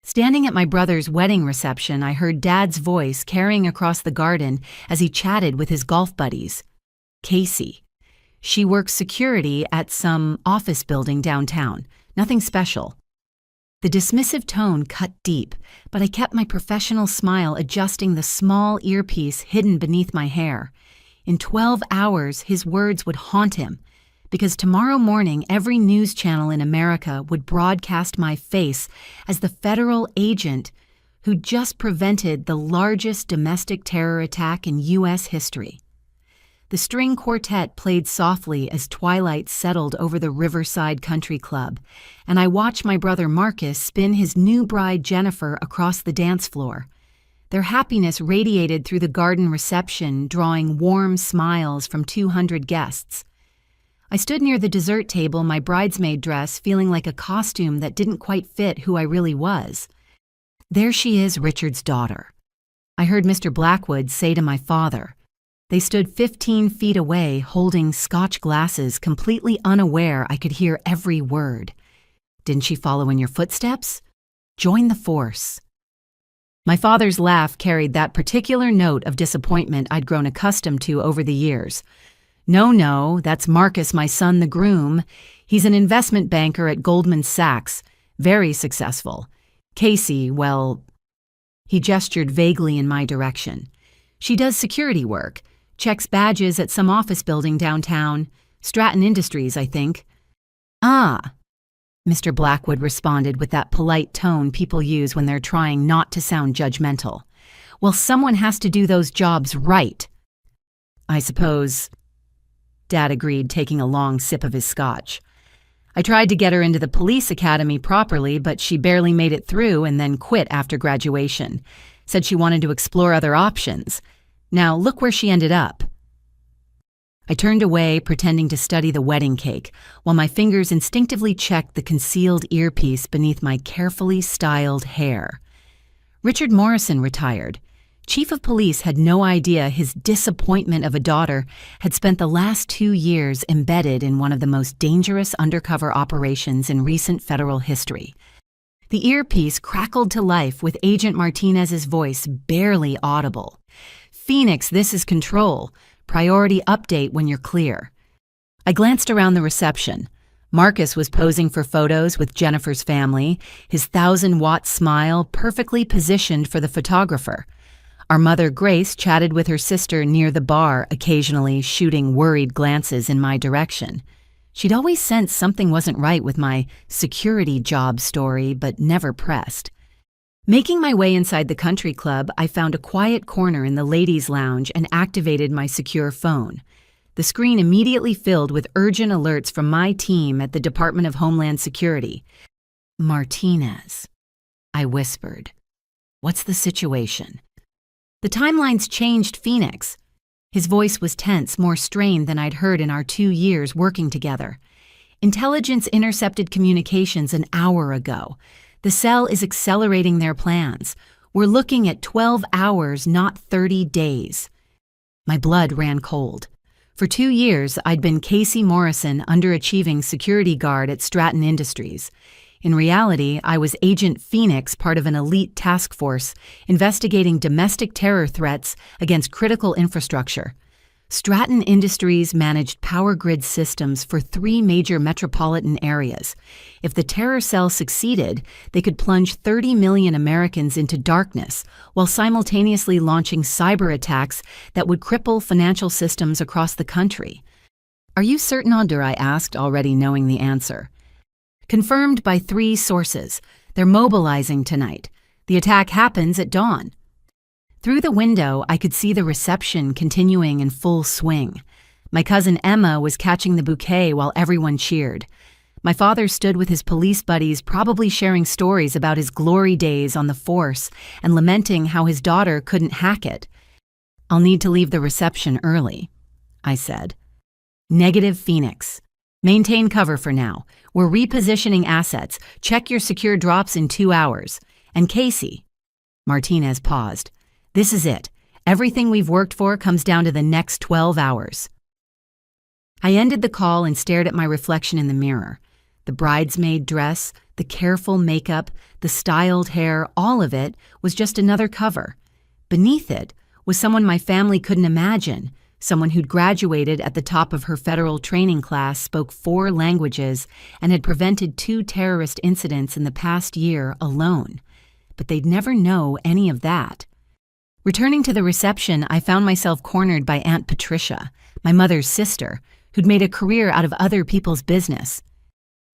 Standing at my brother's wedding reception, I heard Dad's voice carrying across the garden as he chatted with his golf buddies. Casey. She works security at some office building downtown. Nothing special. The dismissive tone cut deep, but I kept my professional smile adjusting the small earpiece hidden beneath my hair. In 12 hours, his words would haunt him, because tomorrow morning every news channel in America would broadcast my face as the federal agent who just prevented the largest domestic terror attack in U.S. history. The string quartet played softly as twilight settled over the Riverside Country Club, and I watched my brother Marcus spin his new bride Jennifer across the dance floor. Their happiness radiated through the garden reception, drawing warm smiles from 200 guests. I stood near the dessert table, my bridesmaid dress feeling like a costume that didn't quite fit who I really was. There she is, Richard's daughter. I heard Mr. Blackwood say to my father. They stood 15 feet away, holding Scotch glasses, completely unaware I could hear every word. Didn't she follow in your footsteps? Join the force. My father's laugh carried that particular note of disappointment I'd grown accustomed to over the years. No, that's Marcus, my son, the groom. He's an investment banker at Goldman Sachs, very successful. Casey, well, he gestured vaguely in my direction. She does security work, checks badges at some office building downtown, Stratton Industries, I think. Ah, Mr. Blackwood responded with that polite tone people use when they're trying not to sound judgmental. Well, someone has to do those jobs right. I suppose, Dad agreed, taking a long sip of his scotch. I tried to get her into the police academy properly, but she barely made it through and then quit after graduation. Said she wanted to explore other options. Now look where she ended up. I turned away, pretending to study the wedding cake, while my fingers instinctively checked the concealed earpiece beneath my carefully styled hair. Richard Morrison retired. Chief of police had no idea his disappointment of a daughter had spent the last 2 years embedded in one of the most dangerous undercover operations in recent federal history. The earpiece crackled to life with Agent Martinez's voice barely audible. Phoenix, this is Control. Priority update when you're clear. I glanced around the reception. Marcus was posing for photos with Jennifer's family, his 1,000-watt smile perfectly positioned for the photographer. Our mother, Grace, chatted with her sister near the bar, occasionally shooting worried glances in my direction. She'd always sensed something wasn't right with my security job story, but never pressed. Making my way inside the country club, I found a quiet corner in the ladies' lounge and activated my secure phone. The screen immediately filled with urgent alerts from my team at the Department of Homeland Security. Martinez, I whispered. What's the situation? The timeline's changed, Phoenix. His voice was tense, more strained than I'd heard in our 2 years working together. Intelligence intercepted communications an hour ago. The cell is accelerating their plans. We're looking at 12 hours, not 30 days. My blood ran cold. For 2 years, I'd been Casey Morrison, underachieving security guard at Stratton Industries. In reality, I was Agent Phoenix, part of an elite task force, investigating domestic terror threats against critical infrastructure. Stratton Industries managed power grid systems for 3 major metropolitan areas. If the terror cell succeeded, they could plunge 30 million Americans into darkness while simultaneously launching cyber attacks that would cripple financial systems across the country. Are you certain, Onder? I asked, already knowing the answer. Confirmed by 3 sources. They're mobilizing tonight. The attack happens at dawn. Through the window, I could see the reception continuing in full swing. My cousin Emma was catching the bouquet while everyone cheered. My father stood with his police buddies, probably sharing stories about his glory days on the force and lamenting how his daughter couldn't hack it. I'll need to leave the reception early, I said. Negative, Phoenix. Maintain cover for now. We're repositioning assets. Check your secure drops in 2 hours. And Casey. Martinez paused. This is it. Everything we've worked for comes down to the next 12 hours. I ended the call and stared at my reflection in the mirror. The bridesmaid dress, the careful makeup, The styled hair, all of it, was just another cover. Beneath it was someone my family couldn't imagine, someone who'd graduated at the top of her federal training class, spoke 4 languages, and had prevented 2 terrorist incidents in the past year alone. But they'd never know any of that. Returning to the reception, I found myself cornered by Aunt Patricia, my mother's sister, who'd made a career out of other people's business.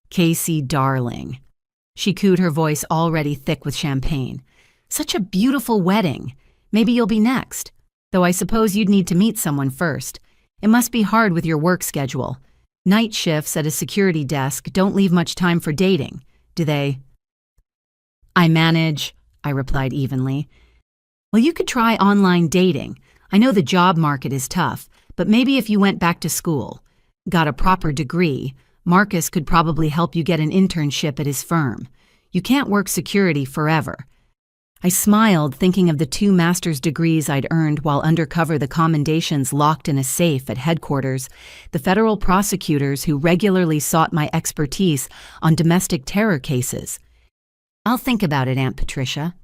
"Casey, darling." She cooed, her voice already thick with champagne. "Such a beautiful wedding. Maybe you'll be next. Though I suppose you'd need to meet someone first. It must be hard with your work schedule. Night shifts at a security desk don't leave much time for dating, do they?" "I manage," I replied evenly. "Well, you could try online dating. I know the job market is tough, but maybe if you went back to school, got a proper degree, Marcus could probably help you get an internship at his firm. You can't work security forever." I smiled, thinking of the 2 master's degrees I'd earned while undercover, the commendations locked in a safe at headquarters, the federal prosecutors who regularly sought my expertise on domestic terror cases. "I'll think about it, Aunt Patricia."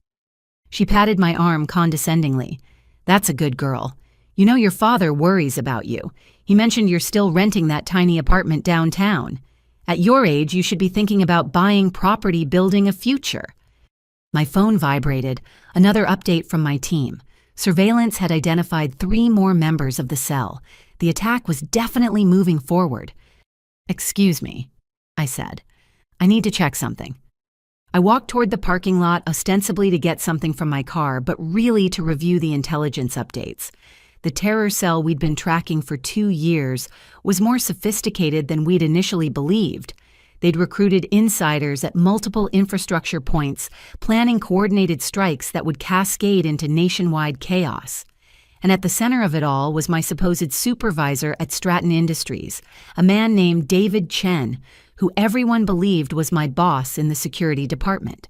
She patted my arm condescendingly. "That's a good girl. You know your father worries about you. He mentioned you're still renting that tiny apartment downtown. At your age, you should be thinking about buying property, building a future." My phone vibrated, another update from my team. Surveillance had identified 3 more members of the cell. The attack was definitely moving forward. "Excuse me," I said. "I need to check something." I walked toward the parking lot, ostensibly to get something from my car, but really to review the intelligence updates. The terror cell we'd been tracking for 2 years was more sophisticated than we'd initially believed. They'd recruited insiders at multiple infrastructure points, planning coordinated strikes that would cascade into nationwide chaos. And at the center of it all was my supposed supervisor at Stratton Industries, a man named David Chen, who everyone believed was my boss in the security department.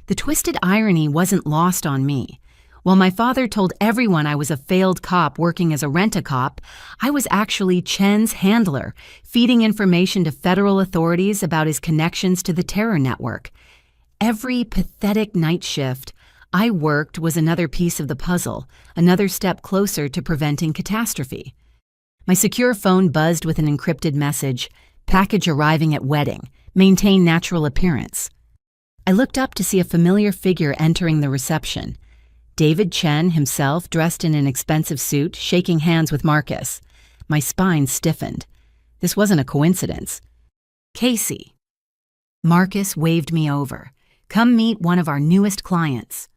The twisted irony wasn't lost on me. While my father told everyone I was a failed cop working as a rent-a-cop, I was actually Chen's handler, feeding information to federal authorities about his connections to the terror network. Every pathetic night shift I worked was another piece of the puzzle, another step closer to preventing catastrophe. My secure phone buzzed with an encrypted message: "Package arriving at wedding. Maintain natural appearance." I looked up to see a familiar figure entering the reception. David Chen himself, dressed in an expensive suit, shaking hands with Marcus. My spine stiffened. This wasn't a coincidence. "Casey." Marcus waved me over. "Come meet one of our newest clients."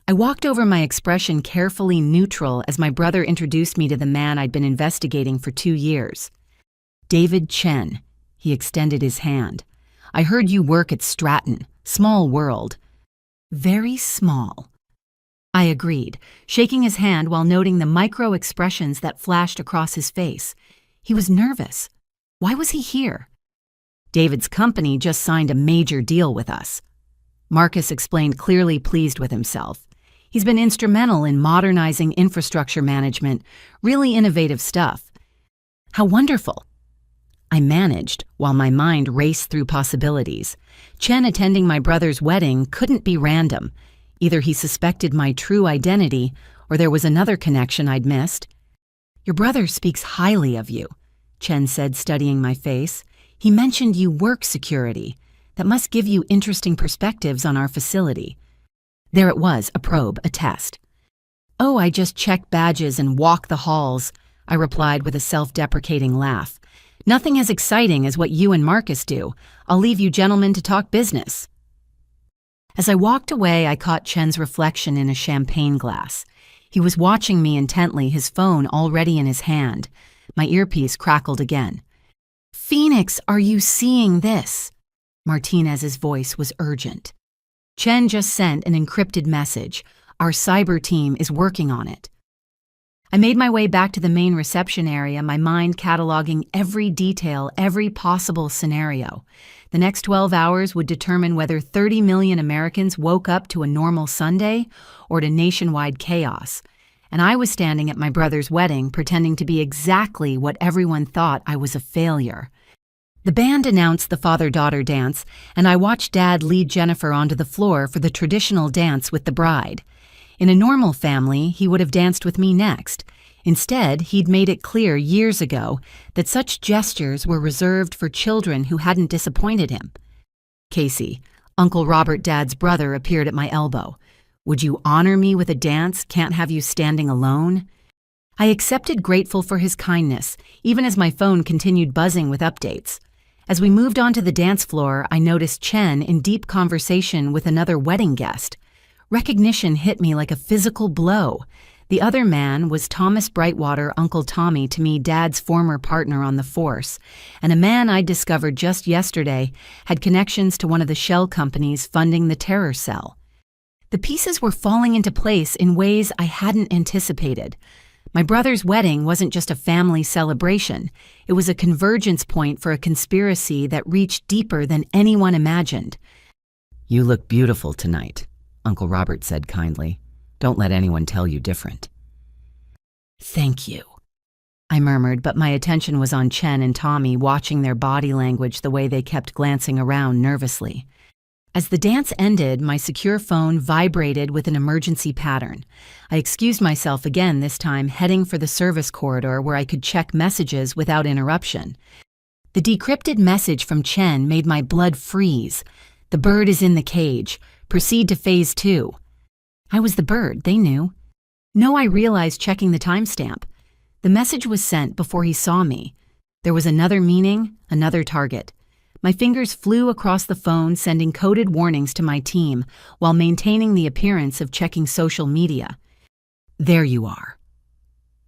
I walked over, my expression carefully neutral, as my brother introduced me to the man I'd been investigating for 2 years. "David Chen." He extended his hand. "I heard you work at Stratton. Small world." "Very small." I agreed, shaking his hand while noting the micro-expressions that flashed across his face. He was nervous. Why was he here? "David's company just signed a major deal with us." Marcus explained, clearly pleased with himself. "He's been instrumental in modernizing infrastructure management, really innovative stuff." "How wonderful." I managed, while my mind raced through possibilities. Chen attending my brother's wedding couldn't be random. Either he suspected my true identity, or there was another connection I'd missed. "Your brother speaks highly of you," Chen said, studying my face. "He mentioned you work security. That must give you interesting perspectives on our facility." There it was, a probe, a test. "Oh, I just check badges and walk the halls," I replied with a self-deprecating laugh. "Nothing as exciting as what you and Marcus do. I'll leave you gentlemen to talk business." As I walked away, I caught Chen's reflection in a champagne glass. He was watching me intently, his phone already in his hand. My earpiece crackled again. "Phoenix, are you seeing this?" Martinez's voice was urgent. "Chen just sent an encrypted message. Our cyber team is working on it." I made my way back to the main reception area, my mind cataloging every detail, every possible scenario. The next 12 hours would determine whether 30 million Americans woke up to a normal Sunday or to nationwide chaos. And I was standing at my brother's wedding, pretending to be exactly what everyone thought I was: a failure. The band announced the father-daughter dance, and I watched Dad lead Jennifer onto the floor for the traditional dance with the bride. In a normal family, he would have danced with me next. Instead, he'd made it clear years ago that such gestures were reserved for children who hadn't disappointed him. Casey, Uncle Robert Dad's brother, appeared at my elbow. "Would you honor me with a dance? Can't have you standing alone?" I accepted, grateful for his kindness, even as my phone continued buzzing with updates. As we moved onto the dance floor, I noticed Chen in deep conversation with another wedding guest. Recognition hit me like a physical blow. The other man was Thomas Brightwater, Uncle Tommy, to me, Dad's former partner on the force, and a man I'd discovered just yesterday had connections to one of the shell companies funding the terror cell. The pieces were falling into place in ways I hadn't anticipated. My brother's wedding wasn't just a family celebration. It was a convergence point for a conspiracy that reached deeper than anyone imagined. "You look beautiful tonight," Uncle Robert said kindly. "Don't let anyone tell you different." "Thank you," I murmured, but my attention was on Chen and Tommy, watching their body language, the way they kept glancing around nervously. As the dance ended, my secure phone vibrated with an emergency pattern. I excused myself again, this time heading for the service corridor where I could check messages without interruption. The decrypted message from Chen made my blood freeze. "The bird is in the cage. Proceed to phase 2. I was the bird, they knew. No, I realized, checking the timestamp. The message was sent before he saw me. There was another meaning, another target. My fingers flew across the phone, sending coded warnings to my team, while maintaining the appearance of checking social media. "There you are."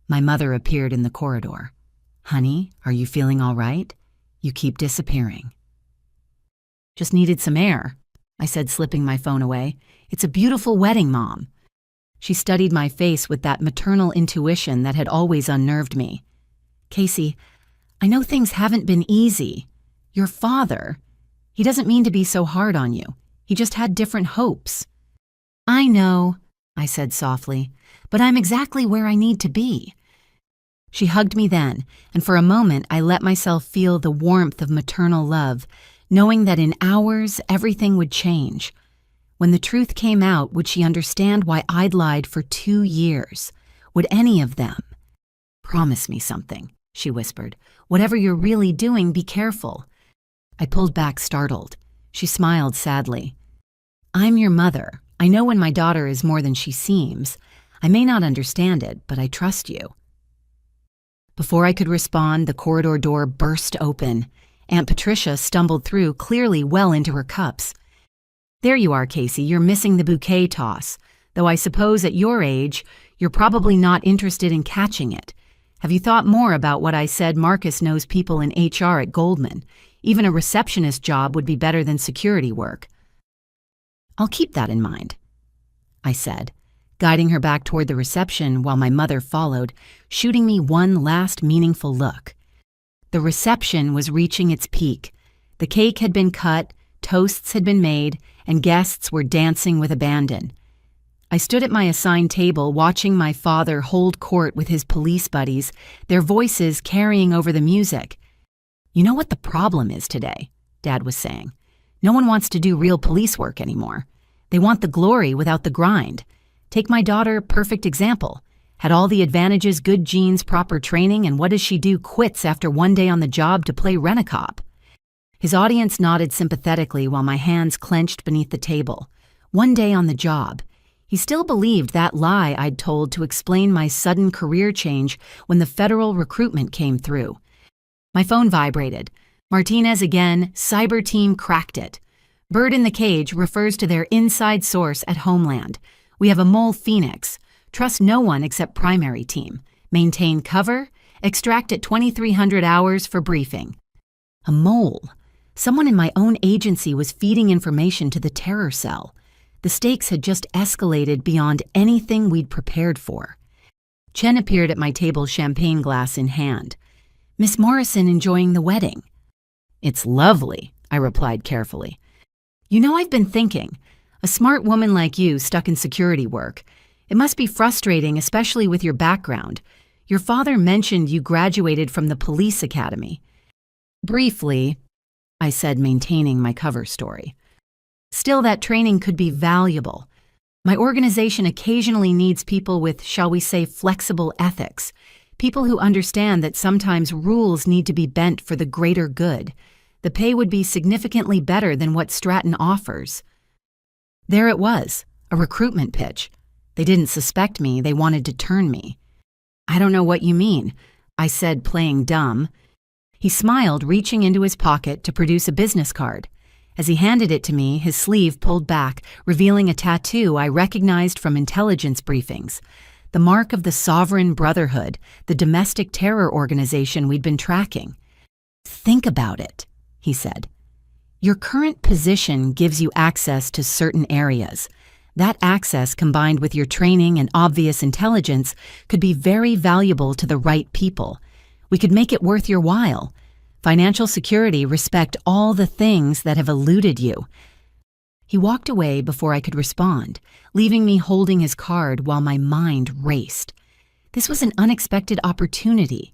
My mother appeared in the corridor. "Honey, are you feeling all right? You keep disappearing." "Just needed some air," I said, slipping my phone away. "It's a beautiful wedding, Mom." She studied my face with that maternal intuition that had always unnerved me. "Casey, I know things haven't been easy. Your father, he doesn't mean to be so hard on you. He just had different hopes." "I know," I said softly, "but I'm exactly where I need to be." She hugged me then, and for a moment I let myself feel the warmth of maternal love, knowing that in hours everything would change. When the truth came out, would she understand why I'd lied for 2 years? Would any of them? "Promise me something," she whispered. "Whatever you're really doing, be careful." I pulled back, startled. She smiled sadly. "I'm your mother. I know when my daughter is more than she seems. I may not understand it, but I trust you." Before I could respond, the corridor door burst open. Aunt Patricia stumbled through, clearly well into her cups. "There you are, Casey. You're missing the bouquet toss. Though I suppose at your age, you're probably not interested in catching it. Have you thought more about what I said? Marcus knows people in HR at Goldman. Even a receptionist job would be better than security work." "I'll keep that in mind," I said, guiding her back toward the reception while my mother followed, shooting me one last meaningful look. The reception was reaching its peak. The cake had been cut, toasts had been made, and guests were dancing with abandon. I stood at my assigned table, watching my father hold court with his police buddies, their voices carrying over the music. "You know what the problem is today?" Dad was saying. "No one wants to do real police work anymore. They want the glory without the grind. Take my daughter, perfect example. Had all the advantages, good genes, proper training, and what does she do? Quits after 1 day on the job to play rent-a-cop." His audience nodded sympathetically while my hands clenched beneath the table. 1 day on the job. He still believed that lie I'd told to explain my sudden career change when the federal recruitment came through. My phone vibrated. Martinez again, cyber team cracked it. "Bird in the cage" refers to their inside source at Homeland. "We have a mole Phoenix. Trust no one except primary team. Maintain cover. Extract at 2300 hours for briefing." A mole. Someone in my own agency was feeding information to the terror cell. The stakes had just escalated beyond anything we'd prepared for. Chen appeared at my table, champagne glass in hand. "Miss Morrison enjoying the wedding?" "It's lovely," I replied carefully. "You know, I've been thinking, a smart woman like you stuck in security work. It must be frustrating, especially with your background. Your father mentioned you graduated from the police academy." "Briefly, I said, maintaining my cover story. Still, that training could be valuable. My organization occasionally needs people with, shall we say, flexible ethics, people who understand that sometimes rules need to be bent for the greater good. The pay would be significantly better than what Stratton offers. There it was, a recruitment pitch. They didn't suspect me, they wanted to turn me. I don't know what you mean, I said, playing dumb. He smiled, reaching into his pocket to produce a business card. As he handed it to me, his sleeve pulled back, revealing a tattoo I recognized from intelligence briefings. The mark of the Sovereign Brotherhood, the domestic terror organization we'd been tracking. Think about it, he said. Your current position gives you access to certain areas. That access, combined with your training and obvious intelligence, could be very valuable to the right people. We could make it worth your while. Financial security, respect all the things that have eluded you. He walked away before I could respond, leaving me holding his card while my mind raced. This was an unexpected opportunity.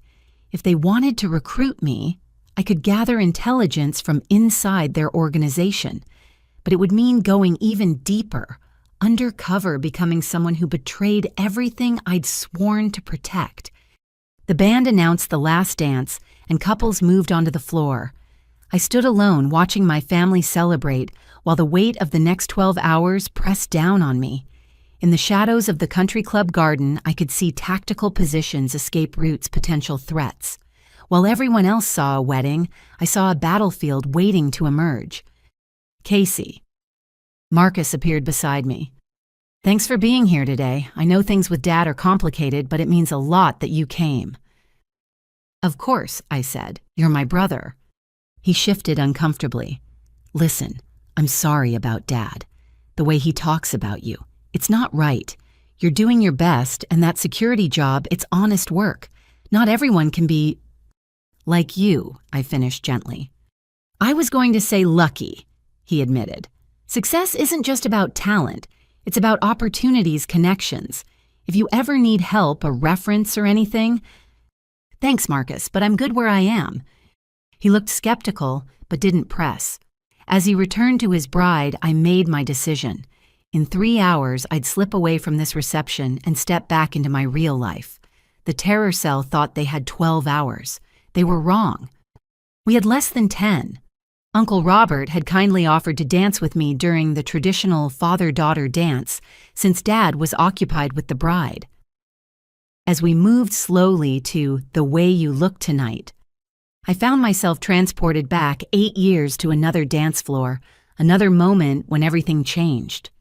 If they wanted to recruit me, I could gather intelligence from inside their organization. But it would mean going even deeper, undercover, becoming someone who betrayed everything I'd sworn to protect. The band announced the last dance, and couples moved onto the floor. I stood alone watching my family celebrate while the weight of the next 12 hours pressed down on me. In the shadows of the country club garden, I could see tactical positions escape routes' potential threats. While everyone else saw a wedding, I saw a battlefield waiting to emerge. Casey. Marcus appeared beside me. Thanks for being here today. I know things with Dad are complicated, but it means a lot that you came. Of course, I said. You're my brother. He shifted uncomfortably. Listen, I'm sorry about Dad. The way he talks about you. It's not right. You're doing your best, and that security job, it's honest work. Not everyone can be like you, I finished gently. I was going to say lucky, he admitted. Success isn't just about talent. It's about opportunities, connections. If you ever need help, a reference or anything... Thanks, Marcus, but I'm good where I am. He looked skeptical, but didn't press. As he returned to his bride, I made my decision. In 3 hours, I'd slip away from this reception and step back into my real life. The terror cell thought they had 12 hours. They were wrong. We had less than 10. Uncle Robert had kindly offered to dance with me during the traditional father-daughter dance, since Dad was occupied with the bride. As we moved slowly to The Way You Look Tonight, I found myself transported back 8 years to another dance floor, another moment when everything changed.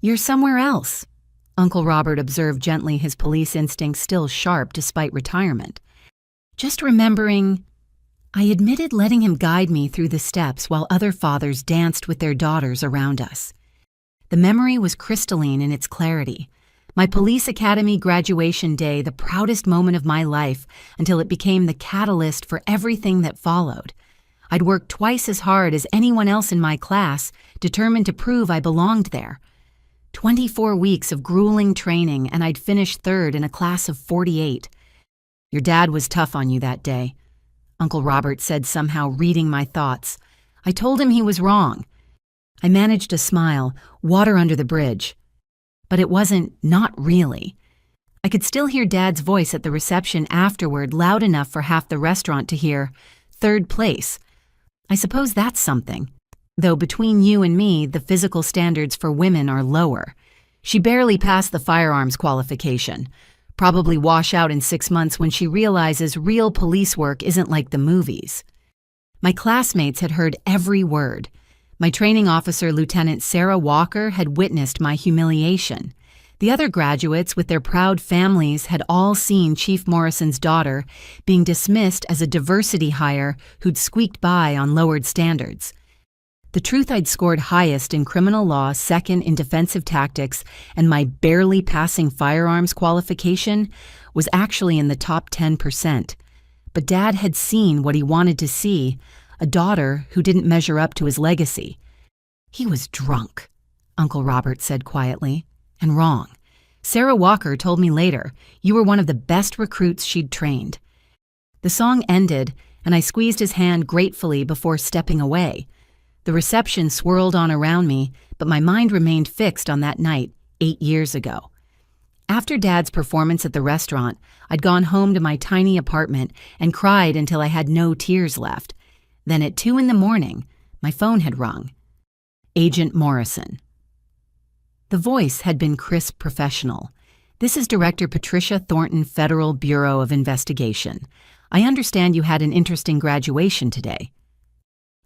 You're somewhere else, Uncle Robert observed gently, his police instincts still sharp despite retirement. Just remembering... I admitted letting him guide me through the steps while other fathers danced with their daughters around us. The memory was crystalline in its clarity. My police academy graduation day, the proudest moment of my life, until it became the catalyst for everything that followed. I'd worked twice as hard as anyone else in my class, determined to prove I belonged there. 24 weeks of grueling training, and I'd finished third in a class of 48. Your dad was tough on you that day, Uncle Robert said, somehow reading my thoughts. I told him he was wrong. I managed to smile, water under the bridge. But it wasn't not really. I could still hear Dad's voice at the reception afterward, loud enough for half the restaurant to hear, "Third place." I suppose that's something. Though between you and me, the physical standards for women are lower. She barely passed the firearms qualification. Probably wash out in 6 months when she realizes real police work isn't like the movies. My classmates had heard every word. My training officer, Lieutenant Sarah Walker, had witnessed my humiliation. The other graduates, with their proud families, had all seen Chief Morrison's daughter being dismissed as a diversity hire who'd squeaked by on lowered standards. The truth I'd scored highest in criminal law, second in defensive tactics, and my barely passing firearms qualification was actually in the top 10%. But Dad had seen what he wanted to see, a daughter who didn't measure up to his legacy. He was drunk, Uncle Robert said quietly, and wrong. Sarah Walker told me later, you were one of the best recruits she'd trained. The song ended, and I squeezed his hand gratefully before stepping away. The reception swirled on around me, but my mind remained fixed on that night 8 years ago. After Dad's performance at the restaurant, I'd gone home to my tiny apartment and cried until I had no tears left. Then at 2 in the morning, my phone had rung. Agent Morrison. The voice had been crisp professional. "This is Director Patricia Thornton, Federal Bureau of Investigation. I understand you had an interesting graduation today."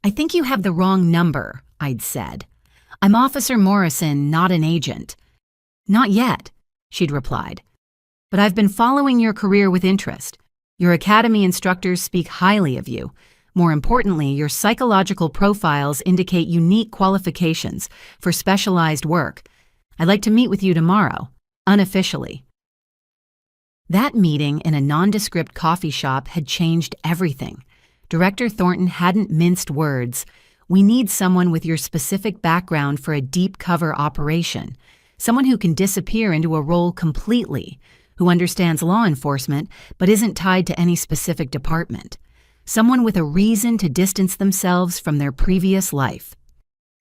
"I think you have the wrong number," I'd said. "I'm Officer Morrison, not an agent." "Not yet," she'd replied. "But I've been following your career with interest. Your academy instructors speak highly of you. More importantly, your psychological profiles indicate unique qualifications for specialized work. I'd like to meet with you tomorrow, unofficially." That meeting in a nondescript coffee shop had changed everything. Director Thornton hadn't minced words. "We need someone with your specific background for a deep cover operation. Someone who can disappear into a role completely, who understands law enforcement but isn't tied to any specific department. Someone with a reason to distance themselves from their previous life."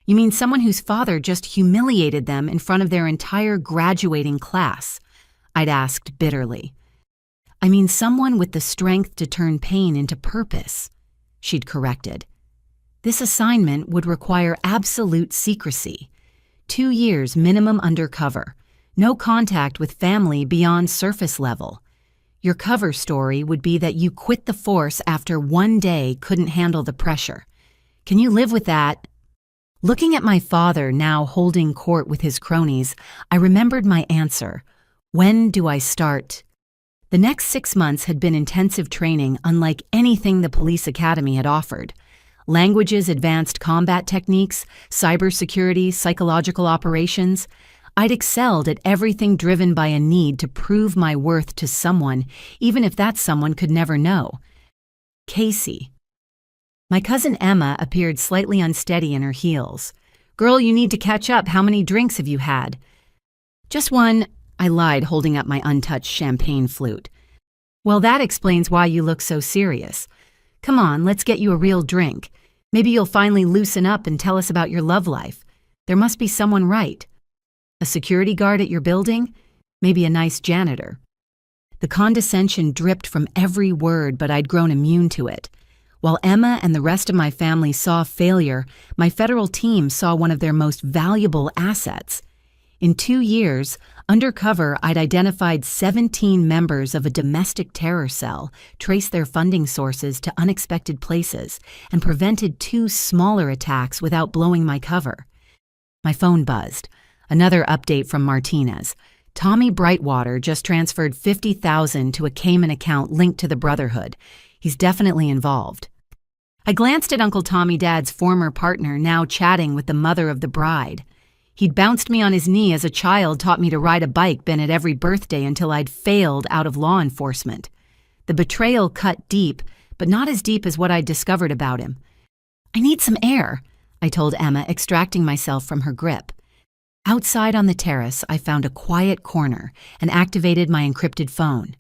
"You mean someone whose father just humiliated them in front of their entire graduating class?" I'd asked bitterly. "I mean someone with the strength to turn pain into purpose," she'd corrected. "This assignment would require absolute secrecy. 2 years minimum undercover. No contact with family beyond surface level. Your cover story would be that you quit the force after 1 day couldn't handle the pressure. Can you live with that?" Looking at my father now holding court with his cronies, I remembered my answer. When do I start? The next 6 months had been intensive training unlike anything the police academy had offered. Languages, advanced combat techniques, cybersecurity, psychological operations. I'd excelled at everything driven by a need to prove my worth to someone, even if that someone could never know. Casey. My cousin Emma appeared slightly unsteady in her heels. "Girl, you need to catch up. How many drinks have you had?" "Just one," I lied, holding up my untouched champagne flute. "Well, that explains why you look so serious. Come on, let's get you a real drink. Maybe you'll finally loosen up and tell us about your love life. There must be someone right. A security guard at your building? Maybe a nice janitor." The condescension dripped from every word, but I'd grown immune to it. While Emma and the rest of my family saw failure, my federal team saw one of their most valuable assets. In 2 years, undercover, I'd identified 17 members of a domestic terror cell, traced their funding sources to unexpected places, and prevented 2 smaller attacks without blowing my cover. My phone buzzed. Another update from Martinez. Tommy Brightwater just transferred $50,000 to a Cayman account linked to the Brotherhood. He's definitely involved. I glanced at Uncle Tommy Dad's former partner, now chatting with the mother of the bride. He'd bounced me on his knee as a child, taught me to ride a bike, been at every birthday until I'd failed out of law enforcement. The betrayal cut deep, but not as deep as what I'd discovered about him. "I need some air," I told Emma, extracting myself from her grip. Outside on the terrace, I found a quiet corner and activated my encrypted phone.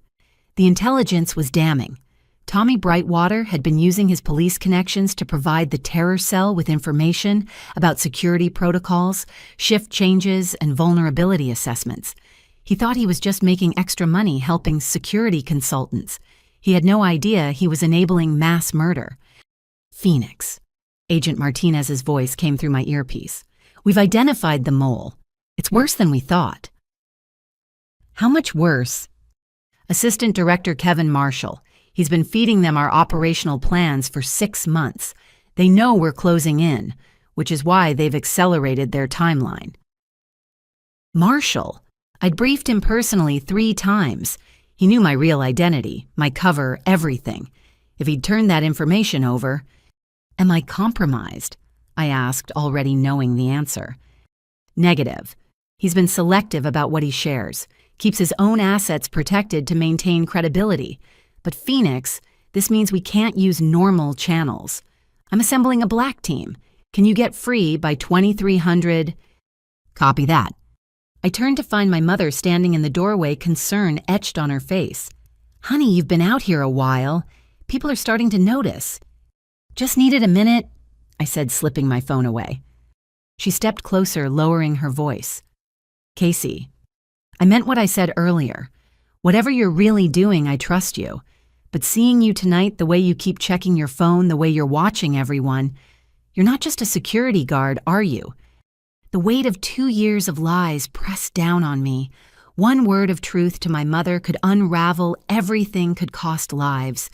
The intelligence was damning. Tommy Brightwater had been using his police connections to provide the terror cell with information about security protocols, shift changes, and vulnerability assessments. He thought he was just making extra money helping security consultants. He had no idea he was enabling mass murder. "Phoenix." Agent Martinez's voice came through my earpiece. "We've identified the mole. It's worse than we thought." "How much worse?" "Assistant Director Kevin Marshall. He's been feeding them our operational plans for 6 months. They know we're closing in, which is why they've accelerated their timeline." Marshall? I'd briefed him personally 3 times. He knew my real identity, my cover, everything. If he'd turned that information over... "Am I compromised?" I asked, already knowing the answer. "Negative. He's been selective about what he shares, keeps his own assets protected to maintain credibility. But Phoenix, this means we can't use normal channels. I'm assembling a black team. Can you get free by 2300? "Copy that." I turned to find my mother standing in the doorway, concern etched on her face. "Honey, you've been out here a while. People are starting to notice. Just needed a minute, I said, slipping my phone away. She stepped closer, lowering her voice. Casey, I meant what I said earlier. Whatever you're really doing, I trust you. But seeing you tonight, the way you keep checking your phone, the way you're watching everyone, you're not just a security guard, are you? The weight of 2 years of lies pressed down on me. One word of truth to my mother could unravel everything, could cost lives.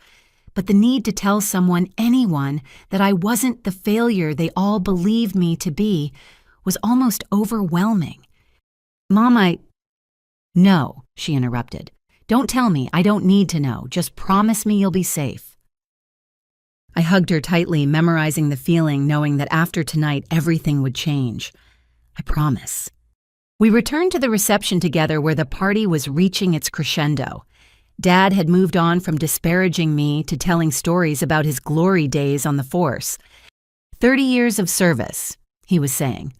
But the need to tell someone, anyone, that I wasn't the failure they all believed me to be was almost overwhelming. Mom, No, she interrupted. Don't tell me. I don't need to know. Just promise me you'll be safe. I hugged her tightly, memorizing the feeling, knowing that after tonight everything would change. I promise. We returned to the reception together where the party was reaching its crescendo. Dad had moved on from disparaging me to telling stories about his glory days on the force. 30 years of service, he was saying.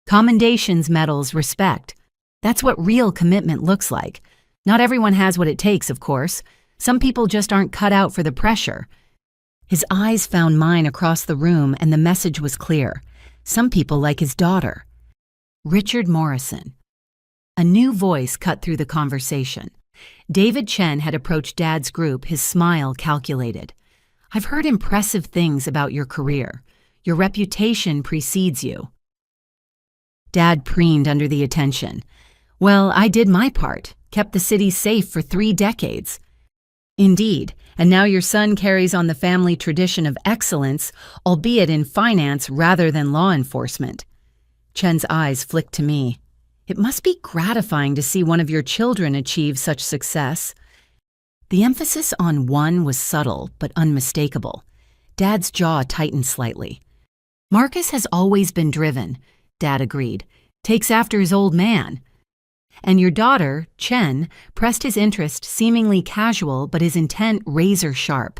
Commendations, medals, respect. That's what real commitment looks like. Not everyone has what it takes, of course. Some people just aren't cut out for the pressure. His eyes found mine across the room, and the message was clear. Some people like his daughter. Richard Morrison. A new voice cut through the conversation. David Chen had approached Dad's group, his smile calculated. I've heard impressive things about your career. Your reputation precedes you. Dad preened under the attention. Well, I did my part, kept the city safe for 3 decades. Indeed, and now your son carries on the family tradition of excellence, albeit in finance rather than law enforcement. Chen's eyes flicked to me. It must be gratifying to see one of your children achieve such success. The emphasis on one was subtle but unmistakable. Dad's jaw tightened slightly. Marcus has always been driven, Dad agreed. Takes after his old man. And your daughter, Chen, pressed his interest, seemingly casual but his intent razor sharp.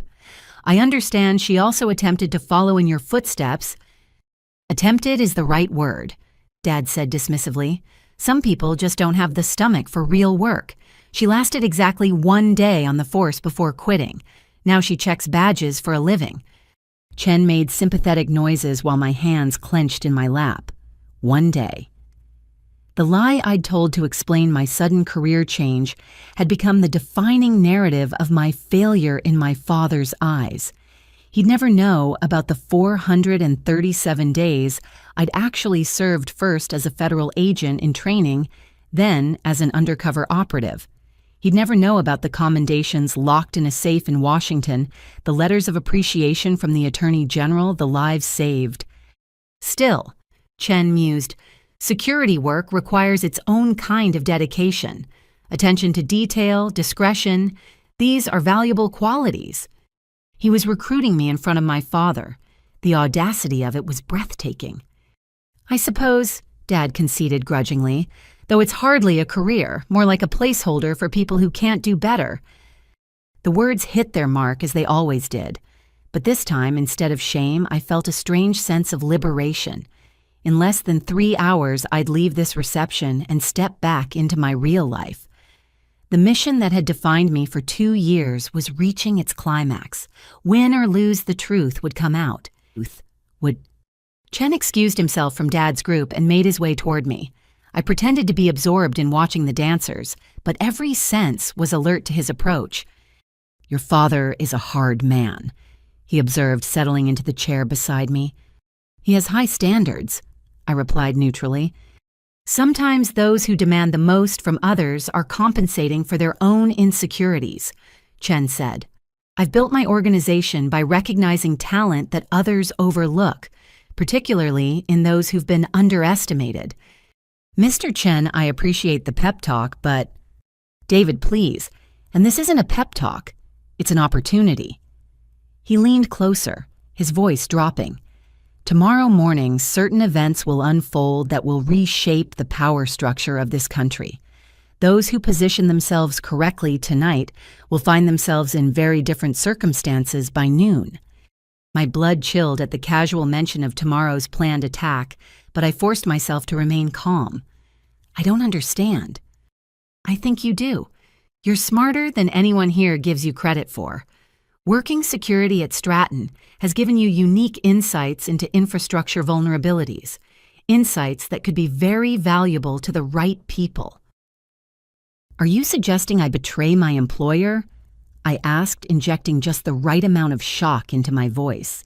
I understand she also attempted to follow in your footsteps. Attempted is the right word, Dad said dismissively. Some people just don't have the stomach for real work. She lasted exactly 1 day on the force before quitting. Now she checks badges for a living. Chen made sympathetic noises while my hands clenched in my lap. 1 day. The lie I'd told to explain my sudden career change had become the defining narrative of my failure in my father's eyes. He'd never know about the 437 days I'd actually served, first as a federal agent in training, then as an undercover operative. He'd never know about the commendations locked in a safe in Washington, the letters of appreciation from the Attorney General, the lives saved. Still, Chen mused, security work requires its own kind of dedication. Attention to detail, discretion, these are valuable qualities. He was recruiting me in front of my father. The audacity of it was breathtaking. I suppose, Dad conceded grudgingly, though it's hardly a career, more like a placeholder for people who can't do better. The words hit their mark as they always did, but this time, instead of shame, I felt a strange sense of liberation. In less than 3 hours, I'd leave this reception and step back into my real life. The mission that had defined me for 2 years was reaching its climax. Win or lose, the truth would come out. Chen excused himself from Dad's group and made his way toward me. I pretended to be absorbed in watching the dancers, but every sense was alert to his approach. Your father is a hard man, he observed, settling into the chair beside me. He has high standards, I replied neutrally. Sometimes those who demand the most from others are compensating for their own insecurities, Chen said. I've built my organization by recognizing talent that others overlook, particularly in those who've been underestimated. Mr. Chen, I appreciate the pep talk, but... David, please. And this isn't a pep talk. It's an opportunity. He leaned closer, his voice dropping. Tomorrow morning, certain events will unfold that will reshape the power structure of this country. Those who position themselves correctly tonight will find themselves in very different circumstances by noon. My blood chilled at the casual mention of tomorrow's planned attack, but I forced myself to remain calm. I don't understand. I think you do. You're smarter than anyone here gives you credit for. Working security at Stratton has given you unique insights into infrastructure vulnerabilities, insights that could be very valuable to the right people. Are you suggesting I betray my employer? I asked, injecting just the right amount of shock into my voice.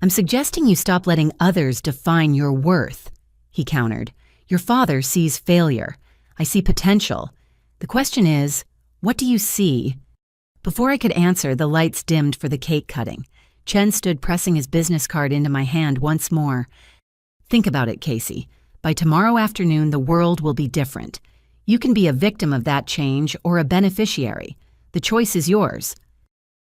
I'm suggesting you stop letting others define your worth, he countered. Your father sees failure. I see potential. The question is, what do you see? Before I could answer, the lights dimmed for the cake cutting. Chen stood pressing his business card into my hand once more. Think about it, Casey. By tomorrow afternoon, the world will be different. You can be a victim of that change or a beneficiary. The choice is yours.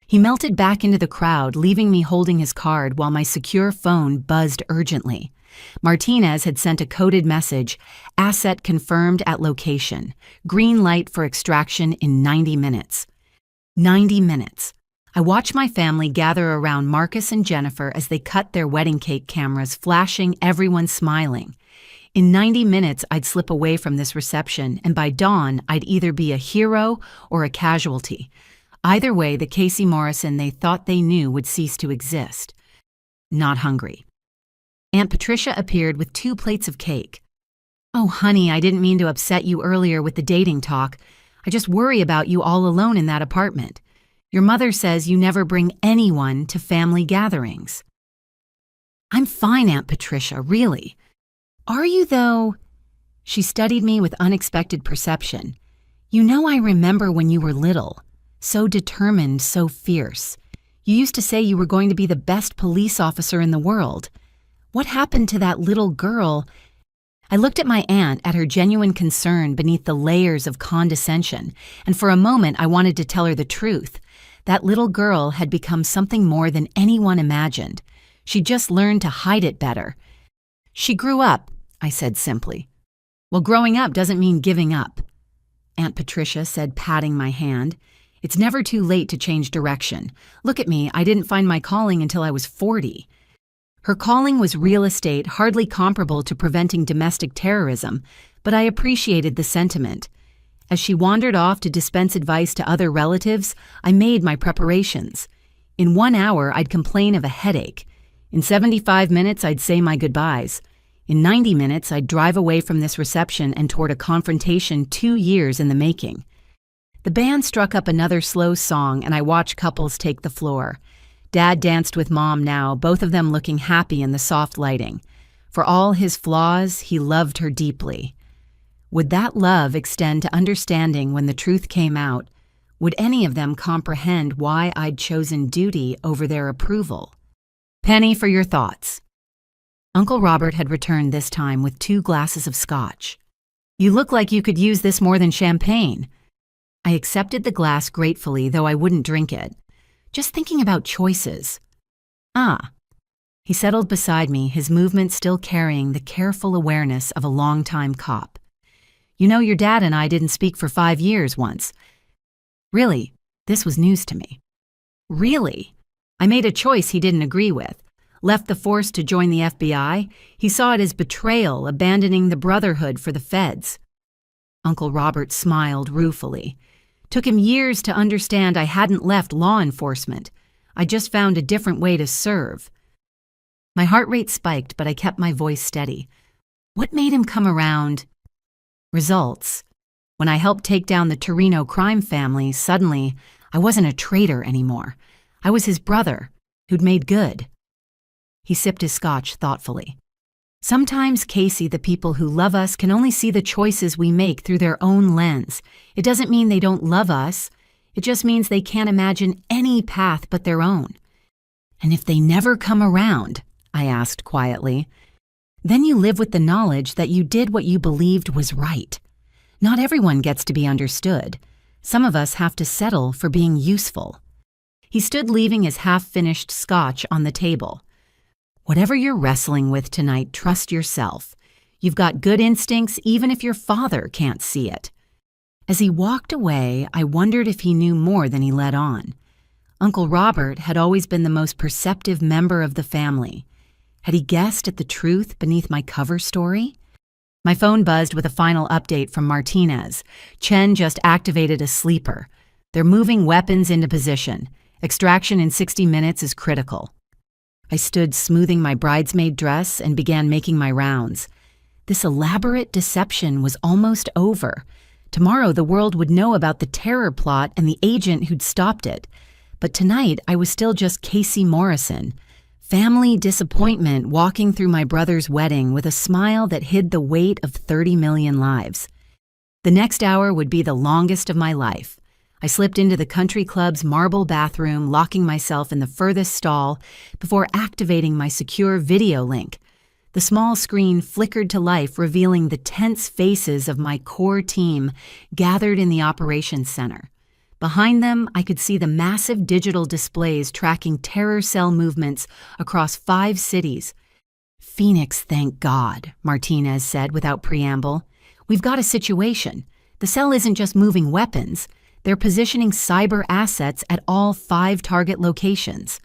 He melted back into the crowd, leaving me holding his card while my secure phone buzzed urgently. Martinez had sent a coded message, asset confirmed at location, green light for extraction in 90 minutes. 90 minutes. I watched my family gather around Marcus and Jennifer as they cut their wedding cake cameras, flashing, everyone smiling. In 90 minutes, I'd slip away from this reception, and by dawn, I'd either be a hero or a casualty. Either way, the Casey Morrison they thought they knew would cease to exist. Not hungry. Aunt Patricia appeared with 2 plates of cake. Oh, honey, I didn't mean to upset you earlier with the dating talk. I just worry about you all alone in that apartment. Your mother says you never bring anyone to family gatherings. I'm fine, Aunt Patricia, really. Are you, though? She studied me with unexpected perception. You know, I remember when you were little. So determined, so fierce. You used to say you were going to be the best police officer in the world. What happened to that little girl? I looked at my aunt, at her genuine concern beneath the layers of condescension, and for a moment I wanted to tell her the truth. That little girl had become something more than anyone imagined. She just learned to hide it better. She grew up, I said simply. Well, growing up doesn't mean giving up, Aunt Patricia said, patting my hand. It's never too late to change direction. Look at me, I didn't find my calling until I was 40. Her calling was real estate, hardly comparable to preventing domestic terrorism, but I appreciated the sentiment. As she wandered off to dispense advice to other relatives, I made my preparations. In 1 hour, I'd complain of a headache. In 75 minutes, I'd say my goodbyes. In 90 minutes, I'd drive away from this reception and toward a confrontation 2 years in the making. The band struck up another slow song, and I watched couples take the floor. Dad danced with Mom now, both of them looking happy in the soft lighting. For all his flaws, he loved her deeply. Would that love extend to understanding when the truth came out? Would any of them comprehend why I'd chosen duty over their approval? Penny, for your thoughts. Uncle Robert had returned this time with 2 glasses of scotch. You look like you could use this more than champagne. I accepted the glass gratefully, though I wouldn't drink it. Just thinking about choices. Ah. He settled beside me, his movement still carrying the careful awareness of a longtime cop. You know, your dad and I didn't speak for 5 years once. Really, this was news to me. Really? I made a choice he didn't agree with. Left the force to join the FBI. He saw it as betrayal, abandoning the brotherhood for the feds. Uncle Robert smiled ruefully. Took him years to understand I hadn't left law enforcement. I just found a different way to serve. My heart rate spiked, but I kept my voice steady. What made him come around? Results. When I helped take down the Torino crime family, suddenly, I wasn't a traitor anymore. I was his brother, who'd made good. He sipped his scotch thoughtfully. Sometimes, Casey, the people who love us can only see the choices we make through their own lens. It doesn't mean they don't love us. It just means they can't imagine any path but their own. And if they never come around, I asked quietly, then you live with the knowledge that you did what you believed was right. Not everyone gets to be understood. Some of us have to settle for being useful. He stood leaving his half-finished scotch on the table. Whatever you're wrestling with tonight, trust yourself. You've got good instincts even if your father can't see it. As he walked away, I wondered if he knew more than he let on. Uncle Robert had always been the most perceptive member of the family. Had he guessed at the truth beneath my cover story? My phone buzzed with a final update from Martinez. Chen just activated a sleeper. They're moving weapons into position. Extraction in 60 minutes is critical. I stood smoothing my bridesmaid dress and began making my rounds. This elaborate deception was almost over. Tomorrow the world would know about the terror plot and the agent who'd stopped it. But tonight I was still just Casey Morrison. Family disappointment walking through my brother's wedding with a smile that hid the weight of 30 million lives. The next hour would be the longest of my life. I slipped into the country club's marble bathroom, locking myself in the furthest stall before activating my secure video link. The small screen flickered to life, revealing the tense faces of my core team gathered in the operations center. Behind them, I could see the massive digital displays tracking terror cell movements across 5 cities. "Phoenix, thank God," Martinez said without preamble. "We've got a situation. The cell isn't just moving weapons. They're positioning cyber assets at all 5 target locations."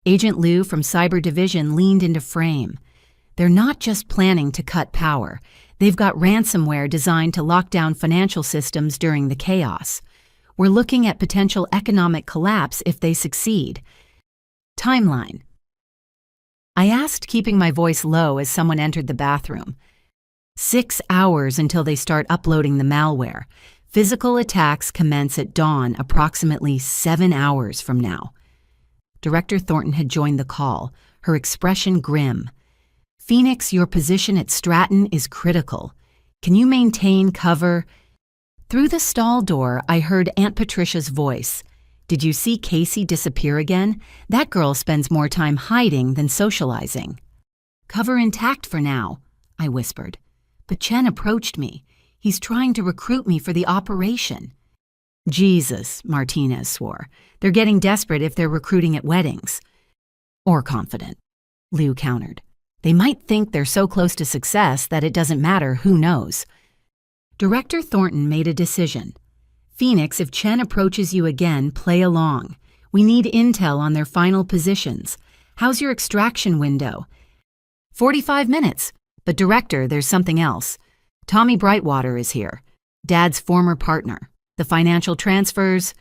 Agent Liu from Cyber Division leaned into frame. "They're not just planning to cut power. They've got ransomware designed to lock down financial systems during the chaos. We're looking at potential economic collapse if they succeed." Timeline. I asked, keeping my voice low as someone entered the bathroom. 6 hours until they start uploading the malware. Physical attacks commence at dawn, approximately 7 hours from now. Director Thornton had joined the call, her expression grim. "Phoenix, your position at Stratton is critical. Can you maintain cover?" Through the stall door, I heard Aunt Patricia's voice. "Did you see Casey disappear again? That girl spends more time hiding than socializing." "Cover intact for now," I whispered. But Chen approached me. "He's trying to recruit me for the operation." "Jesus," Martinez swore. "They're getting desperate if they're recruiting at weddings." "Or confident," Liu countered. "They might think they're so close to success that it doesn't matter who knows." Director Thornton made a decision. "Phoenix, if Chen approaches you again, play along. We need intel on their final positions. How's your extraction window?" 45 minutes. But Director, there's something else. Tommy Brightwater is here, Dad's former partner. The financial transfers,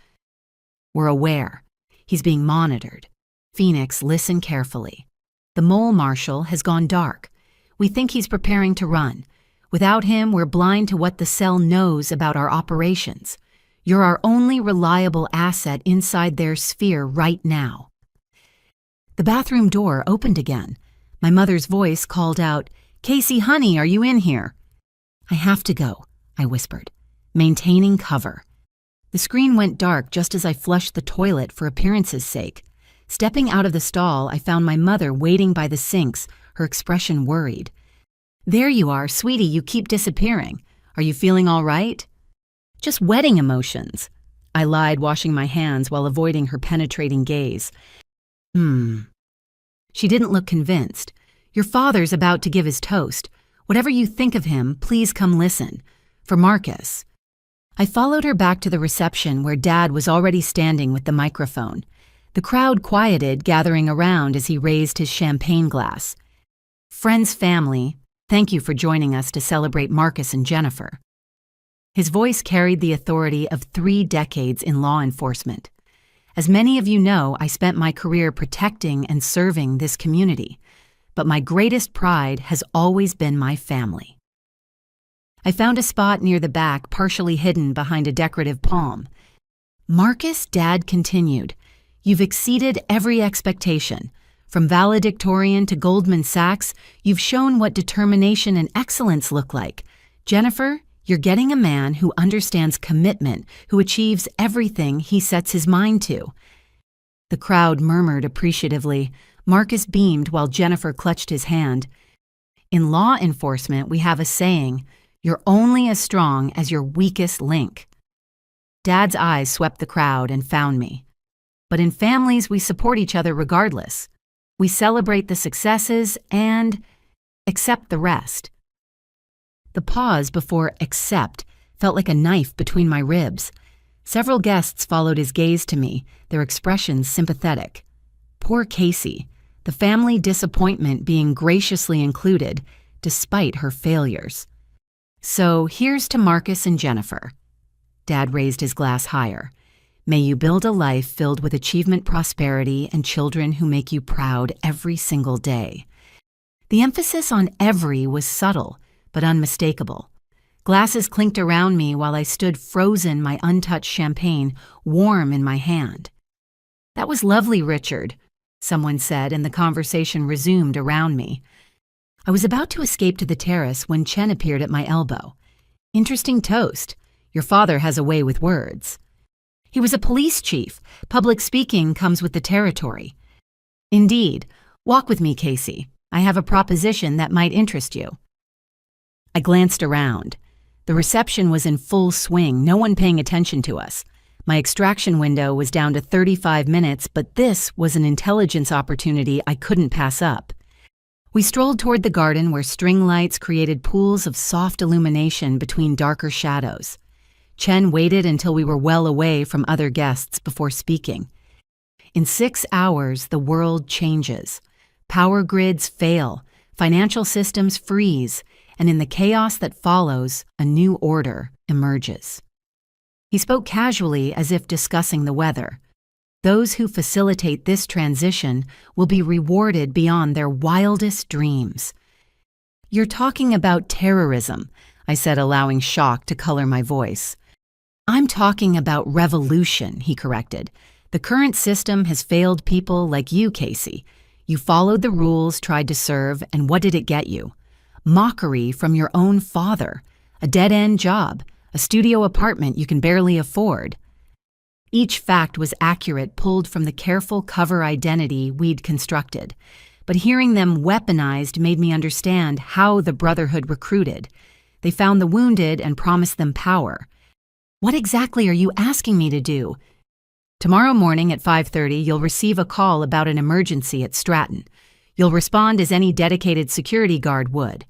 we're aware. He's being monitored. Phoenix, listen carefully. The mole marshal has gone dark. We think he's preparing to run. Without him, we're blind to what the cell knows about our operations. You're our only reliable asset inside their sphere right now. The bathroom door opened again. My mother's voice called out, "Casey, honey, are you in here?" "I have to go," I whispered, maintaining cover. The screen went dark just as I flushed the toilet for appearance's sake. Stepping out of the stall, I found my mother waiting by the sinks, her expression worried. "There you are, sweetie, you keep disappearing. Are you feeling all right?" "Just wedding emotions," I lied, washing my hands while avoiding her penetrating gaze. She didn't look convinced. "Your father's about to give his toast. Whatever you think of him, please come listen. For Marcus." I followed her back to the reception where Dad was already standing with the microphone. The crowd quieted, gathering around as he raised his champagne glass. "Friends, family, thank you for joining us to celebrate Marcus and Jennifer." His voice carried the authority of 3 decades in law enforcement. As many of you know, I spent my career protecting and serving this community, but my greatest pride has always been my family. I found a spot near the back, partially hidden behind a decorative palm. "Marcus," Dad continued, "you've exceeded every expectation. From valedictorian to Goldman Sachs, you've shown what determination and excellence look like. Jennifer, you're getting a man who understands commitment, who achieves everything he sets his mind to." The crowd murmured appreciatively. Marcus beamed while Jennifer clutched his hand. "In law enforcement, we have a saying, you're only as strong as your weakest link." Dad's eyes swept the crowd and found me. "But in families, we support each other regardless. We celebrate the successes and accept the rest." The pause before "accept" felt like a knife between my ribs. Several guests followed his gaze to me, their expressions sympathetic. Poor Casey, the family disappointment being graciously included, despite her failures. "So here's to Marcus and Jennifer." Dad raised his glass higher. May you build a life filled with achievement, prosperity, and children who make you proud every single day. The emphasis on every was subtle, but unmistakable. Glasses clinked around me while I stood frozen, my untouched champagne warm in my hand. "That was lovely, Richard," someone said, and the conversation resumed around me. I was about to escape to the terrace when Chen appeared at my elbow. "Interesting toast. Your father has a way with words." He was a police chief. Public speaking comes with the territory. "Indeed. Walk with me, Casey. I have a proposition that might interest you." I glanced around. The reception was in full swing, no one paying attention to us. My extraction window was down to 35 minutes, but this was an intelligence opportunity I couldn't pass up. We strolled toward the garden where string lights created pools of soft illumination between darker shadows. Chen waited until we were well away from other guests before speaking. In 6 hours, the world changes. Power grids fail, financial systems freeze, and in the chaos that follows, a new order emerges. He spoke casually as if discussing the weather. Those who facilitate this transition will be rewarded beyond their wildest dreams. "You're talking about terrorism," I said, allowing shock to color my voice. "I'm talking about revolution," he corrected. "The current system has failed people like you, Casey. You followed the rules, tried to serve, and what did it get you? Mockery from your own father, a dead-end job, a studio apartment you can barely afford." Each fact was accurate, pulled from the careful cover identity we'd constructed. But hearing them weaponized made me understand how the Brotherhood recruited. They found the wounded and promised them power. "What exactly are you asking me to do?" "Tomorrow morning at 5:30, you'll receive a call about an emergency at Stratton. You'll respond as any dedicated security guard would.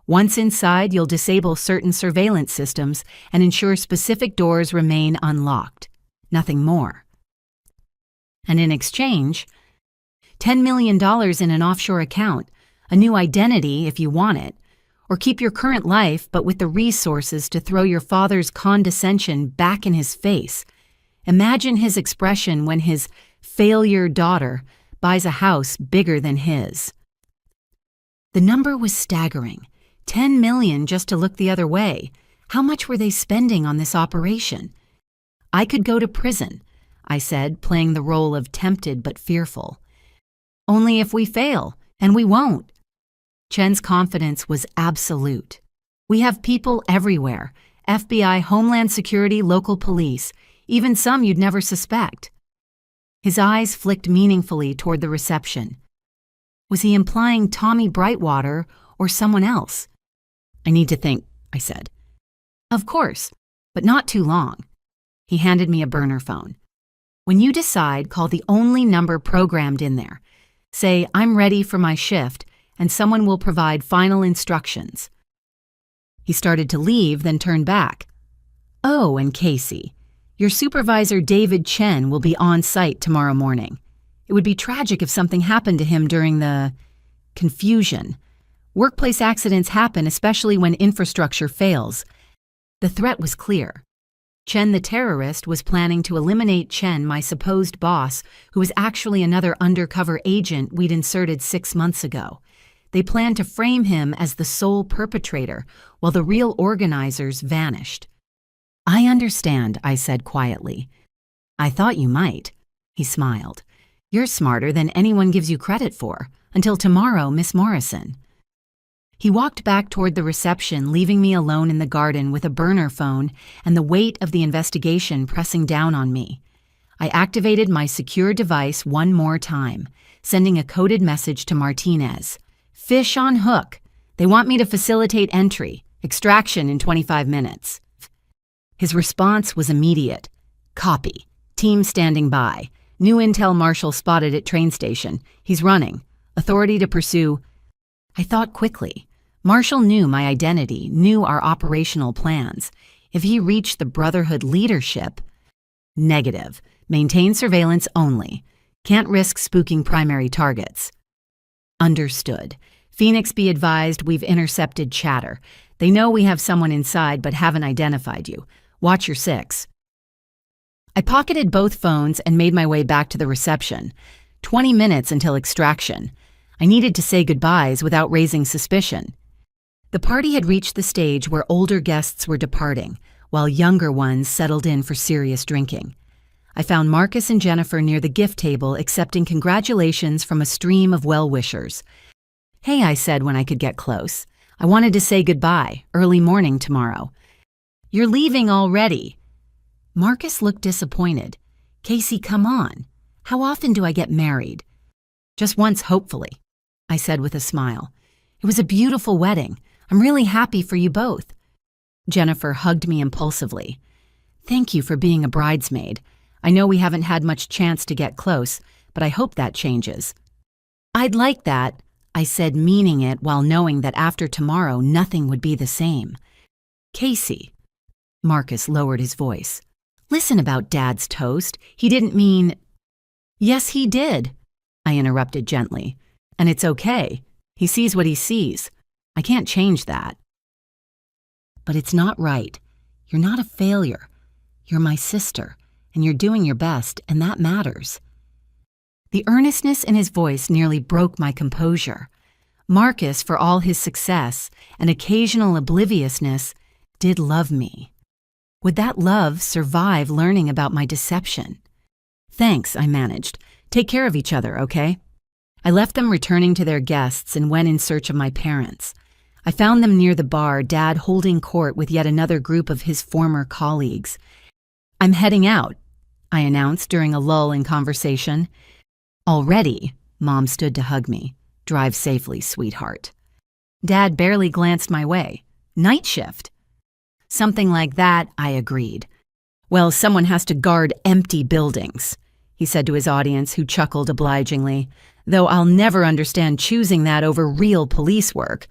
Once inside, you'll disable certain surveillance systems and ensure specific doors remain unlocked. Nothing more. And in exchange, $10 million in an offshore account, a new identity if you want it, or keep your current life but with the resources to throw your father's condescension back in his face. Imagine his expression when his failure daughter buys a house bigger than his." The number was staggering. 10 million just to look the other way. How much were they spending on this operation? "I could go to prison," I said, playing the role of tempted but fearful. "Only if we fail, and we won't." Chen's confidence was absolute. "We have people everywhere. FBI, Homeland Security, local police, even some you'd never suspect." His eyes flicked meaningfully toward the reception. Was he implying Tommy Brightwater or someone else? "I need to think," I said. "Of course, but not too long." He handed me a burner phone. "When you decide, call the only number programmed in there. Say, 'I'm ready for my shift,' and someone will provide final instructions." He started to leave, then turned back. "Oh, and Casey, your supervisor David Chen will be on site tomorrow morning. It would be tragic if something happened to him during the confusion. Workplace accidents happen, especially when infrastructure fails." The threat was clear. Chen the terrorist was planning to eliminate Chen, my supposed boss, who was actually another undercover agent we'd inserted 6 months ago. They planned to frame him as the sole perpetrator, while the real organizers vanished. "I understand," I said quietly. "I thought you might." He smiled. "You're smarter than anyone gives you credit for. Until tomorrow, Miss Morrison." He walked back toward the reception, leaving me alone in the garden with a burner phone and the weight of the investigation pressing down on me. I activated my secure device one more time, sending a coded message to Martinez. "Fish on hook. They want me to facilitate entry. Extraction in 25 minutes. His response was immediate. "Copy. Team standing by. New intel marshal spotted at train station. He's running. Authority to pursue." I thought quickly. Marshall knew my identity, knew our operational plans. If he reached the Brotherhood leadership— Negative. Maintain surveillance only. Can't risk spooking primary targets. Understood. Phoenix, be advised we've intercepted chatter. They know we have someone inside but haven't identified you. Watch your 6. I pocketed both phones and made my way back to the reception. 20 minutes until extraction. I needed to say goodbyes without raising suspicion. The party had reached the stage where older guests were departing, while younger ones settled in for serious drinking. I found Marcus and Jennifer near the gift table accepting congratulations from a stream of well-wishers. "Hey," I said when I could get close. "I wanted to say goodbye, early morning tomorrow." "You're leaving already." Marcus looked disappointed. "Casey, come on. How often do I get married?" "Just once, hopefully," I said with a smile. "It was a beautiful wedding. I'm really happy for you both." Jennifer hugged me impulsively. "Thank you for being a bridesmaid. I know we haven't had much chance to get close, but I hope that changes." "I'd like that," I said, meaning it while knowing that after tomorrow nothing would be the same. "Casey," Marcus lowered his voice, "listen about Dad's toast. He didn't mean—" "Yes, he did," I interrupted gently. "And it's okay. He sees what he sees. I can't change that." "But it's not right. You're not a failure. You're my sister, and you're doing your best, and that matters." The earnestness in his voice nearly broke my composure. Marcus, for all his success and occasional obliviousness, did love me. Would that love survive learning about my deception? "Thanks," I managed. "Take care of each other, okay?" I left them returning to their guests and went in search of my parents. I found them near the bar, Dad holding court with yet another group of his former colleagues. "I'm heading out," I announced during a lull in conversation. "Already?" Mom stood to hug me. "Drive safely, sweetheart." Dad barely glanced my way. "Night shift?" "Something like that," I agreed. "Well, someone has to guard empty buildings," he said to his audience, who chuckled obligingly, "though I'll never understand choosing that over real police work."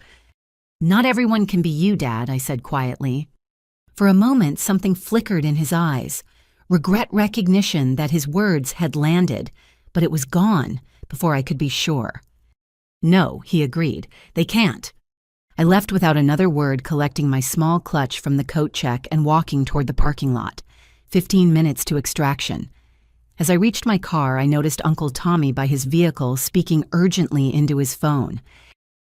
"Not everyone can be you, Dad," I said quietly. For a moment, something flickered in his eyes. Regret recognition that his words had landed, but it was gone before I could be sure. "No," he agreed, "they can't." I left without another word, collecting my small clutch from the coat check and walking toward the parking lot. 15 minutes to extraction. As I reached my car, I noticed Uncle Tommy by his vehicle speaking urgently into his phone.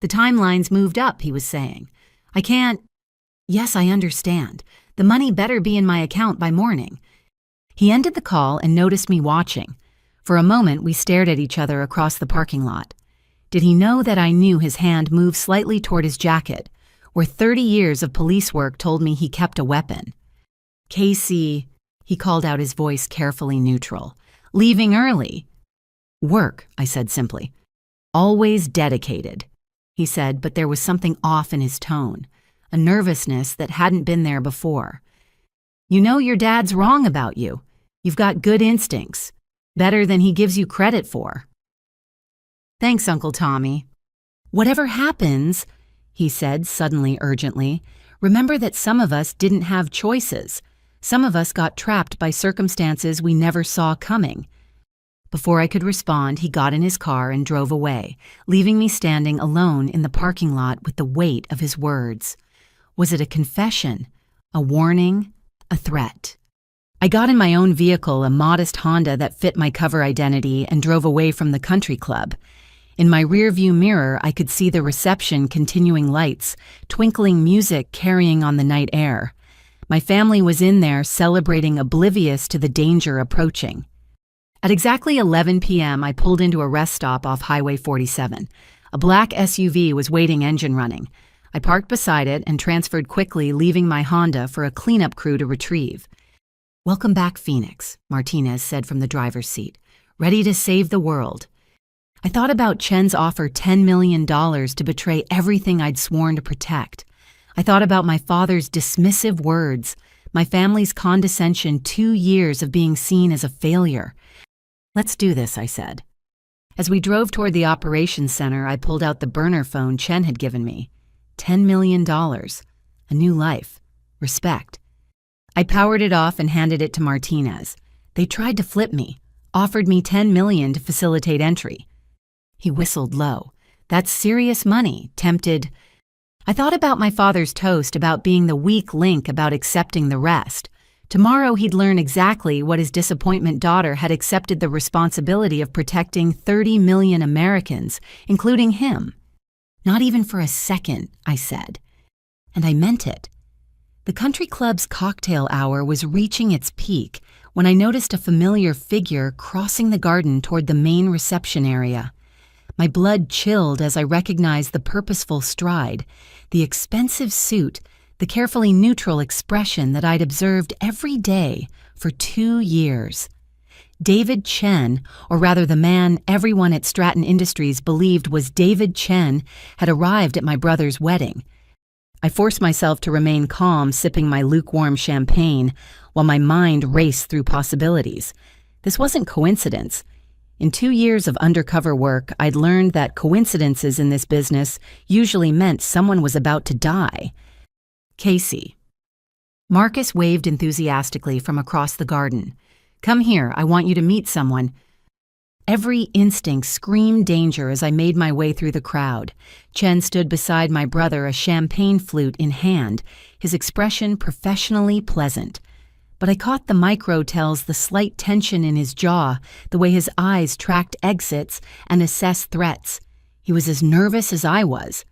"The timeline's moved up," he was saying. "I can't—" "Yes, I understand. The money better be in my account by morning." He ended the call and noticed me watching. For a moment, we stared at each other across the parking lot. Did he know that I knew his hand moved slightly toward his jacket, where 30 years of police work told me he kept a weapon? "Casey," he called out, his voice carefully neutral. "Leaving early." "Work," I said simply. "Always dedicated," he said, but there was something off in his tone, a nervousness that hadn't been there before. "You know your dad's wrong about you. You've got good instincts, better than he gives you credit for." "Thanks, Uncle Tommy." "Whatever happens," he said suddenly urgently, "remember that some of us didn't have choices. Some of us got trapped by circumstances we never saw coming." Before I could respond, he got in his car and drove away, leaving me standing alone in the parking lot with the weight of his words. Was it a confession, a warning, a threat? I got in my own vehicle, a modest Honda that fit my cover identity, and drove away from the country club. In my rearview mirror, I could see the reception, continuing lights, twinkling music carrying on the night air. My family was in there celebrating, oblivious to the danger approaching. At exactly 11 p.m., I pulled into a rest stop off Highway 47. A black SUV was waiting, engine running. I parked beside it and transferred quickly, leaving my Honda for a cleanup crew to retrieve. "Welcome back, Phoenix," Martinez said from the driver's seat. "Ready to save the world." I thought about Chen's offer $10 million to betray everything I'd sworn to protect. I thought about my father's dismissive words, my family's condescension, 2 years of being seen as a failure. "Let's do this," I said. As we drove toward the operations center, I pulled out the burner phone Chen had given me. $10 million. A new life. Respect. I powered it off and handed it to Martinez. "They tried to flip me, offered me $10 million to facilitate entry." He whistled low. "That's serious money, tempted." I thought about my father's toast, about being the weak link, about accepting the rest. Tomorrow he'd learn exactly what his disappointment daughter had accepted the responsibility of protecting 30 million Americans, including him. Not even for a second, I said. And I meant it. The country club's cocktail hour was reaching its peak when I noticed a familiar figure crossing the garden toward the main reception area. My blood chilled as I recognized the purposeful stride, the expensive suit, the carefully neutral expression that I'd observed every day for 2 years. David Chen, or rather the man everyone at Stratton Industries believed was David Chen, had arrived at my brother's wedding. I forced myself to remain calm, sipping my lukewarm champagne, while my mind raced through possibilities. This wasn't coincidence. In 2 years of undercover work, I'd learned that coincidences in this business usually meant someone was about to die. Casey. Marcus waved enthusiastically from across the garden. Come here, I want you to meet someone. Every instinct screamed danger as I made my way through the crowd. Chen stood beside my brother, a champagne flute in hand, his expression professionally pleasant. But I caught the micro tells, the slight tension in his jaw, the way his eyes tracked exits and assessed threats. He was as nervous as I was.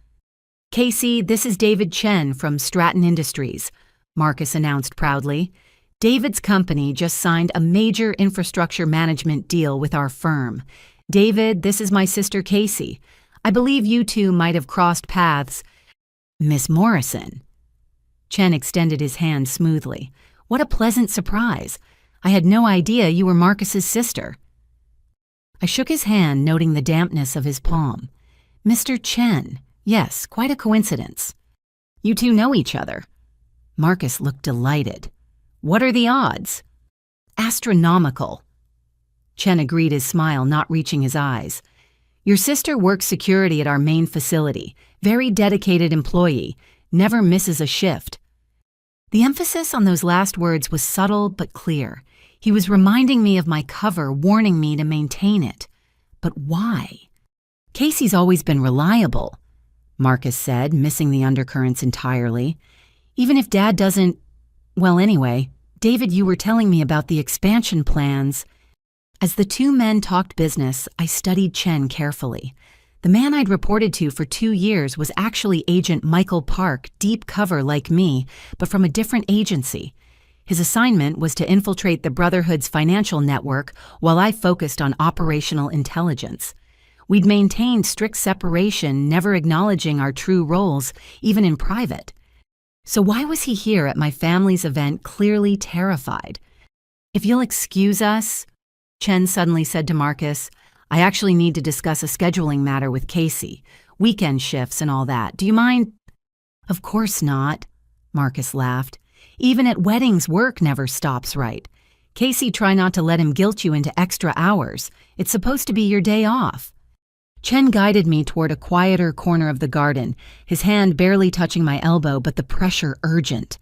Casey, this is David Chen from Stratton Industries, Marcus announced proudly. David's company just signed a major infrastructure management deal with our firm. David, this is my sister Casey. I believe you two might have crossed paths. Miss Morrison. Chen extended his hand smoothly. What a pleasant surprise. I had no idea you were Marcus's sister. I shook his hand, noting the dampness of his palm. Mr. Chen. Yes, quite a coincidence. You two know each other. Marcus looked delighted. What are the odds? Astronomical. Chen agreed, his smile not reaching his eyes. Your sister works security at our main facility. Very dedicated employee. Never misses a shift. The emphasis on those last words was subtle but clear. He was reminding me of my cover, warning me to maintain it. But why? Casey's always been reliable, Marcus said, missing the undercurrents entirely. Even if Dad doesn't... Well, anyway, David, you were telling me about the expansion plans. As the two men talked business, I studied Chen carefully. The man I'd reported to for 2 years was actually Agent Michael Park, deep cover like me, but from a different agency. His assignment was to infiltrate the Brotherhood's financial network while I focused on operational intelligence. We'd maintained strict separation, never acknowledging our true roles, even in private. So why was he here at my family's event, clearly terrified? If you'll excuse us, Chen suddenly said to Marcus, I actually need to discuss a scheduling matter with Casey. Weekend shifts and all that. Do you mind? Of course not, Marcus laughed. Even at weddings, work never stops, right? Casey, try not to let him guilt you into extra hours. It's supposed to be your day off. Chen guided me toward a quieter corner of the garden, his hand barely touching my elbow, but the pressure urgent.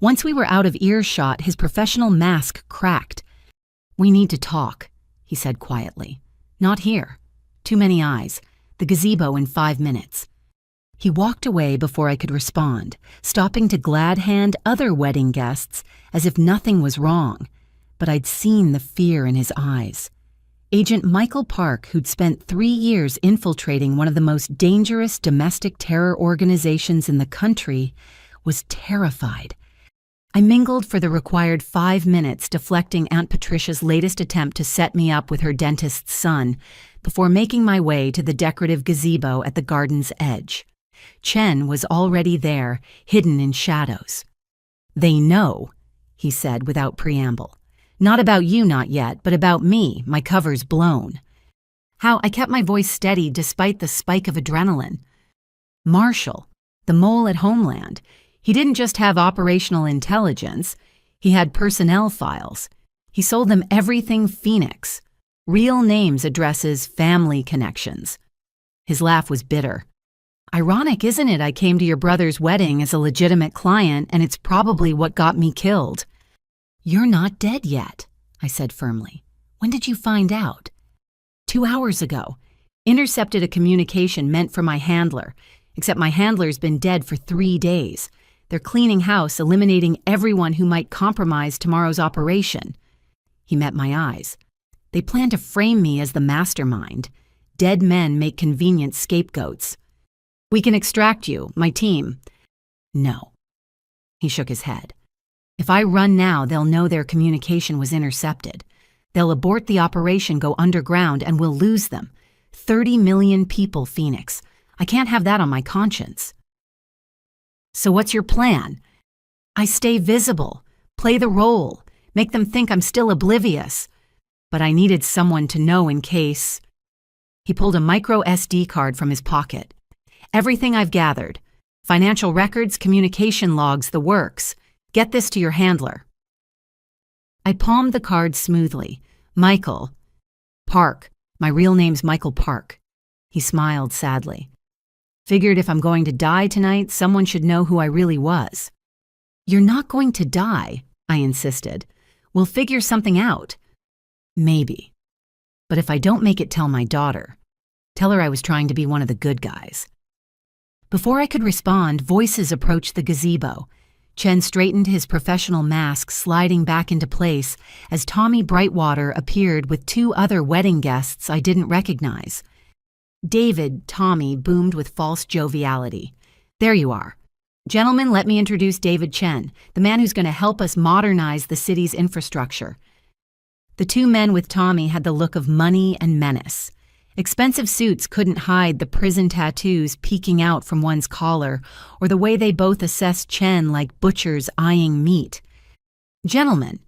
Once we were out of earshot, his professional mask cracked. We need to talk, he said quietly. Not here. Too many eyes. The gazebo in 5 minutes. He walked away before I could respond, stopping to glad hand other wedding guests as if nothing was wrong. But I'd seen the fear in his eyes. Agent Michael Park, who'd spent 3 years infiltrating one of the most dangerous domestic terror organizations in the country, was terrified. I mingled for the required 5 minutes, deflecting Aunt Patricia's latest attempt to set me up with her dentist's son, before making my way to the decorative gazebo at the garden's edge. Chen was already there, hidden in shadows. They know, he said without preamble. Not about you, not yet, but about me, my cover's blown. How I kept my voice steady despite the spike of adrenaline. Marshall, the mole at Homeland, he didn't just have operational intelligence, he had personnel files. He sold them everything Phoenix. Real names, addresses, family connections. His laugh was bitter. Ironic, isn't it? I came to your brother's wedding as a legitimate client, and it's probably what got me killed. You're not dead yet, I said firmly. When did you find out? 2 hours ago. Intercepted a communication meant for my handler, except my handler's been dead for 3 days. They're cleaning house, eliminating everyone who might compromise tomorrow's operation. He met my eyes. They plan to frame me as the mastermind. Dead men make convenient scapegoats. We can extract you, my team. No. He shook his head. If I run now, they'll know their communication was intercepted. They'll abort the operation, go underground, and we'll lose them. 30 million people, Phoenix. I can't have that on my conscience. So what's your plan? I stay visible, play the role, make them think I'm still oblivious. But I needed someone to know in case. He pulled a micro SD card from his pocket. Everything I've gathered. Financial records, communication logs, the works. Get this to your handler. I palmed the card smoothly. Michael. Park. My real name's Michael Park. He smiled sadly. Figured if I'm going to die tonight, someone should know who I really was. You're not going to die, I insisted. We'll figure something out. Maybe. But if I don't make it, tell my daughter. Tell her I was trying to be one of the good guys. Before I could respond, voices approached the gazebo. Chen straightened his professional mask, sliding back into place as Tommy Brightwater appeared with two other wedding guests I didn't recognize. David, Tommy boomed with false joviality. There you are. Gentlemen, let me introduce David Chen, the man who's going to help us modernize the city's infrastructure. The two men with Tommy had the look of money and menace. Expensive suits couldn't hide the prison tattoos peeking out from one's collar, or the way they both assessed Chen like butchers eyeing meat. Gentlemen,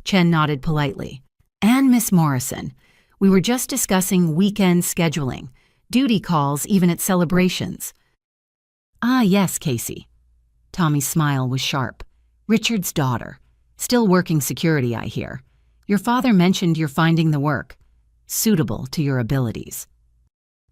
Chen nodded politely, and Miss Morrison. We were just discussing weekend scheduling, duty calls even at celebrations. Ah, yes, Casey. Tommy's smile was sharp. Richard's daughter. Still working security, I hear. Your father mentioned you're finding the work. Suitable to your abilities.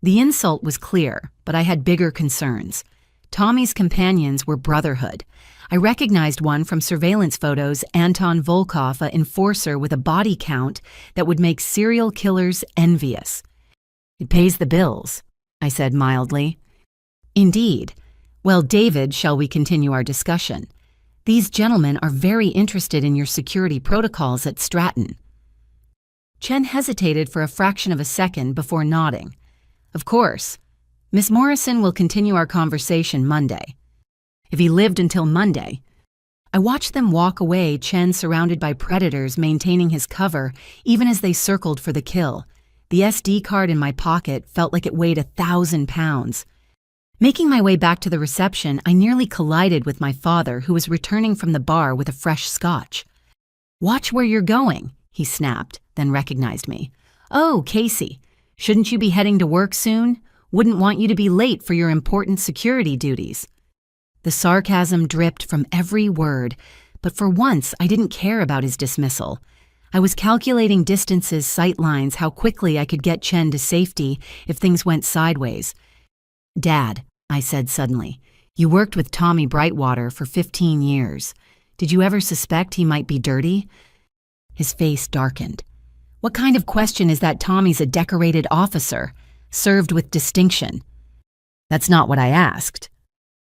The insult was clear, but I had bigger concerns. Tommy's companions were brotherhood. I recognized one from surveillance photos, Anton Volkov, an enforcer with a body count that would make serial killers envious. It pays the bills, I said mildly. Indeed. Well, David, shall we continue our discussion? These gentlemen are very interested in your security protocols at Stratton. Chen hesitated for a fraction of a second before nodding. Of course. Miss Morrison will continue our conversation Monday. If he lived until Monday. I watched them walk away, Chen surrounded by predators maintaining his cover even as they circled for the kill. The SD card in my pocket felt like it weighed 1,000 pounds. Making my way back to the reception, I nearly collided with my father, who was returning from the bar with a fresh scotch. Watch where you're going, he snapped, then recognized me. Oh, Casey, shouldn't you be heading to work soon? Wouldn't want you to be late for your important security duties. The sarcasm dripped from every word, but for once I didn't care about his dismissal. I was calculating distances, sight lines, how quickly I could get Chen to safety if things went sideways. Dad, I said suddenly, you worked with Tommy Brightwater for 15 years. Did you ever suspect he might be dirty? His face darkened. What kind of question is that? Tommy's a decorated officer, served with distinction. That's not what I asked.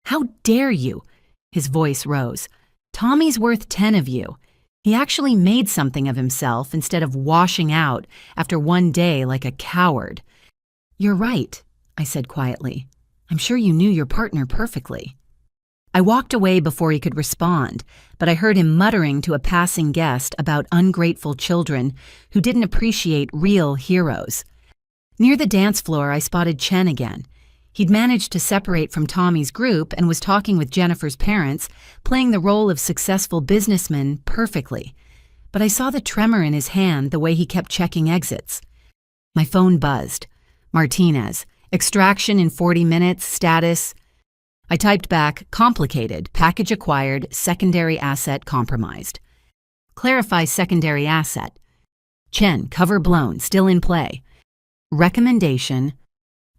How dare you? His voice rose. Tommy's worth 10 of you. He actually made something of himself instead of washing out after one day like a coward. You're right, I said quietly. I'm sure you knew your partner perfectly. I walked away before he could respond, but I heard him muttering to a passing guest about ungrateful children who didn't appreciate real heroes. Near the dance floor, I spotted Chen again. He'd managed to separate from Tommy's group and was talking with Jennifer's parents, playing the role of successful businessman perfectly. But I saw the tremor in his hand the way he kept checking exits. My phone buzzed. Martinez. Extraction in 40 minutes, status. I typed back, complicated, package acquired, secondary asset compromised. Clarify secondary asset. Chen, cover blown, still in play. Recommendation.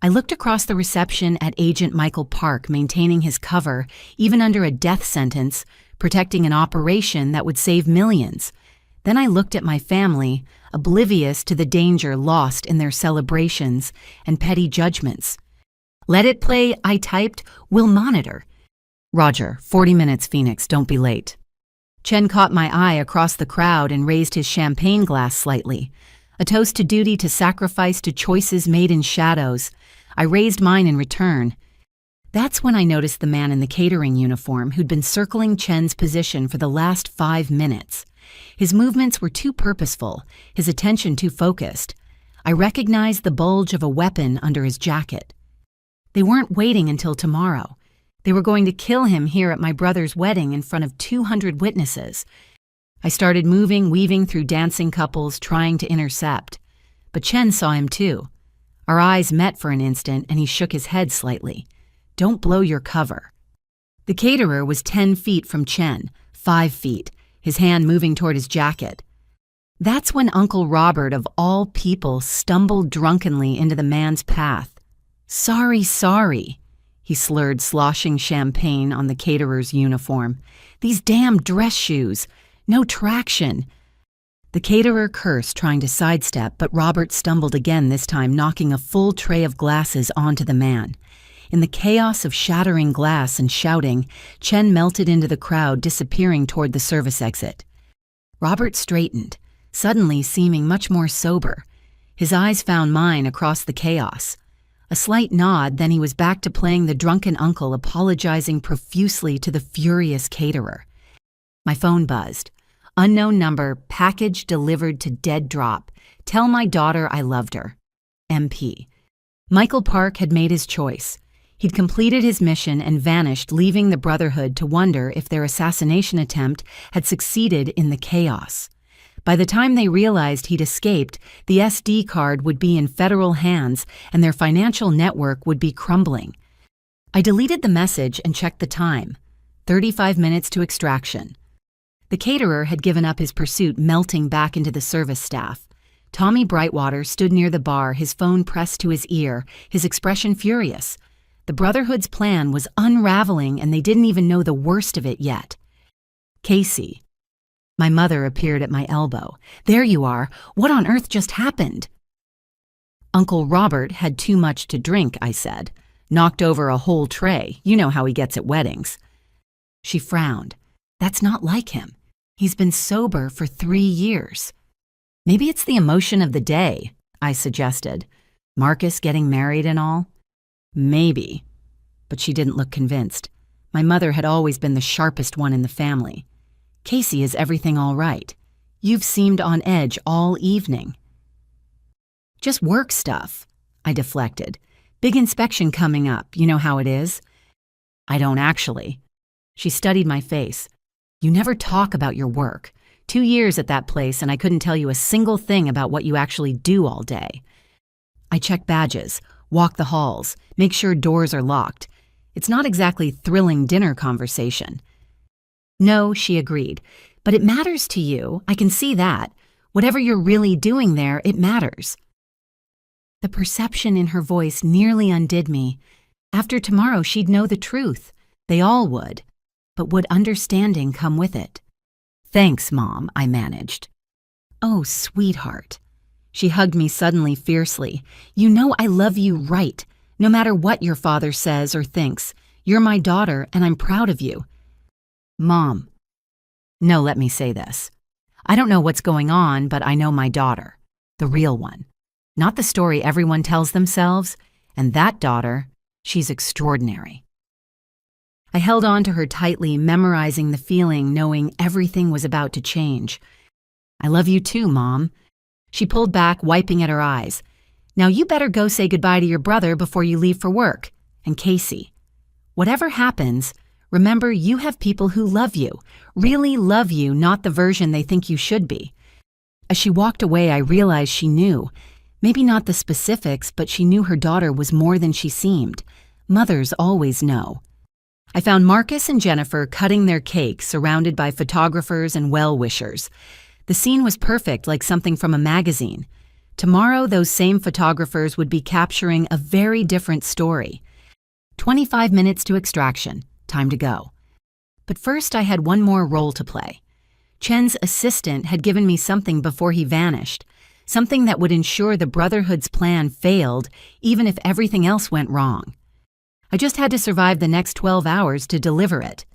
I looked across the reception at Agent Michael Park maintaining his cover, even under a death sentence, protecting an operation that would save millions. Then I looked at my family, oblivious to the danger lost in their celebrations and petty judgments. Let it play, I typed, will monitor. Roger, 40 minutes, Phoenix, don't be late. Chen caught my eye across the crowd and raised his champagne glass slightly. A toast to duty, to sacrifice, to choices made in shadows. I raised mine in return. That's when I noticed the man in the catering uniform who'd been circling Chen's position for the last 5 minutes. His movements were too purposeful, his attention too focused. I recognized the bulge of a weapon under his jacket. They weren't waiting until tomorrow. They were going to kill him here at my brother's wedding in front of 200 witnesses. I started moving, weaving through dancing couples, trying to intercept. But Chen saw him too. Our eyes met for an instant and he shook his head slightly. Don't blow your cover. The caterer was 10 feet from Chen, 5 feet, his hand moving toward his jacket. That's when Uncle Robert, of all people, stumbled drunkenly into the man's path. Sorry, he slurred, sloshing champagne on the caterer's uniform. These damn dress shoes. No traction. The caterer cursed, trying to sidestep, but Robert stumbled again, this time knocking a full tray of glasses onto the man. In the chaos of shattering glass and shouting, Chen melted into the crowd, disappearing toward the service exit. Robert straightened, suddenly seeming much more sober. His eyes found mine across the chaos. A slight nod, then he was back to playing the drunken uncle, apologizing profusely to the furious caterer. My phone buzzed. Unknown number, package delivered to dead drop. Tell my daughter I loved her. MP. Michael Park had made his choice. He'd completed his mission and vanished, leaving the Brotherhood to wonder if their assassination attempt had succeeded in the chaos. By the time they realized he'd escaped, the SD card would be in federal hands and their financial network would be crumbling. I deleted the message and checked the time. 35 minutes to extraction. The caterer had given up his pursuit, melting back into the service staff. Tommy Brightwater stood near the bar, his phone pressed to his ear, his expression furious. The Brotherhood's plan was unraveling and they didn't even know the worst of it yet. Casey. My mother appeared at my elbow. There you are. What on earth just happened? Uncle Robert had too much to drink, I said. Knocked over a whole tray. You know how he gets at weddings. She frowned. That's not like him. He's been sober for 3 years. Maybe it's the emotion of the day, I suggested. Marcus getting married and all. Maybe. But she didn't look convinced. My mother had always been the sharpest one in the family. Casey, is everything all right? You've seemed on edge all evening. Just work stuff, I deflected. Big inspection coming up, you know how it is? I don't actually. She studied my face. You never talk about your work. 2 years at that place and I couldn't tell you a single thing about what you actually do all day. I check badges, walk the halls, make sure doors are locked. It's not exactly thrilling dinner conversation. No, she agreed, but it matters to you, I can see that. Whatever you're really doing there, it matters. The perception in her voice nearly undid me. After tomorrow, she'd know the truth. They all would. But would understanding come with it? Thanks, Mom, I managed. Oh, sweetheart. She hugged me suddenly, fiercely. You know I love you right, no matter what your father says or thinks. You're my daughter, and I'm proud of you. Mom. No, let me say this. I don't know what's going on, but I know my daughter. The real one. Not the story everyone tells themselves. And that daughter, she's extraordinary. I held on to her tightly, memorizing the feeling, knowing everything was about to change. I love you too, Mom. She pulled back, wiping at her eyes. Now you better go say goodbye to your brother before you leave for work. And Casey, whatever happens, remember you have people who love you, really love you, not the version they think you should be. As she walked away, I realized she knew. Maybe not the specifics, but she knew her daughter was more than she seemed. Mothers always know. I found Marcus and Jennifer cutting their cake, surrounded by photographers and well-wishers. The scene was perfect, like something from a magazine. Tomorrow, those same photographers would be capturing a very different story. 25 minutes to extraction. Time to go. But first, I had one more role to play. Chen's assistant had given me something before he vanished, something that would ensure the Brotherhood's plan failed, even if everything else went wrong. I just had to survive the next 12 hours to deliver it.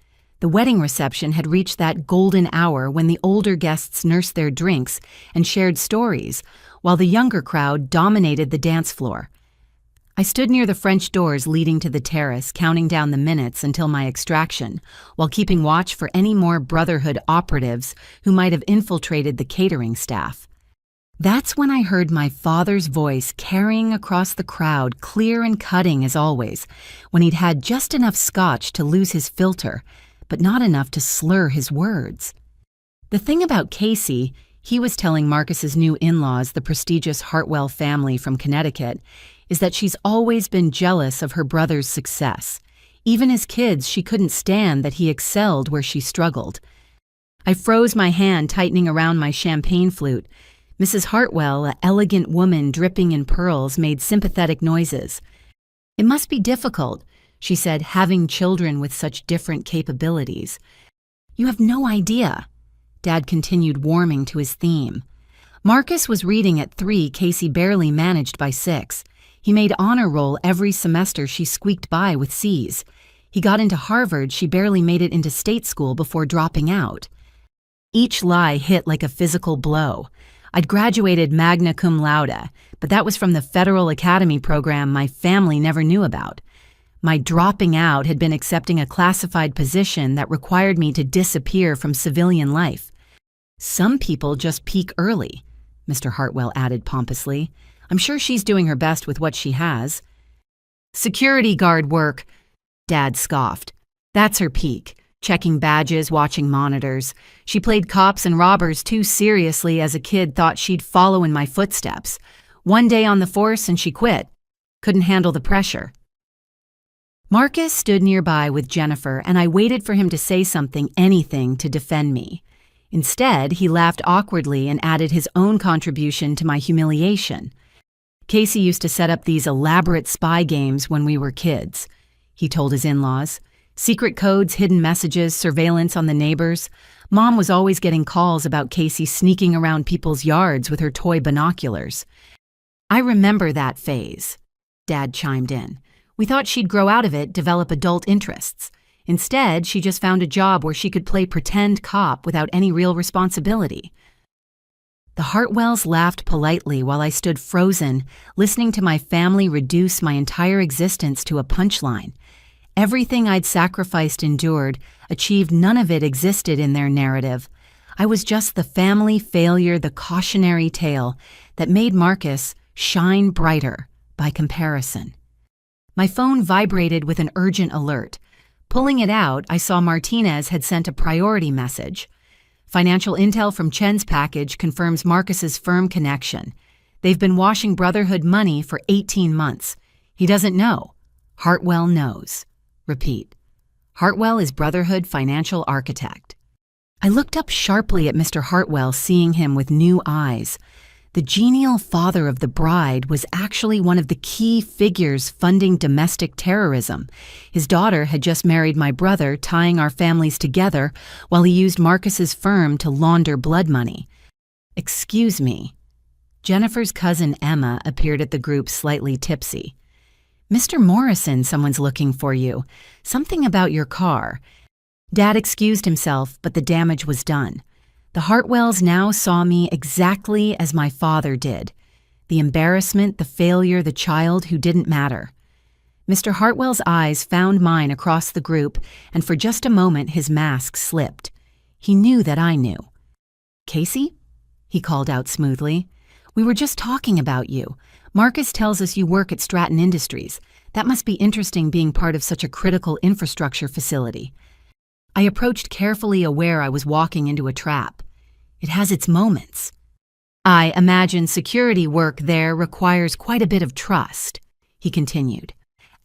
The wedding reception had reached that golden hour when the older guests nursed their drinks and shared stories, while the younger crowd dominated the dance floor. I stood near the French doors leading to the terrace, counting down the minutes until my extraction, while keeping watch for any more Brotherhood operatives who might have infiltrated the catering staff. That's when I heard my father's voice carrying across the crowd, clear and cutting as always, when he'd had just enough scotch to lose his filter, but not enough to slur his words. The thing about Casey, he was telling Marcus's new in-laws, the prestigious Hartwell family from Connecticut, is that she's always been jealous of her brother's success. Even as kids, she couldn't stand that he excelled where she struggled. I froze my hand tightening around my champagne flute. Mrs. Hartwell, an elegant woman dripping in pearls, made sympathetic noises. "It must be difficult," she said, "having children with such different capabilities." "You have no idea." Dad continued, warming to his theme. Marcus was reading at 3, Casey barely managed by 6. He made honor roll every semester, she squeaked by with C's. He got into Harvard, she barely made it into state school before dropping out. Each lie hit like a physical blow. I'd graduated magna cum laude, but that was from the Federal Academy program my family never knew about. My dropping out had been accepting a classified position that required me to disappear from civilian life. "Some people just peak early," Mr. Hartwell added pompously. "I'm sure she's doing her best with what she has." "Security guard work," Dad scoffed. "That's her peak. Checking badges, watching monitors. She played cops and robbers too seriously as a kid, thought she'd follow in my footsteps. One day on the force and she quit. Couldn't handle the pressure." Marcus stood nearby with Jennifer, and I waited for him to say something, anything, to defend me. Instead, he laughed awkwardly and added his own contribution to my humiliation. "Casey used to set up these elaborate spy games when we were kids," he told his in-laws. "Secret codes, hidden messages, surveillance on the neighbors. Mom was always getting calls about Casey sneaking around people's yards with her toy binoculars." "I remember that phase," Dad chimed in. "We thought she'd grow out of it, develop adult interests. Instead, she just found a job where she could play pretend cop without any real responsibility." The Hartwells laughed politely while I stood frozen, listening to my family reduce my entire existence to a punchline. Everything I'd sacrificed, endured, achieved, none of it existed in their narrative. I was just the family failure, the cautionary tale that made Marcus shine brighter by comparison. My phone vibrated with an urgent alert. Pulling it out, I saw Martinez had sent a priority message. "Financial intel from Chen's package confirms Marcus's firm connection. They've been washing Brotherhood money for 18 months. He doesn't know. Hartwell knows." Repeat. Hartwell is Brotherhood financial architect. I looked up sharply at Mr. Hartwell, seeing him with new eyes. The genial father of the bride was actually one of the key figures funding domestic terrorism. His daughter had just married my brother, tying our families together while he used Marcus's firm to launder blood money. "Excuse me." Jennifer's cousin Emma appeared at the group, slightly tipsy. "Mr. Morrison, someone's looking for you. Something about your car." Dad excused himself, but the damage was done. The Hartwells now saw me exactly as my father did. The embarrassment, the failure, the child who didn't matter. Mr. Hartwell's eyes found mine across the group, and for just a moment his mask slipped. He knew that I knew. "Casey?" he called out smoothly. "We were just talking about you. Marcus tells us you work at Stratton Industries. That must be interesting, being part of such a critical infrastructure facility." I approached carefully, aware I was walking into a trap. "It has its moments." "I imagine security work there requires quite a bit of trust," he continued.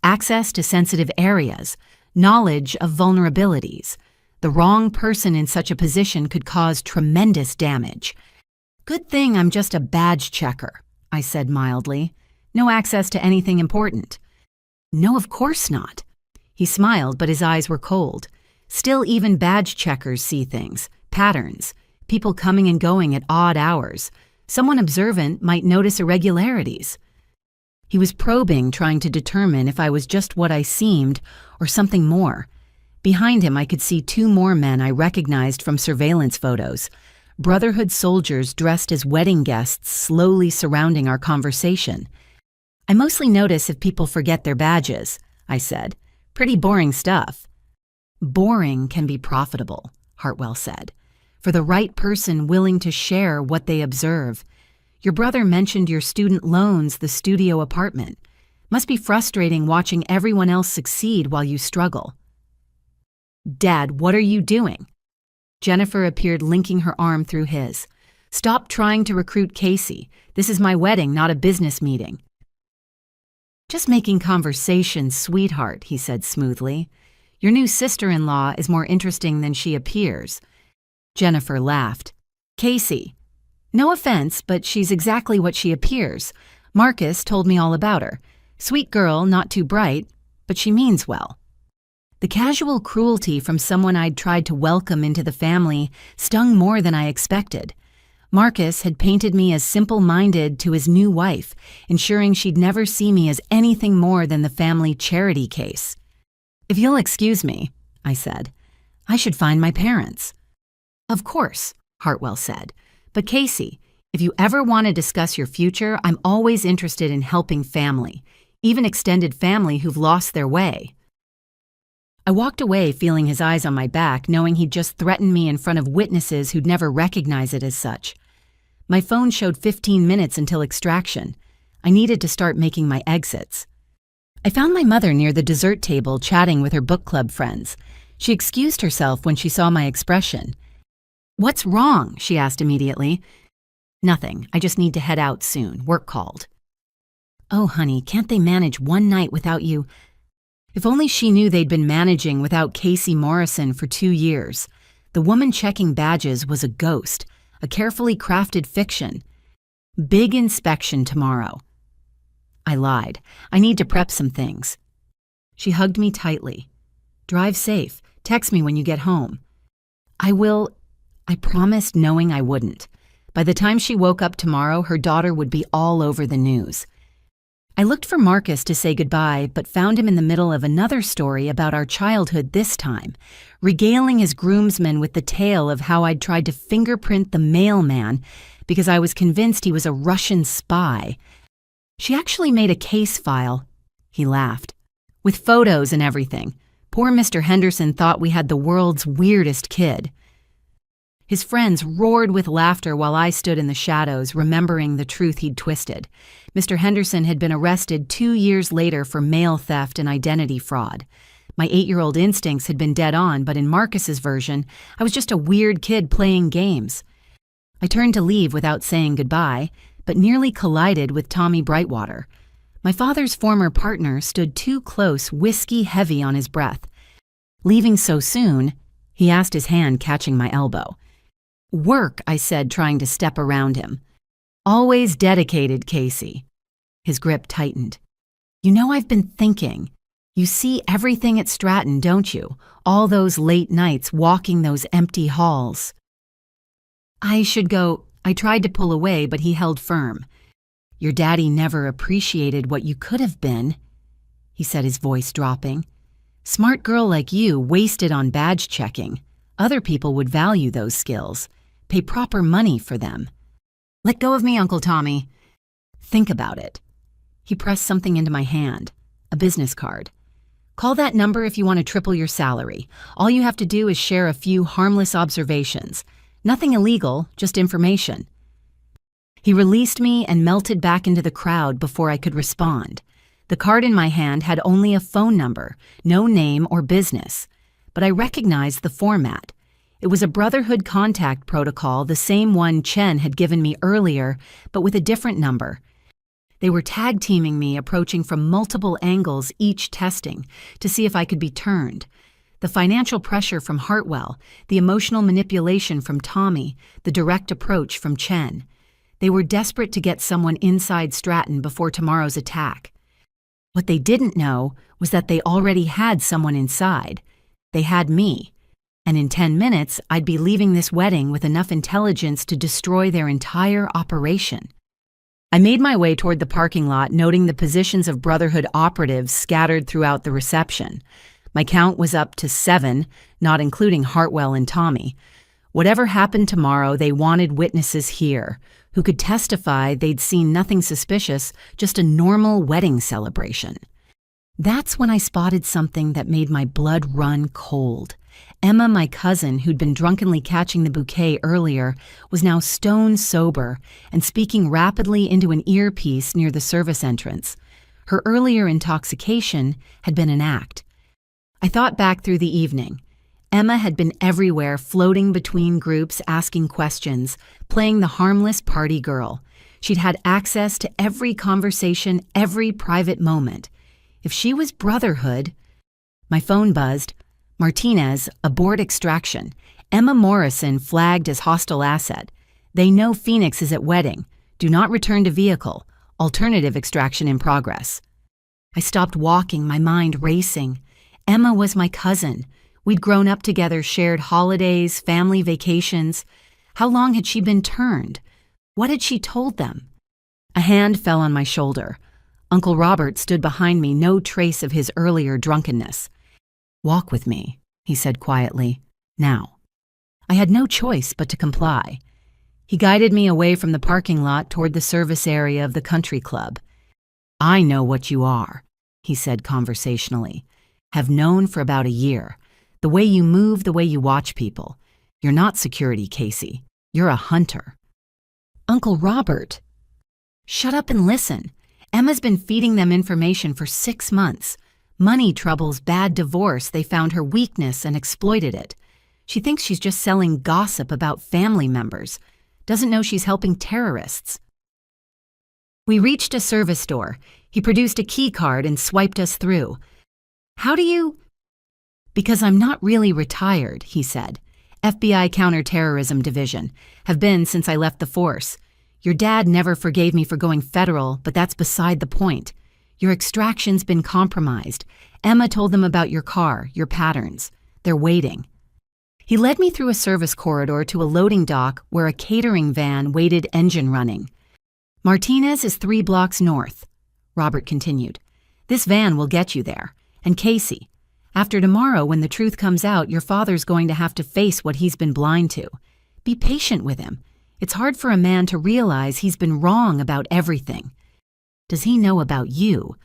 "Access to sensitive areas, knowledge of vulnerabilities. The wrong person in such a position could cause tremendous damage." "Good thing I'm just a badge checker," I said mildly. "No access to anything important." "No, of course not." He smiled, but his eyes were cold. "Still, even badge checkers see things, patterns, people coming and going at odd hours. Someone observant might notice irregularities." He was probing, trying to determine if I was just what I seemed or something more. Behind him, I could see two more men I recognized from surveillance photos. Brotherhood soldiers dressed as wedding guests slowly surrounding our conversation. "I mostly notice if people forget their badges," I said. "Pretty boring stuff." "Boring can be profitable," Hartwell said, "for the right person willing to share what they observe. Your brother mentioned your student loans, the studio apartment. Must be frustrating watching everyone else succeed while you struggle." "Dad, what are you doing?" Jennifer appeared, linking her arm through his. "Stop trying to recruit Casey. This is my wedding, not a business meeting." "Just making conversation, sweetheart," he said smoothly. "Your new sister-in-law is more interesting than she appears." Jennifer laughed. "Casey. No offense, but she's exactly what she appears. Marcus told me all about her. Sweet girl, not too bright, but she means well." The casual cruelty from someone I'd tried to welcome into the family stung more than I expected. Marcus had painted me as simple-minded to his new wife, ensuring she'd never see me as anything more than the family charity case. "If you'll excuse me," I said, "I should find my parents." "Of course," Hartwell said. "But Casey, if you ever want to discuss your future, I'm always interested in helping family, even extended family who've lost their way." I walked away feeling his eyes on my back, knowing he'd just threatened me in front of witnesses who'd never recognize it as such. My phone showed 15 minutes until extraction. I needed to start making my exits. I found my mother near the dessert table chatting with her book club friends. She excused herself when she saw my expression. "What's wrong?" she asked immediately. "Nothing. I just need to head out soon. Work called." "Oh, honey, can't they manage one night without you?" If only she knew they'd been managing without Casey Morrison for 2 years. The woman checking badges was a ghost, a carefully crafted fiction. "Big inspection tomorrow." I lied. "I need to prep some things." She hugged me tightly. "Drive safe. Text me when you get home." "I will," I promised, knowing I wouldn't. By the time she woke up tomorrow, her daughter would be all over the news. I looked for Marcus to say goodbye, but found him in the middle of another story about our childhood this time, regaling his groomsmen with the tale of how I'd tried to fingerprint the mailman because I was convinced he was a Russian spy. "She actually made a case file," he laughed, "with photos and everything. Poor Mr. Henderson thought we had the world's weirdest kid." His friends roared with laughter while I stood in the shadows, remembering the truth he'd twisted. Mr. Henderson had been arrested 2 years later for mail theft and identity fraud. My 8-year-old instincts had been dead on, but in Marcus's version, I was just a weird kid playing games. I turned to leave without saying goodbye, but nearly collided with Tommy Brightwater. My father's former partner stood too close, whiskey heavy on his breath. "Leaving so soon?" he asked, his hand catching my elbow. "Work," I said, trying to step around him. "Always dedicated, Casey." His grip tightened. "You know, I've been thinking. You see everything at Stratton, don't you? All those late nights walking those empty halls." "I should go." I tried to pull away, but he held firm. "Your daddy never appreciated what you could have been," he said, his voice dropping. "Smart girl like you wasted on badge checking. Other people would value those skills, pay proper money for them." "Let go of me, Uncle Tommy." "Think about it." He pressed something into my hand, a business card. "Call that number if you want to triple your salary. All you have to do is share a few harmless observations. Nothing illegal, just information." He released me and melted back into the crowd before I could respond. The card in my hand had only a phone number, no name or business. But I recognized the format. It was a Brotherhood contact protocol, the same one Chen had given me earlier, but with a different number. They were tag-teaming me, approaching from multiple angles, each testing, to see if I could be turned. The financial pressure from Hartwell, the emotional manipulation from Tommy, the direct approach from Chen. They were desperate to get someone inside Stratton before tomorrow's attack. What they didn't know was that they already had someone inside. They had me. And in 10 minutes, I'd be leaving this wedding with enough intelligence to destroy their entire operation. I made my way toward the parking lot, noting the positions of Brotherhood operatives scattered throughout the reception. My count was up to 7, not including Hartwell and Tommy. Whatever happened tomorrow, they wanted witnesses here who could testify they'd seen nothing suspicious, just a normal wedding celebration. That's when I spotted something that made my blood run cold. Emma, my cousin, who'd been drunkenly catching the bouquet earlier, was now stone sober and speaking rapidly into an earpiece near the service entrance. Her earlier intoxication had been an act. I thought back through the evening. Emma had been everywhere, floating between groups, asking questions, playing the harmless party girl. She'd had access to every conversation, every private moment. If she was Brotherhood... My phone buzzed. Martinez, abort extraction. Emma Morrison flagged as hostile asset. They know Phoenix is at wedding. Do not return to vehicle. Alternative extraction in progress. I stopped walking, my mind racing. Emma was my cousin. We'd grown up together, shared holidays, family vacations. How long had she been turned? What had she told them? A hand fell on my shoulder. Uncle Robert stood behind me, no trace of his earlier drunkenness. "Walk with me," he said quietly. "Now." I had no choice but to comply. He guided me away from the parking lot toward the service area of the country club. "I know what you are," he said conversationally. "Have known for about a year. The way you move, the way you watch people. You're not security, Casey. You're a hunter." "Uncle Robert." "Shut up and listen. Emma's been feeding them information for 6 months. Money troubles, bad divorce, they found her weakness and exploited it. She thinks she's just selling gossip about family members. Doesn't know she's helping terrorists." We reached a service door. He produced a key card and swiped us through. "How do you—" "Because I'm not really retired," he said. "FBI Counterterrorism Division. Have been since I left the force. Your dad never forgave me for going federal, but that's beside the point. Your extraction's been compromised. Emma told them about your car, your patterns. They're waiting." He led me through a service corridor to a loading dock where a catering van waited, engine running. "Martinez is 3 blocks north," Robert continued. "This van will get you there. And Casey, after tomorrow, when the truth comes out, your father's going to have to face what he's been blind to. Be patient with him. It's hard for a man to realize he's been wrong about everything. Does he know about you?"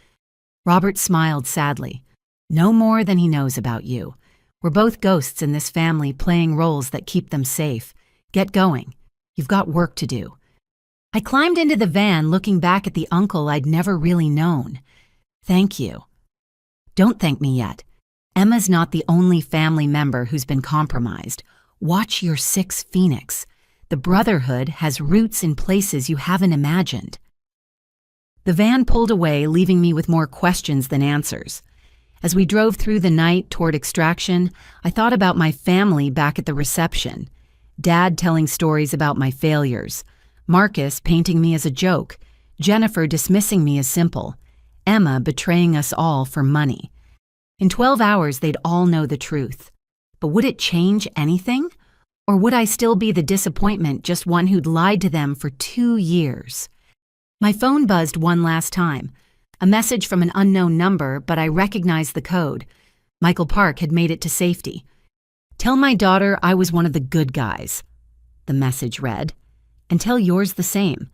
Robert smiled sadly. "No more than he knows about you. We're both ghosts in this family playing roles that keep them safe. Get going. You've got work to do." I climbed into the van, looking back at the uncle I'd never really known. "Thank you." "Don't thank me yet. Emma's not the only family member who's been compromised. Watch your 6 Phoenix. The Brotherhood has roots in places you haven't imagined." The van pulled away, leaving me with more questions than answers. As we drove through the night toward extraction, I thought about my family back at the reception. Dad telling stories about my failures. Marcus painting me as a joke. Jennifer dismissing me as simple. Emma betraying us all for money. In 12 hours, they'd all know the truth. But would it change anything? Or would I still be the disappointment, just one who'd lied to them for 2 years? My phone buzzed one last time. A message from an unknown number, but I recognized the code. Michael Park had made it to safety. "Tell my daughter I was one of the good guys," the message read. "And tell yours the same."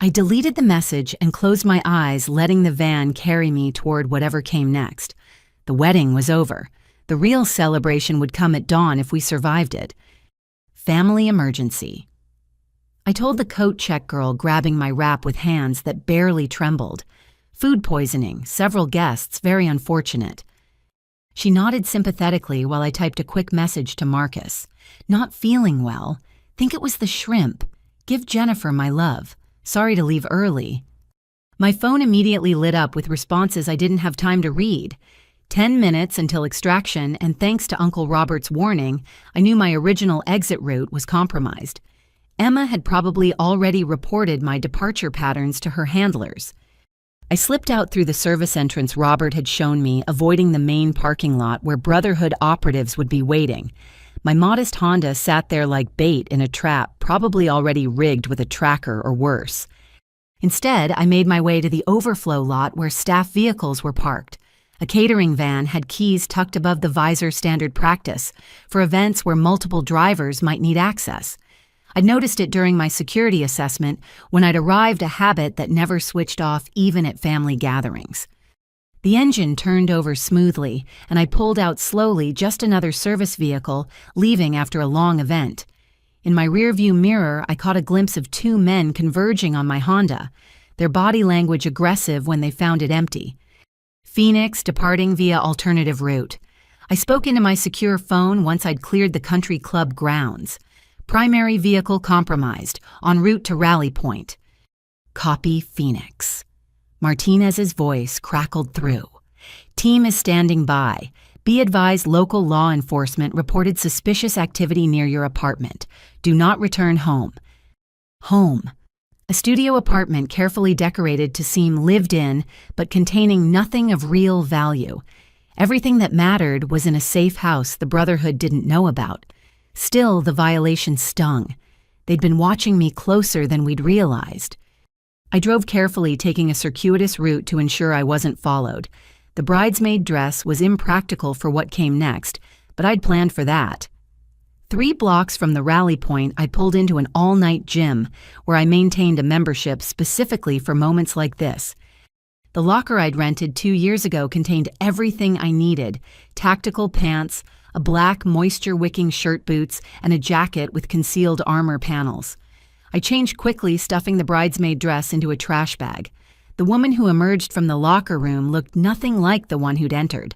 I deleted the message and closed my eyes, letting the van carry me toward whatever came next. The wedding was over. The real celebration would come at dawn if we survived it. Family emergency. I told the coat check girl, grabbing my wrap with hands that barely trembled. "Food poisoning, several guests, very unfortunate." She nodded sympathetically while I typed a quick message to Marcus. "Not feeling well. Think it was the shrimp. Give Jennifer my love. Sorry to leave early." My phone immediately lit up with responses I didn't have time to read. 10 minutes until extraction, and thanks to Uncle Robert's warning, I knew my original exit route was compromised. Emma had probably already reported my departure patterns to her handlers. I slipped out through the service entrance Robert had shown me, avoiding the main parking lot where Brotherhood operatives would be waiting. My modest Honda sat there like bait in a trap, probably already rigged with a tracker or worse. Instead, I made my way to the overflow lot where staff vehicles were parked. A catering van had keys tucked above the visor standard practice for events where multiple drivers might need access. I'd noticed it during my security assessment when I'd arrived, a habit that never switched off even at family gatherings. The engine turned over smoothly, and I pulled out slowly, just another service vehicle, leaving after a long event. In my rearview mirror, I caught a glimpse of two men converging on my Honda, their body language aggressive when they found it empty. Phoenix departing via alternative route. I spoke into my secure phone once I'd cleared the country club grounds. Primary vehicle compromised, en route to rally point. Copy Phoenix. Martinez's voice crackled through. Team is standing by. Be advised, local law enforcement reported suspicious activity near your apartment. Do not return home. Home. A studio apartment carefully decorated to seem lived in, but containing nothing of real value. Everything that mattered was in a safe house the Brotherhood didn't know about. Still, the violation stung. They'd been watching me closer than we'd realized. I drove carefully, taking a circuitous route to ensure I wasn't followed. The bridesmaid dress was impractical for what came next, but I'd planned for that. 3 blocks from the rally point, I pulled into an all-night gym where I maintained a membership specifically for moments like this. The locker I'd rented 2 years ago contained everything I needed: tactical pants, a black moisture-wicking shirt, boots, and a jacket with concealed armor panels. I changed quickly, stuffing the bridesmaid dress into a trash bag. The woman who emerged from the locker room looked nothing like the one who'd entered.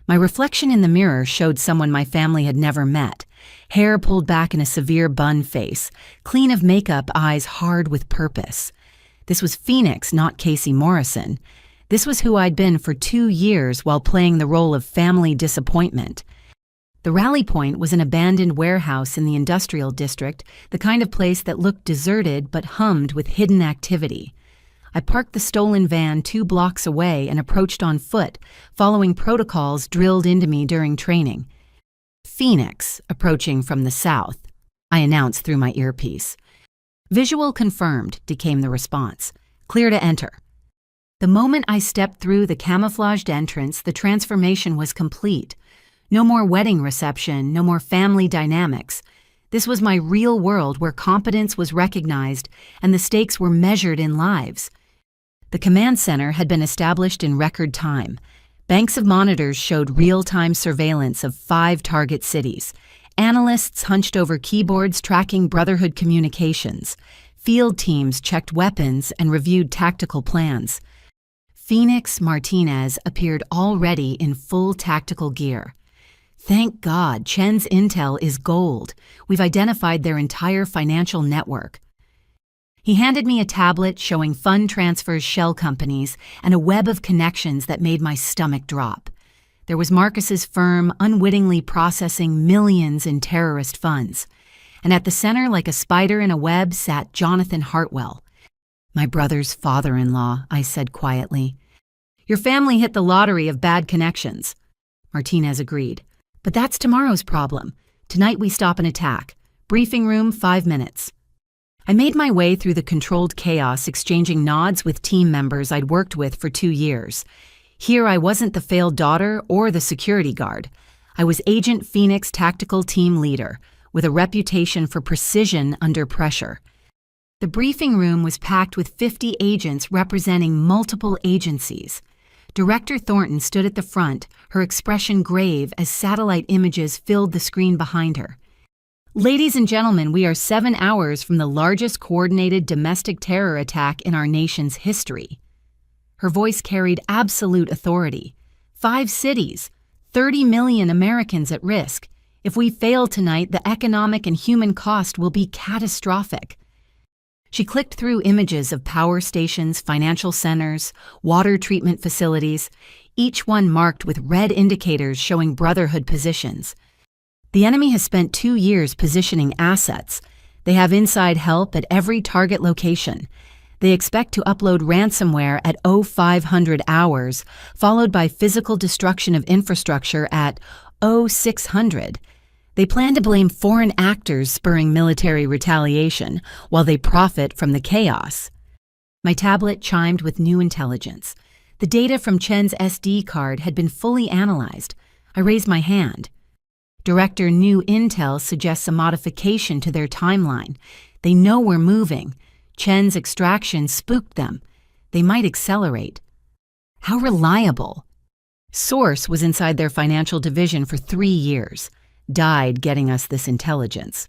My reflection in the mirror showed someone my family had never met. Hair pulled back in a severe bun face, clean of makeup, eyes hard with purpose. This was Phoenix, not Casey Morrison. This was who I'd been for 2 years while playing the role of family disappointment. The rally point was an abandoned warehouse in the industrial district, the kind of place that looked deserted but hummed with hidden activity. I parked the stolen van 2 blocks away and approached on foot, following protocols drilled into me during training. Phoenix, approaching from the south, I announced through my earpiece. Visual confirmed, came the response. Clear to enter. The moment I stepped through the camouflaged entrance, the transformation was complete. No more wedding reception, no more family dynamics. This was my real world where competence was recognized and the stakes were measured in lives. The command center had been established in record time. Banks of monitors showed real-time surveillance of 5 target cities. Analysts hunched over keyboards tracking Brotherhood communications. Field teams checked weapons and reviewed tactical plans. Phoenix Martinez appeared already in full tactical gear. Thank God, Chen's intel is gold. We've identified their entire financial network. He handed me a tablet showing fund transfers, shell companies, and a web of connections that made my stomach drop. There was Marcus's firm unwittingly processing millions in terrorist funds. And at the center, like a spider in a web, sat Jonathan Hartwell. My brother's father-in-law, I said quietly. Your family hit the lottery of bad connections. Martinez agreed. But that's tomorrow's problem. Tonight we stop an attack. Briefing room, 5 minutes. I made my way through the controlled chaos, exchanging nods with team members I'd worked with for 2 years. Here I wasn't the failed daughter or the security guard. I was Agent Phoenix, tactical team leader, with a reputation for precision under pressure. The briefing room was packed with 50 agents representing multiple agencies. Director Thornton stood at the front, her expression grave as satellite images filled the screen behind her. Ladies and gentlemen, we are 7 hours from the largest coordinated domestic terror attack in our nation's history. Her voice carried absolute authority. 5 cities, 30 million Americans at risk. If we fail tonight, the economic and human cost will be catastrophic. She clicked through images of power stations, financial centers, water treatment facilities, each one marked with red indicators showing Brotherhood positions. The enemy has spent 2 years positioning assets. They have inside help at every target location. They expect to upload ransomware at 0500 hours, followed by physical destruction of infrastructure at 0600. They plan to blame foreign actors spurring military retaliation while they profit from the chaos. My tablet chimed with new intelligence. The data from Chen's SD card had been fully analyzed. I raised my hand. Director, new intel suggests a modification to their timeline. They know we're moving. Chen's extraction spooked them. They might accelerate. How reliable? Source was inside their financial division for 3 years. Died getting us this intelligence.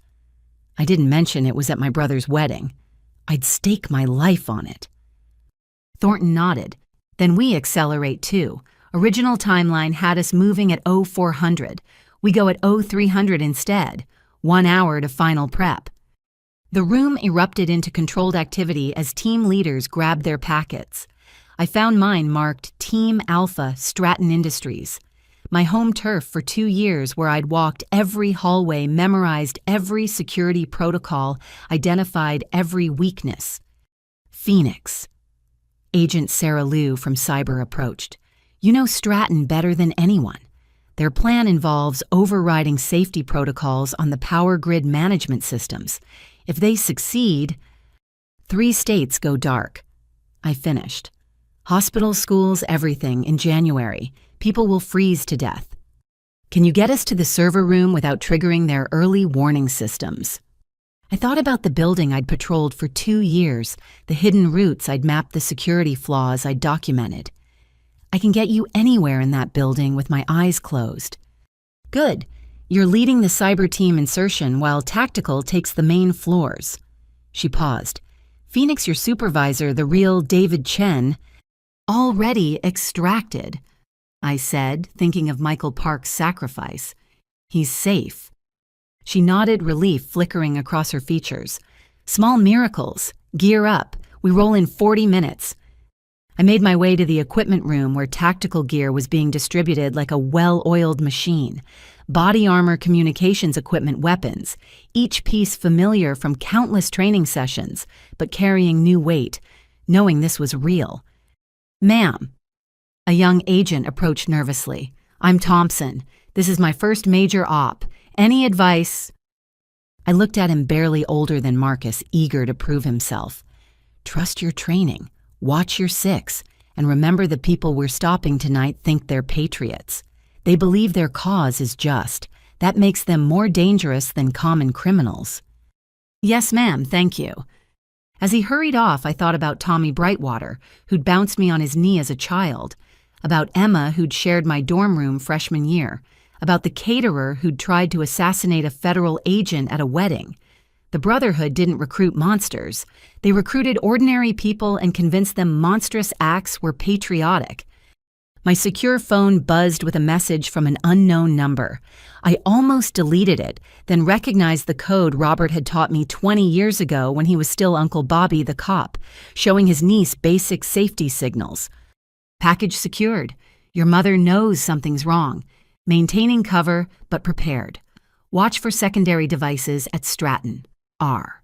I didn't mention it was at my brother's wedding. I'd stake my life on it. Thornton nodded. Then we accelerate too. Original timeline had us moving at 0400. We go at 0300 instead. 1 hour to final prep. The room erupted into controlled activity as team leaders grabbed their packets. I found mine marked Team Alpha Stratton Industries. My home turf for 2 years, where I'd walked every hallway, memorized every security protocol, identified every weakness. Phoenix. Agent Sarah Liu from Cyber approached. You know Stratton better than anyone. Their plan involves overriding safety protocols on the power grid management systems. If they succeed, 3 states go dark. I finished. Hospitals, schools, everything in January. People will freeze to death. Can you get us to the server room without triggering their early warning systems? I thought about the building I'd patrolled for 2 years, the hidden routes I'd mapped, the security flaws I'd documented. I can get you anywhere in that building with my eyes closed. Good. You're leading the cyber team insertion while tactical takes the main floors. She paused. Phoenix, your supervisor, the real David Chen, already extracted, I said, thinking of Michael Park's sacrifice. He's safe. She nodded, relief flickering across her features. Small miracles. Gear up. We roll in 40 minutes. I made my way to the equipment room where tactical gear was being distributed like a well-oiled machine. Body armor, communications equipment, weapons, each piece familiar from countless training sessions, but carrying new weight, knowing this was real. Ma'am. A young agent approached nervously. I'm Thompson. This is my first major op. Any advice? I looked at him, barely older than Marcus, eager to prove himself. Trust your training. Watch your 6. And remember, the people we're stopping tonight think they're patriots. They believe their cause is just. That makes them more dangerous than common criminals. Yes, ma'am, thank you. As he hurried off, I thought about Tommy Brightwater, who'd bounced me on his knee as a child, about Emma, who'd shared my dorm room freshman year, about the caterer who'd tried to assassinate a federal agent at a wedding. The Brotherhood didn't recruit monsters. They recruited ordinary people and convinced them monstrous acts were patriotic. My secure phone buzzed with a message from an unknown number. I almost deleted it, then recognized the code Robert had taught me 20 years ago when he was still Uncle Bobby the cop, showing his niece basic safety signals. Package secured. Your mother knows something's wrong. Maintaining cover, but prepared. Watch for secondary devices at Stratton. R.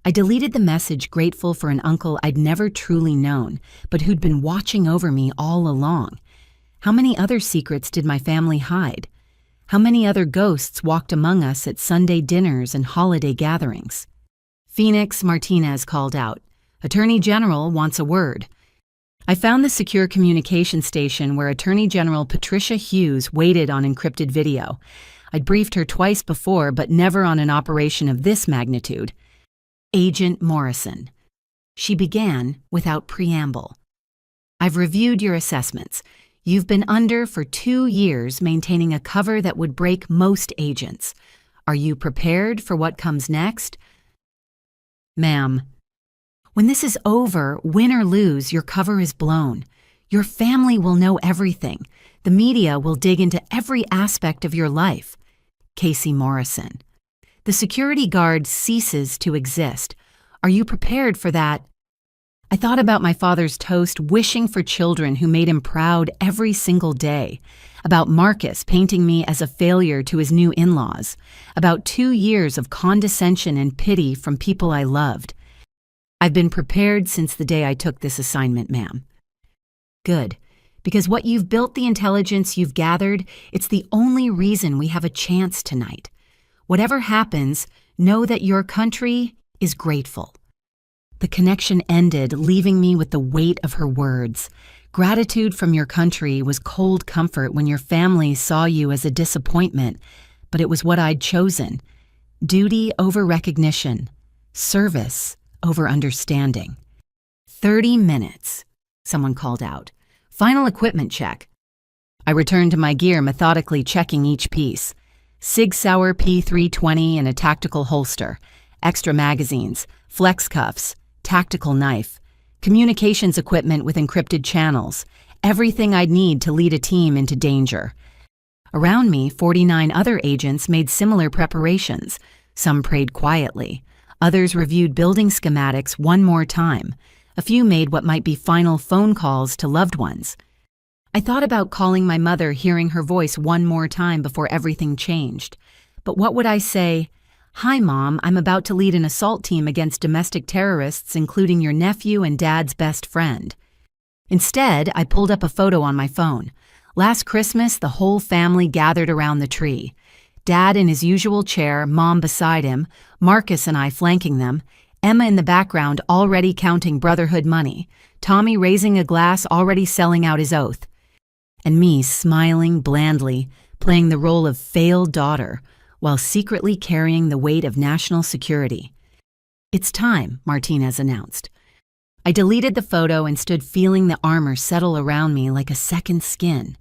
I deleted the message, grateful for an uncle I'd never truly known, but who'd been watching over me all along. How many other secrets did my family hide? How many other ghosts walked among us at Sunday dinners and holiday gatherings? Phoenix, Martinez called out. Attorney General wants a word. I found the secure communication station where Attorney General Patricia Hughes waited on encrypted video. I'd briefed her twice before, but never on an operation of this magnitude. Agent Morrison. She began without preamble. I've reviewed your assessments. You've been under for 2 years, maintaining a cover that would break most agents. Are you prepared for what comes next? Ma'am. When this is over, win or lose, your cover is blown. Your family will know everything. The media will dig into every aspect of your life. Casey Morrison. The security guard ceases to exist. Are you prepared for that? I thought about my father's toast, wishing for children who made him proud every single day. About Marcus painting me as a failure to his new in-laws. About 2 years of condescension and pity from people I loved. I've been prepared since the day I took this assignment, ma'am. Good. Because what you've built, the intelligence you've gathered, it's the only reason we have a chance tonight. Whatever happens, know that your country is grateful. The connection ended, leaving me with the weight of her words. Gratitude from your country was cold comfort when your family saw you as a disappointment, but it was what I'd chosen. Duty over recognition. Service over understanding. 30 minutes, someone called out. Final equipment check. I returned to my gear, methodically checking each piece. Sig Sauer P320 in a tactical holster, extra magazines, flex cuffs, tactical knife, communications equipment with encrypted channels, everything I'd need to lead a team into danger. Around me, 49 other agents made similar preparations. Some prayed quietly. Others reviewed building schematics one more time. A few made what might be final phone calls to loved ones. I thought about calling my mother, hearing her voice one more time before everything changed. But what would I say? Hi, Mom, I'm about to lead an assault team against domestic terrorists, including your nephew and Dad's best friend. Instead, I pulled up a photo on my phone. Last Christmas, the whole family gathered around the tree. Dad in his usual chair, Mom beside him, Marcus and I flanking them, Emma in the background already counting brotherhood money, Tommy raising a glass already selling out his oath, and me smiling blandly, playing the role of failed daughter, while secretly carrying the weight of national security. It's time, Martinez announced. I deleted the photo and stood feeling the armor settle around me like a second skin.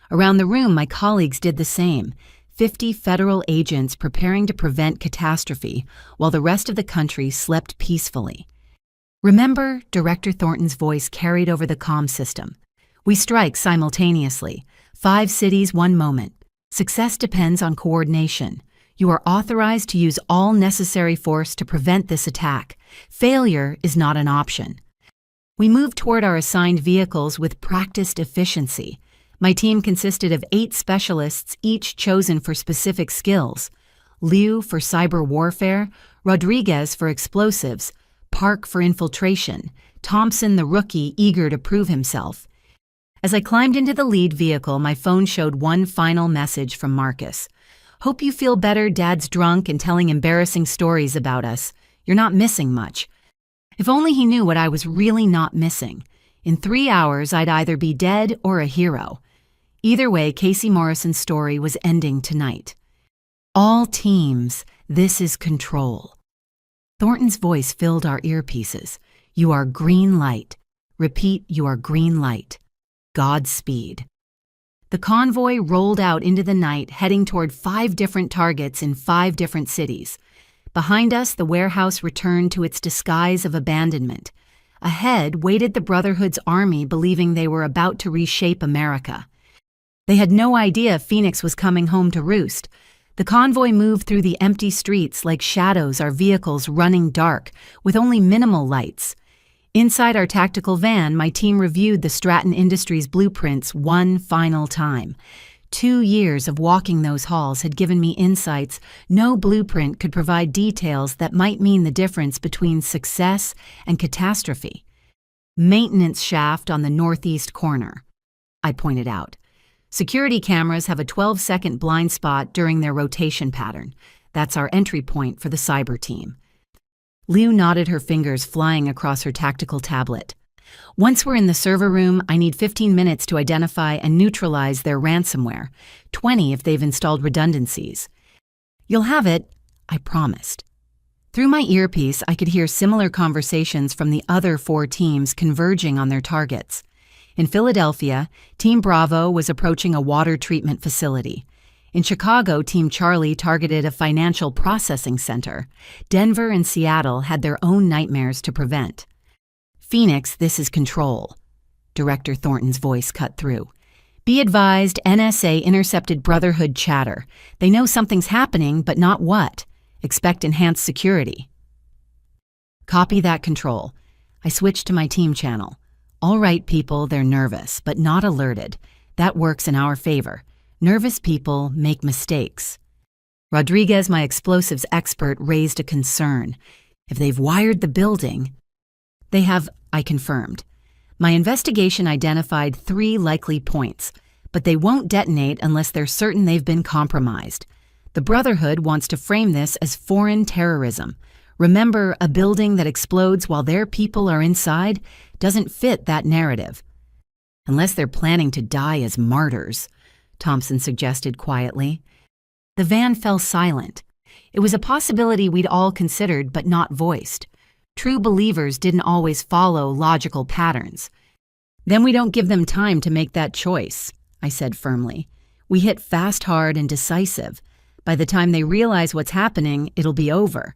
Around the room, my colleagues did the same, 50 federal agents preparing to prevent catastrophe, while the rest of the country slept peacefully. Remember, Director Thornton's voice carried over the comm system. We strike simultaneously. 5 cities, 1 moment. Success depends on coordination. You are authorized to use all necessary force to prevent this attack. Failure is not an option. We moved toward our assigned vehicles with practiced efficiency. My team consisted of 8 specialists, each chosen for specific skills. Liu for cyber warfare, Rodriguez for explosives, Park for infiltration, Thompson the rookie eager to prove himself. As I climbed into the lead vehicle, my phone showed one final message from Marcus. Hope you feel better. Dad's drunk and telling embarrassing stories about us. You're not missing much. If only he knew what I was really not missing. In 3 hours, I'd either be dead or a hero. Either way, Casey Morrison's story was ending tonight. All teams, this is control. Thornton's voice filled our earpieces. You are green light. Repeat, you are green light. Godspeed. The convoy rolled out into the night, heading toward 5 different targets in 5 different cities. Behind us, the warehouse returned to its disguise of abandonment. Ahead waited the Brotherhood's army, believing they were about to reshape America. They had no idea Phoenix was coming home to roost. The convoy moved through the empty streets like shadows, our vehicles running dark, with only minimal lights. Inside our tactical van, my team reviewed the Stratton Industries blueprints one final time. 2 years of walking those halls had given me insights no blueprint could provide, details that might mean the difference between success and catastrophe. Maintenance shaft on the northeast corner, I pointed out. Security cameras have a 12-second blind spot during their rotation pattern. That's our entry point for the cyber team. Liu nodded, her fingers flying across her tactical tablet. Once we're in the server room, I need 15 minutes to identify and neutralize their ransomware, 20 if they've installed redundancies. You'll have it, I promised. Through my earpiece, I could hear similar conversations from the other 4 teams converging on their targets. In Philadelphia, Team Bravo was approaching a water treatment facility. In Chicago, Team Charlie targeted a financial processing center. Denver and Seattle had their own nightmares to prevent. Phoenix, this is control. Director Thornton's voice cut through. Be advised, NSA intercepted Brotherhood chatter. They know something's happening, but not what. Expect enhanced security. Copy that, Control. I switched to my team channel. All right, people, they're nervous, but not alerted. That works in our favor. Nervous people make mistakes. Rodriguez, my explosives expert, raised a concern. If they've wired the building... They have, I confirmed. My investigation identified 3 likely points, but they won't detonate unless they're certain they've been compromised. The Brotherhood wants to frame this as foreign terrorism. Remember, a building that explodes while their people are inside doesn't fit that narrative. Unless they're planning to die as martyrs, Thompson suggested quietly. The van fell silent. It was a possibility we'd all considered but not voiced. True believers didn't always follow logical patterns. Then we don't give them time to make that choice, I said firmly. We hit fast, hard, and decisive. By the time they realize what's happening, it'll be over.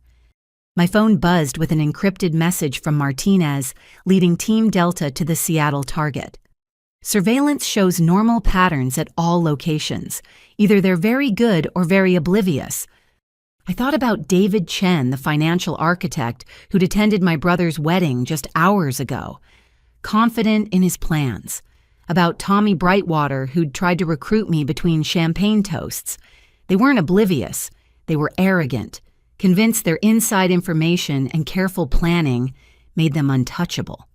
My phone buzzed with an encrypted message from Martinez, leading Team Delta to the Seattle target. Surveillance shows normal patterns at all locations. Either they're very good or very oblivious. I thought about David Chen, the financial architect who'd attended my brother's wedding just hours ago, confident in his plans. About Tommy Brightwater, who'd tried to recruit me between champagne toasts. They weren't oblivious. They were arrogant, convinced their inside information and careful planning made them untouchable.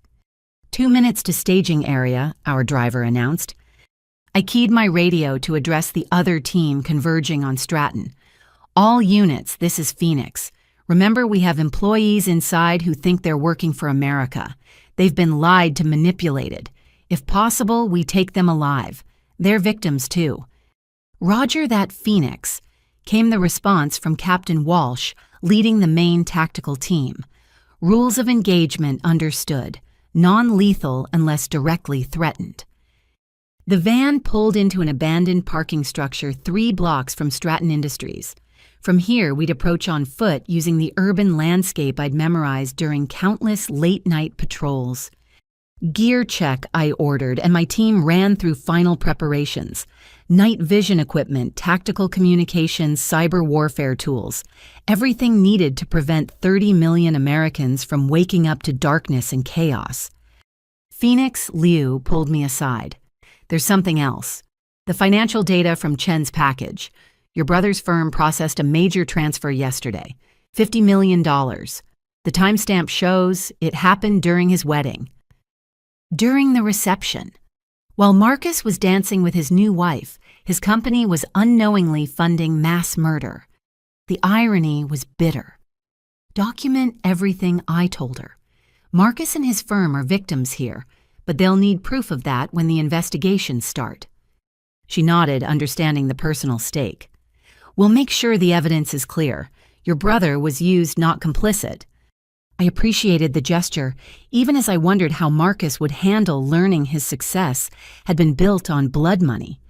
2 minutes to staging area, our driver announced. I keyed my radio to address the other team converging on Stratton. All units, this is Phoenix. Remember, we have employees inside who think they're working for America. They've been lied to, manipulated. If possible, we take them alive. They're victims too. Roger that, Phoenix, came the response from Captain Walsh, leading the main tactical team. Rules of engagement understood. Non-lethal unless directly threatened. The van pulled into an abandoned parking structure 3 blocks from Stratton Industries. From here, we'd approach on foot using the urban landscape I'd memorized during countless late-night patrols. Gear check, I ordered, and my team ran through final preparations. Night vision equipment, tactical communications, cyber warfare tools. Everything needed to prevent 30 million Americans from waking up to darkness and chaos. Phoenix Liu pulled me aside. There's something else. The financial data from Chen's package. Your brother's firm processed a major transfer yesterday. $50 million. The timestamp shows it happened during his wedding. During the reception. While Marcus was dancing with his new wife, his company was unknowingly funding mass murder. The irony was bitter. Document everything I told her. Marcus and his firm are victims here, but they'll need proof of that when the investigations start. She nodded, understanding the personal stake. We'll make sure the evidence is clear. Your brother was used, not complicit. I appreciated the gesture, even as I wondered how Marcus would handle learning his success had been built on blood money.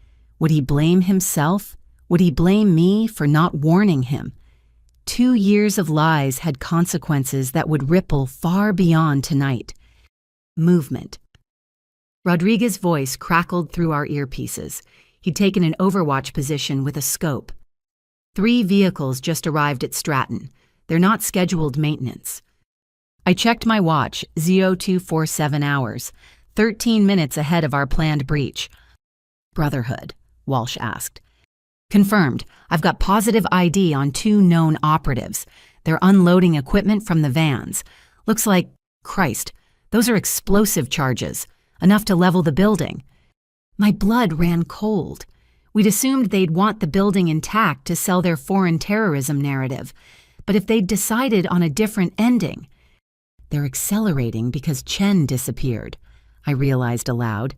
Would he blame himself? Would he blame me for not warning him? 2 years of lies had consequences that would ripple far beyond tonight. Movement. Rodriguez's voice crackled through our earpieces. He'd taken an overwatch position with a scope. 3 vehicles just arrived at Stratton. They're not scheduled maintenance. I checked my watch, 0247 hours, 13 minutes ahead of our planned breach. Brotherhood, Walsh asked. Confirmed. I've got positive ID on 2 known operatives. They're unloading equipment from the vans. Looks like, Christ, those are explosive charges, enough to level the building. My blood ran cold. We'd assumed they'd want the building intact to sell their foreign terrorism narrative. But if they'd decided on a different ending... They're accelerating because Chen disappeared, I realized aloud.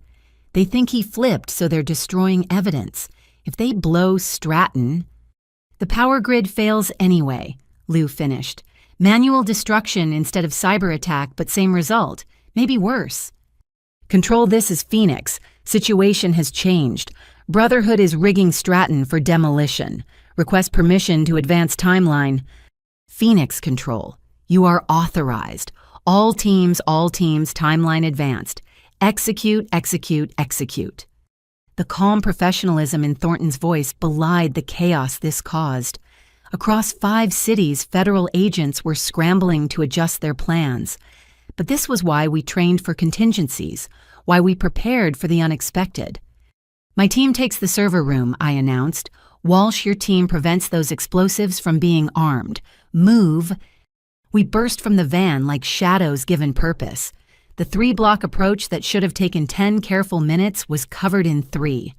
They think he flipped, so they're destroying evidence. If they blow Stratton... The power grid fails anyway, Liu finished. Manual destruction instead of cyber attack, but same result. Maybe worse. Control, this is Phoenix. Situation has changed. Brotherhood is rigging Stratton for demolition. Request permission to advance timeline. Phoenix Control. You are authorized. All teams, timeline advanced. Execute, execute, execute. The calm professionalism in Thornton's voice belied the chaos this caused. Across 5 cities, federal agents were scrambling to adjust their plans. But this was why we trained for contingencies, why we prepared for the unexpected. My team takes the server room, I announced. Walsh, your team prevents those explosives from being armed. Move. We burst from the van like shadows given purpose. The 3-block approach that should have taken 10 careful minutes was covered in 3.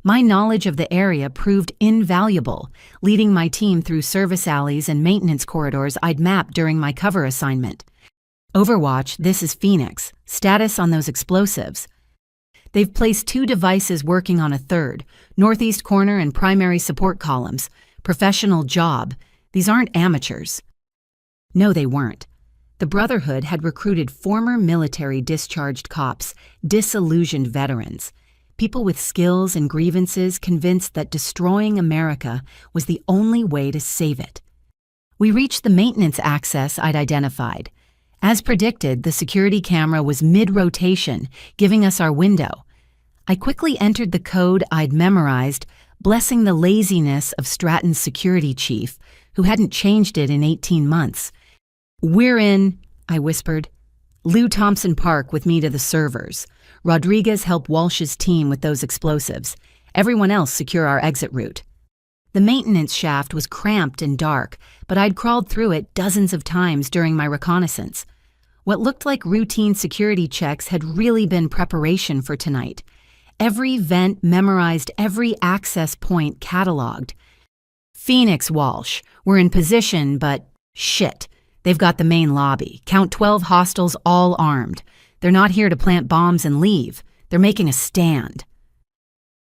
My knowledge of the area proved invaluable, leading my team through service alleys and maintenance corridors I'd mapped during my cover assignment. Overwatch, this is Phoenix. Status on those explosives. They've placed 2 devices working on a third, northeast corner and primary support columns. Professional job. These aren't amateurs. No, they weren't. The Brotherhood had recruited former military discharged cops, disillusioned veterans, people with skills and grievances convinced that destroying America was the only way to save it. We reached the maintenance access I'd identified. As predicted, the security camera was mid-rotation, giving us our window. I quickly entered the code I'd memorized, blessing the laziness of Stratton's security chief, who hadn't changed it in 18 months. "We're in," I whispered. "Lou Thompson Park with me to the servers. Rodriguez help Walsh's team with those explosives. Everyone else secure our exit route." The maintenance shaft was cramped and dark, but I'd crawled through it dozens of times during my reconnaissance. What looked like routine security checks had really been preparation for tonight. Every vent memorized, every access point cataloged. "Phoenix, Walsh. We're in position, but shit. They've got the main lobby. Count 12 hostiles all armed. They're not here to plant bombs and leave. They're making a stand."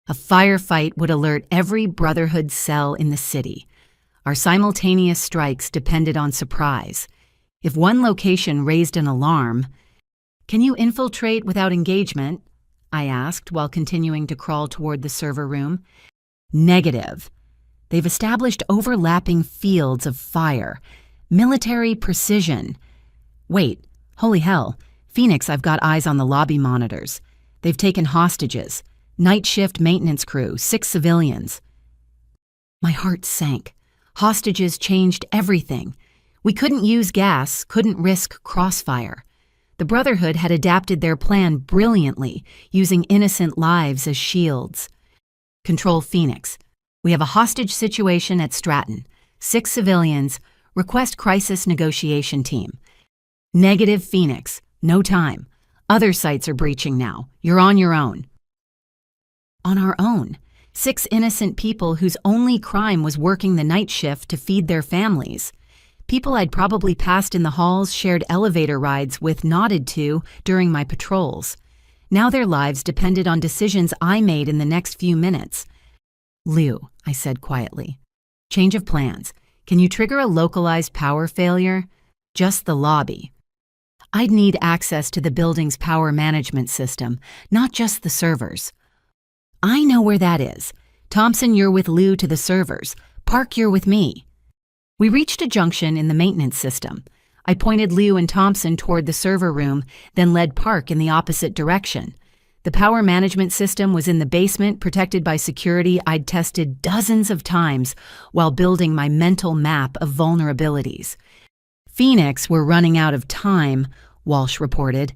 A firefight would alert every Brotherhood cell in the city. Our simultaneous strikes depended on surprise. If one location raised an alarm— "Can you infiltrate without engagement?" I asked while continuing to crawl toward the server room. "Negative. They've established overlapping fields of fire. Military precision. Wait, holy hell. Phoenix, I've got eyes on the lobby monitors. They've taken hostages. Night shift maintenance crew, 6 civilians." My heart sank. Hostages changed everything. We couldn't use gas, couldn't risk crossfire. The Brotherhood had adapted their plan brilliantly, using innocent lives as shields. "Control Phoenix. We have a hostage situation at Stratton. 6 civilians. Request crisis negotiation team." "Negative, Phoenix. No time. Other sites are breaching now. You're on your own." On our own. 6 innocent people whose only crime was working the night shift to feed their families. People I'd probably passed in the halls, shared elevator rides with, nodded to during my patrols. Now their lives depended on decisions I made in the next few minutes. "Lou," I said quietly. "Change of plans. Can you trigger a localized power failure?" "Just the lobby." I'd need access to the building's power management system, not just the servers. "I know where that is. Thompson, you're with Lou to the servers. Park, you're with me." We reached a junction in the maintenance system. I pointed Lou and Thompson toward the server room, then led Park in the opposite direction. The power management system was in the basement, protected by security I'd tested dozens of times while building my mental map of vulnerabilities. "Phoenix, we're running out of time," Walsh reported.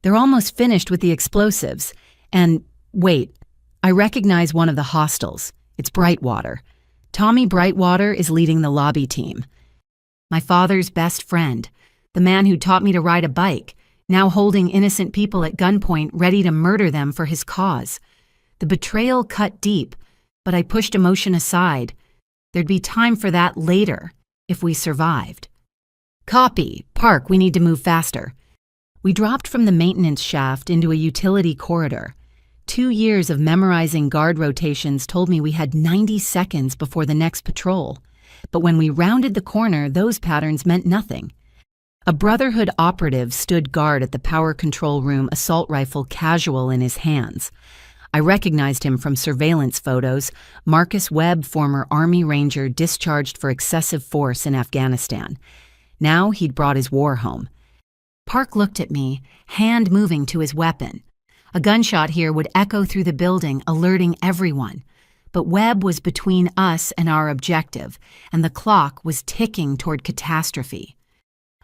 "They're almost finished with the explosives. And wait, I recognize one of the hostiles. It's Brightwater. Tommy Brightwater is leading the lobby team. My father's best friend, the man who taught me to ride a bike, now holding innocent people at gunpoint ready to murder them for his cause. The betrayal cut deep, but I pushed emotion aside. There'd be time for that later, if we survived. "Copy. Park, we need to move faster." We dropped from the maintenance shaft into a utility corridor. 2 years of memorizing guard rotations told me we had 90 seconds before the next patrol. But when we rounded the corner, those patterns meant nothing. A Brotherhood operative stood guard at the power control room, assault rifle casual in his hands. I recognized him from surveillance photos. Marcus Webb, former Army Ranger discharged for excessive force in Afghanistan. Now he'd brought his war home. Park looked at me, hand moving to his weapon. A gunshot here would echo through the building, alerting everyone. But Webb was between us and our objective, and the clock was ticking toward catastrophe.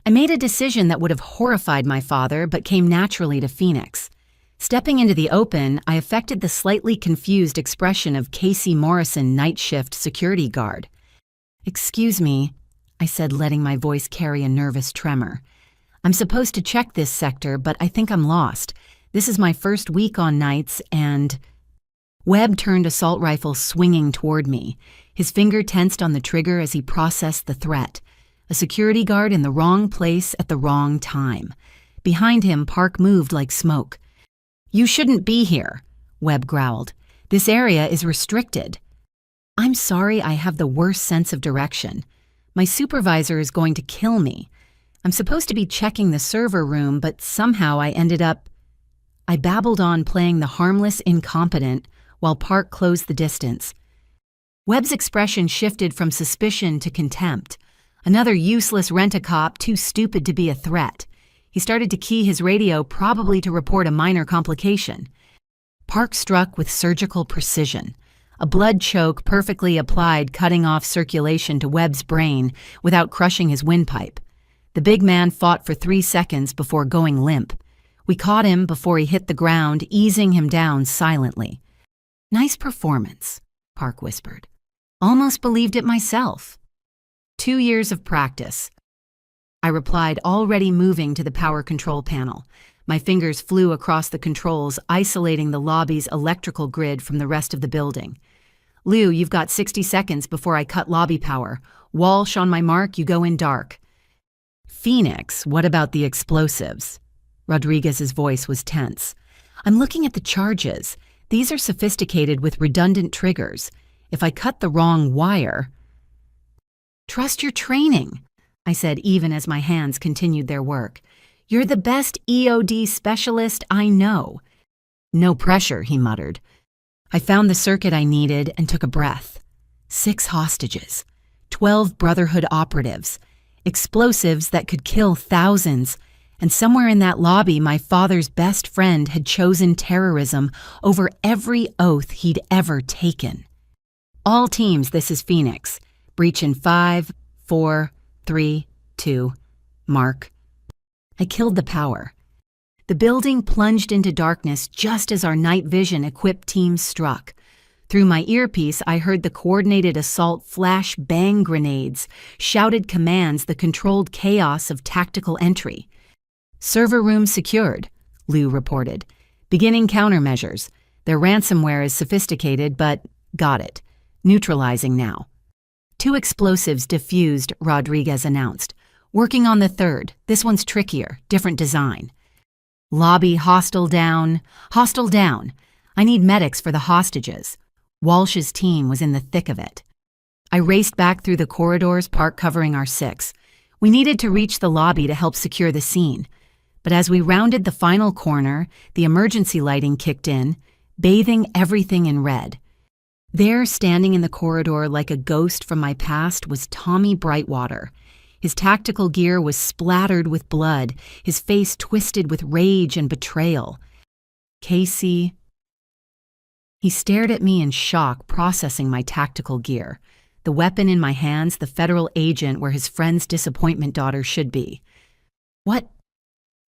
I made a decision that would have horrified my father, but came naturally to Phoenix. Stepping into the open, I affected the slightly confused expression of Casey Morrison, night shift security guard. "Excuse me," I said, letting my voice carry a nervous tremor. "I'm supposed to check this sector, but I think I'm lost. This is my first week on nights, and—" Webb turned assault rifle swinging toward me. His finger tensed on the trigger as he processed the threat. A security guard in the wrong place at the wrong time. Behind him, Park moved like smoke. "You shouldn't be here," Webb growled. "This area is restricted." "I'm sorry, I have the worst sense of direction. My supervisor is going to kill me. I'm supposed to be checking the server room, but somehow I ended up—" I babbled on, playing the harmless incompetent, while Park closed the distance. Webb's expression shifted from suspicion to contempt. Another useless rent-a-cop, too stupid to be a threat. He started to key his radio, probably to report a minor complication. Park struck with surgical precision. A blood choke perfectly applied, cutting off circulation to Webb's brain without crushing his windpipe. The big man fought for 3 seconds before going limp. We caught him before he hit the ground, easing him down silently. "Nice performance," Park whispered. "Almost believed it myself." 2 years of practice, I replied, already moving to the power control panel. My fingers flew across the controls, isolating the lobby's electrical grid from the rest of the building. "Lou, you've got 60 seconds before I cut lobby power. Walsh, on my mark, you go in dark." "Phoenix, what about the explosives?" Rodriguez's voice was tense. "I'm looking at the charges. These are sophisticated with redundant triggers. If I cut the wrong wire—" "Trust your training," I said, even as my hands continued their work. "You're the best EOD specialist I know." "No pressure," he muttered. I found the circuit I needed and took a breath. 6 hostages, 12 Brotherhood operatives, explosives that could kill thousands, and somewhere in that lobby my father's best friend had chosen terrorism over every oath he'd ever taken. "All teams, this is Phoenix. Breach in 5, 4, 3, 2, mark." I killed the power. The building plunged into darkness just as our night vision-equipped teams struck. Through my earpiece, I heard the coordinated assault flash bang grenades, shouted commands, the controlled chaos of tactical entry. "Server room secured," Lou reported. "Beginning countermeasures. Their ransomware is sophisticated, but got it. Neutralizing now." 2 explosives diffused, Rodriguez announced. "Working on the 3rd. This one's trickier, different design." "Lobby hostile down. Hostile down. I need medics for the hostages." Walsh's team was in the thick of it. I raced back through the corridors, Park covering our 6. We needed to reach the lobby to help secure the scene. But as we rounded the final corner, the emergency lighting kicked in, bathing everything in red. There, standing in the corridor like a ghost from my past, was Tommy Brightwater. His tactical gear was splattered with blood, his face twisted with rage and betrayal. "Casey—" He stared at me in shock, processing my tactical gear. The weapon in my hands, the federal agent where his friend's disappointment daughter should be. "What?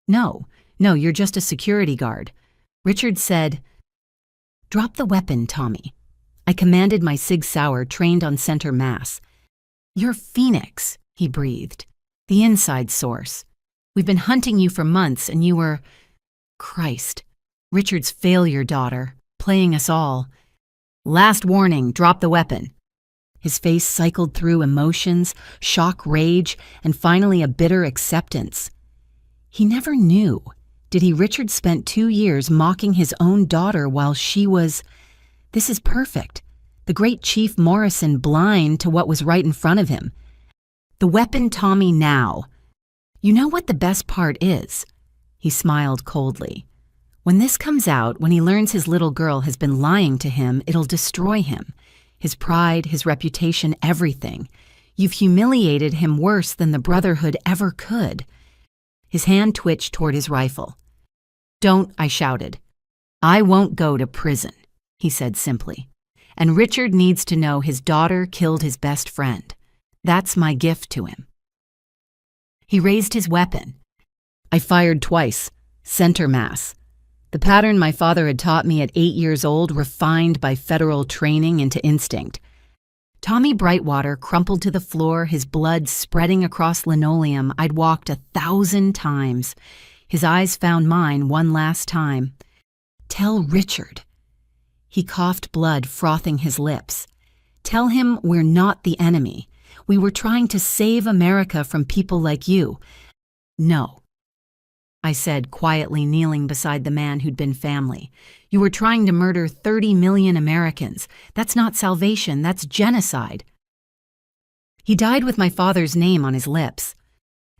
No, you're just a security guard." Richard said, "Drop the weapon, Tommy." I commanded my Sig Sauer, trained on center mass. "You're Phoenix," he breathed. "The inside source. We've been hunting you for months, and you were—" Christ. Richard's failure daughter, playing us all. "Last warning, drop the weapon." His face cycled through emotions, shock, rage, and finally a bitter acceptance. He never knew. Did he? Richard spent 2 years mocking his own daughter while she was— This is perfect. The great Chief Morrison blind to what was right in front of him. "The weapon, Tommy, now." "You know what the best part is?" He smiled coldly. "When this comes out, when he learns his little girl has been lying to him, it'll destroy him. His pride, his reputation, everything. You've humiliated him worse than the Brotherhood ever could." His hand twitched toward his rifle. "Don't," I shouted. "I won't go to prison," he said simply. "And Richard needs to know his daughter killed his best friend. That's my gift to him." He raised his weapon. I fired twice, center mass. The pattern my father had taught me at 8 years old, refined by federal training into instinct. Tommy Brightwater crumpled to the floor, his blood spreading across linoleum I'd walked 1,000 times. His eyes found mine one last time. "Tell Richard." He coughed blood frothing his lips. "Tell him we're not the enemy. We were trying to save America from people like you." "No," I said, quietly kneeling beside the man who'd been family. "You were trying to murder 30 million Americans. That's not salvation, that's genocide." He died with my father's name on his lips.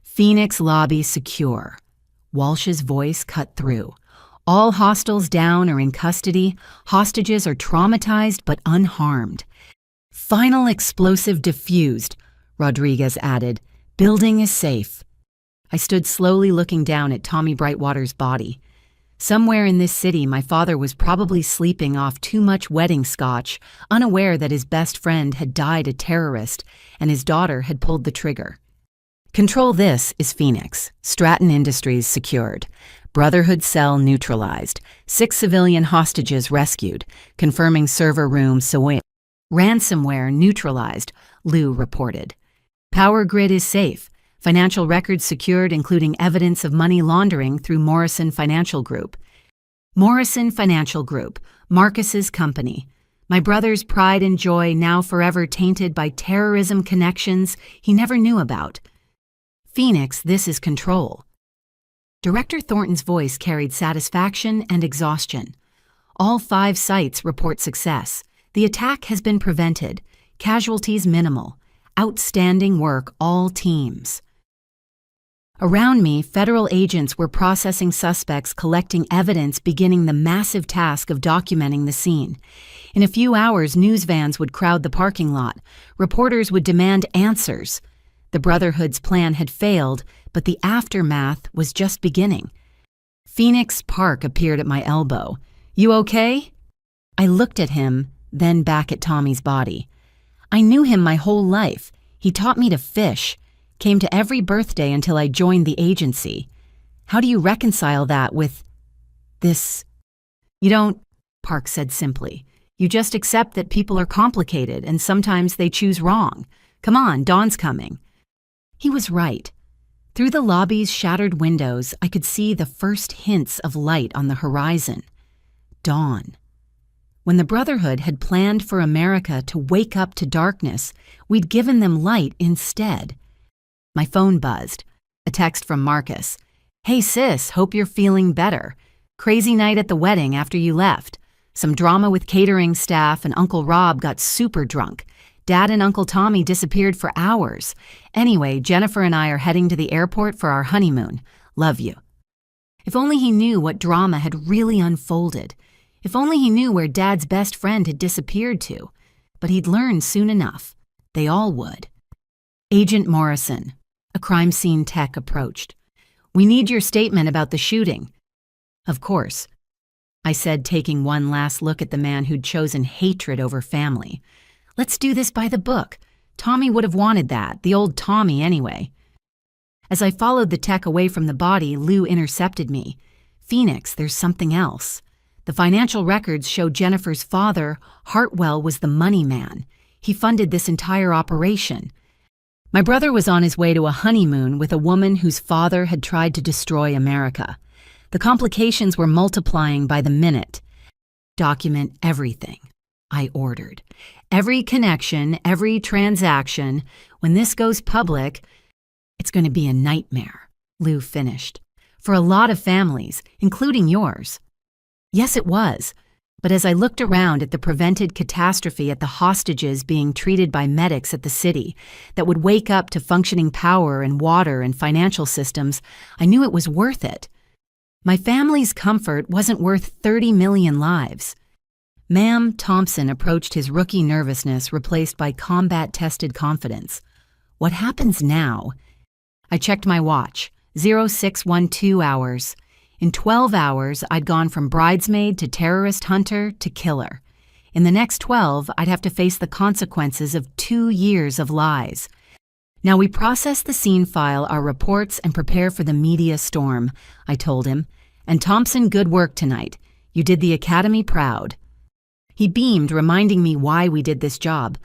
"Phoenix lobby secure." Walsh's voice cut through. "All hostiles down or in custody. Hostages are traumatized but unharmed." "Final explosive diffused," Rodriguez added. "Building is safe." I stood slowly looking down at Tommy Brightwater's body. Somewhere in this city, my father was probably sleeping off too much wedding scotch, unaware that his best friend had died a terrorist and his daughter had pulled the trigger. Control this is Phoenix. Stratton Industries secured. Brotherhood cell neutralized. 6 civilian hostages rescued. Confirming server room Sawin. Ransomware neutralized, Lou reported. Power grid is safe. Financial records secured, including evidence of money laundering through Morrison Financial Group. Morrison Financial Group, Marcus's company. My brother's pride and joy now forever tainted by terrorism connections he never knew about. Phoenix, this is control. Director Thornton's voice carried satisfaction and exhaustion. All 5 sites report success. The attack has been prevented. Casualties minimal. Outstanding work, all teams. Around me, federal agents were processing suspects, collecting evidence, beginning the massive task of documenting the scene. In a few hours, news vans would crowd the parking lot. Reporters would demand answers. The Brotherhood's plan had failed, but the aftermath was just beginning. Phoenix Park appeared at my elbow. "You okay?" I looked at him, then back at Tommy's body. I knew him my whole life. He taught me to fish. Came to every birthday until I joined the agency. How do you reconcile that with this? "You don't," Park said simply. "You just accept that people are complicated and sometimes they choose wrong. Come on, dawn's coming." He was right. Through the lobby's shattered windows, I could see the first hints of light on the horizon. Dawn. When the Brotherhood had planned for America to wake up to darkness, we'd given them light instead. My phone buzzed. A text from Marcus. "Hey sis, hope you're feeling better. Crazy night at the wedding after you left. Some drama with catering staff and Uncle Rob got super drunk. Dad and Uncle Tommy disappeared for hours. Anyway, Jennifer and I are heading to the airport for our honeymoon. Love you." If only he knew what drama had really unfolded. If only he knew where Dad's best friend had disappeared to. But he'd learn soon enough. They all would. Agent Morrison. A crime scene tech approached. "We need your statement about the shooting." "Of course," I said, taking one last look at the man who'd chosen hatred over family. "Let's do this by the book. Tommy would have wanted that, the old Tommy anyway." As I followed the tech away from the body, Lou intercepted me. "Phoenix, there's something else. The financial records show Jennifer's father, Hartwell, was the money man. He funded this entire operation. My brother was on his way to a honeymoon with a woman whose father had tried to destroy America. The complications were multiplying by the minute. Document everything," I ordered. "Every connection, every transaction. When this goes public, it's going to be a nightmare," Lou finished. "For a lot of families, including yours." Yes, it was. But as I looked around at the prevented catastrophe at the hostages being treated by medics at the city that would wake up to functioning power and water and financial systems, I knew it was worth it. My family's comfort wasn't worth 30 million lives. Ma'am Thompson approached his rookie nervousness replaced by combat-tested confidence. "What happens now?" I checked my watch. 0612 hours. In 12 hours, I'd gone from bridesmaid to terrorist hunter to killer. In the next 12, I'd have to face the consequences of 2 years of lies. "Now we process the scene file, our reports, and prepare for the media storm," I told him. "And Thompson, good work tonight. You did the Academy proud." He beamed, reminding me why we did this job.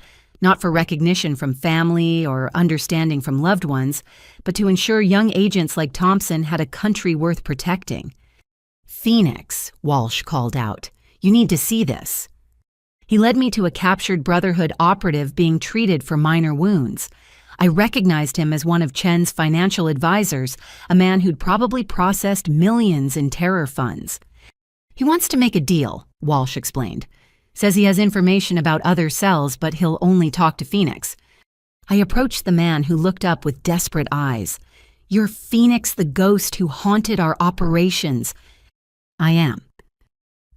Not for recognition from family or understanding from loved ones, but to ensure young agents like Thompson had a country worth protecting. "Phoenix," Walsh called out. "You need to see this." He led me to a captured Brotherhood operative being treated for minor wounds. I recognized him as one of Chen's financial advisors, a man who'd probably processed millions in terror funds. He wants to make a deal, Walsh explained. Says he has information about other cells, but he'll only talk to Phoenix. I approached the man who looked up with desperate eyes. "You're Phoenix the ghost who haunted our operations." "I am."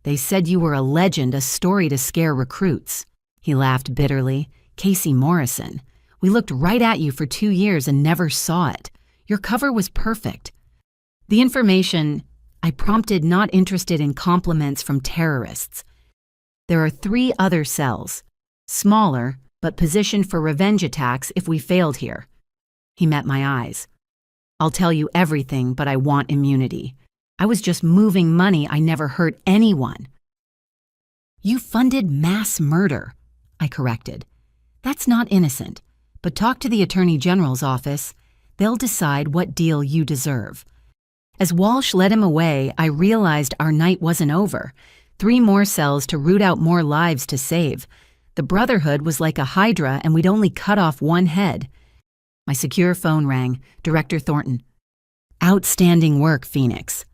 "They said you were a legend, a story to scare recruits." He laughed bitterly. "Casey Morrison. We looked right at you for 2 years and never saw it. Your cover was perfect." The information I prompted, not interested in compliments from terrorists. "There are 3 other cells, smaller, but positioned for revenge attacks if we failed here." He met my eyes. "I'll tell you everything, but I want immunity. I was just moving money. I never hurt anyone." "You funded mass murder," I corrected. "That's not innocent, but talk to the Attorney General's office. They'll decide what deal you deserve." As Walsh led him away, I realized our night wasn't over. 3 more cells to root out more lives to save. The Brotherhood was like a hydra, and we'd only cut off one head. My secure phone rang. Director Thornton. "Outstanding work, Phoenix.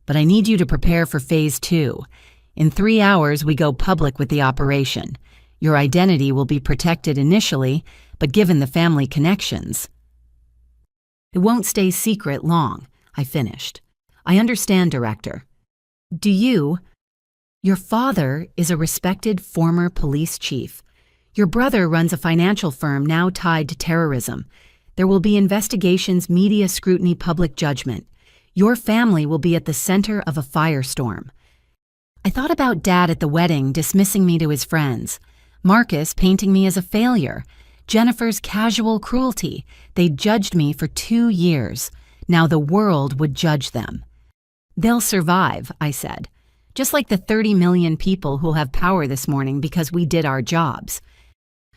But I need you to prepare for Phase 2. In 3 hours, we go public with the operation. Your identity will be protected initially, but given the family connections, it won't stay secret long," I finished. "I understand, Director. Do you? Your father is a respected former police chief. Your brother runs a financial firm now tied to terrorism. There will be investigations, media scrutiny, public judgment. Your family will be at the center of a firestorm." I thought about Dad at the wedding dismissing me to his friends, Marcus painting me as a failure, Jennifer's casual cruelty. They'd judged me for 2 years. Now the world would judge them. "They'll survive," I said, "just like the 30 million people who'll have power this morning because we did our jobs."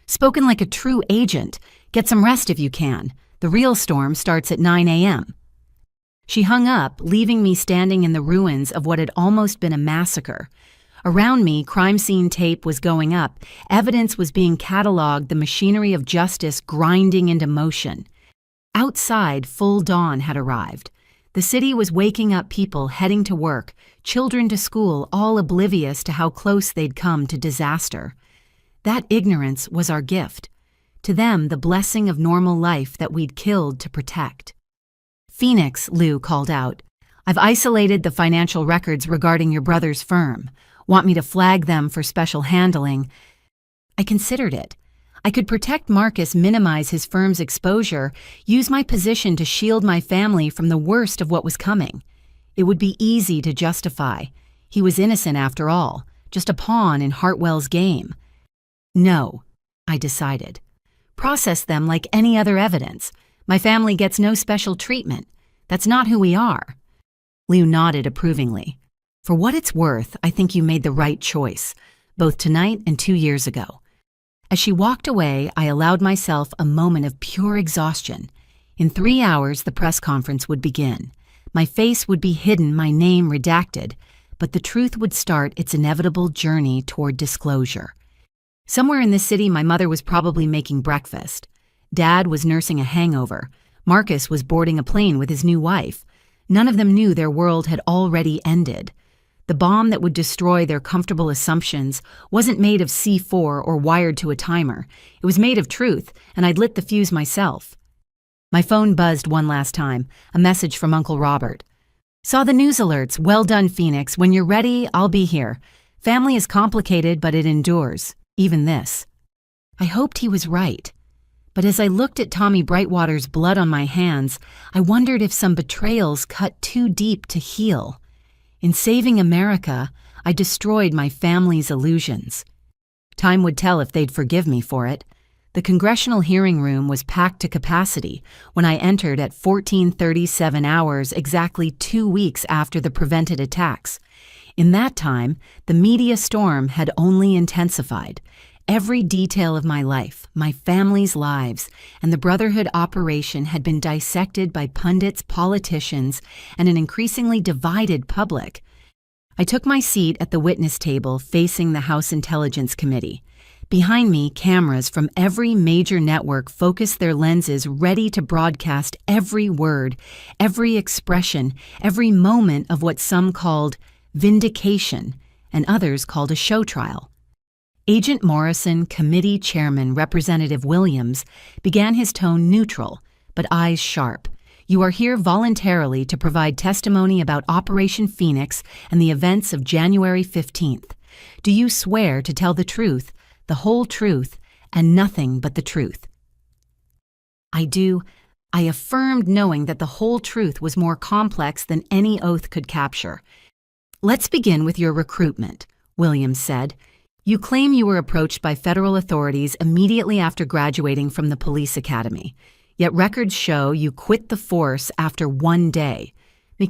Spoken like a true agent. "Get some rest if you can. The real storm starts at 9 a.m. She hung up, leaving me standing in the ruins of what had almost been a massacre. Around me, crime scene tape was going up. Evidence was being cataloged, the machinery of justice grinding into motion. Outside, full dawn had arrived. The city was waking up, people heading to work, children to school, all oblivious to how close they'd come to disaster. That ignorance was our gift. To them, the blessing of normal life that we'd killed to protect. "Phoenix," Lou called out. "I've isolated the financial records regarding your brother's firm. Want me to flag them for special handling?" I considered it. I could protect Marcus, minimize his firm's exposure, use my position to shield my family from the worst of what was coming. It would be easy to justify. He was innocent after all, just a pawn in Hartwell's game. "No," I decided. "Process them like any other evidence. My family gets no special treatment. That's not who we are." Lou nodded approvingly. "For what it's worth, I think you made the right choice, both tonight and 2 years ago." As she walked away, I allowed myself a moment of pure exhaustion. In 3 hours, the press conference would begin. My face would be hidden, my name redacted, but the truth would start its inevitable journey toward disclosure. Somewhere in the city, my mother was probably making breakfast. Dad was nursing a hangover. Marcus was boarding a plane with his new wife. None of them knew their world had already ended. The bomb that would destroy their comfortable assumptions wasn't made of C4 or wired to a timer. It was made of truth, and I'd lit the fuse myself. My phone buzzed one last time, a message from Uncle Robert. "Saw the news alerts. Well done, Phoenix. When you're ready, I'll be here. Family is complicated, but it endures. Even this." I hoped he was right. But as I looked at Tommy Brightwater's blood on my hands, I wondered if some betrayals cut too deep to heal. In saving America, I destroyed my family's illusions. Time would tell if they'd forgive me for it. The congressional hearing room was packed to capacity when I entered at 14:37 hours, exactly 2 weeks after the prevented attacks. In that time, the media storm had only intensified. Every detail of my life, my family's lives, and the Brotherhood operation had been dissected by pundits, politicians, and an increasingly divided public. I took my seat at the witness table facing the House Intelligence Committee. Behind me, cameras from every major network focused their lenses ready to broadcast every word, every expression, every moment of what some called vindication and others called a show trial. Agent Morrison, Committee Chairman Representative Williams, began his tone neutral, but eyes sharp. You are here voluntarily to provide testimony about Operation Phoenix and the events of January 15th. Do you swear to tell the truth, the whole truth, and nothing but the truth? I do. I affirmed, knowing that the whole truth was more complex than any oath could capture. Let's begin with your recruitment, Williams said. You claim you were approached by federal authorities immediately after graduating from the police academy. Yet records show you quit the force after 1 day.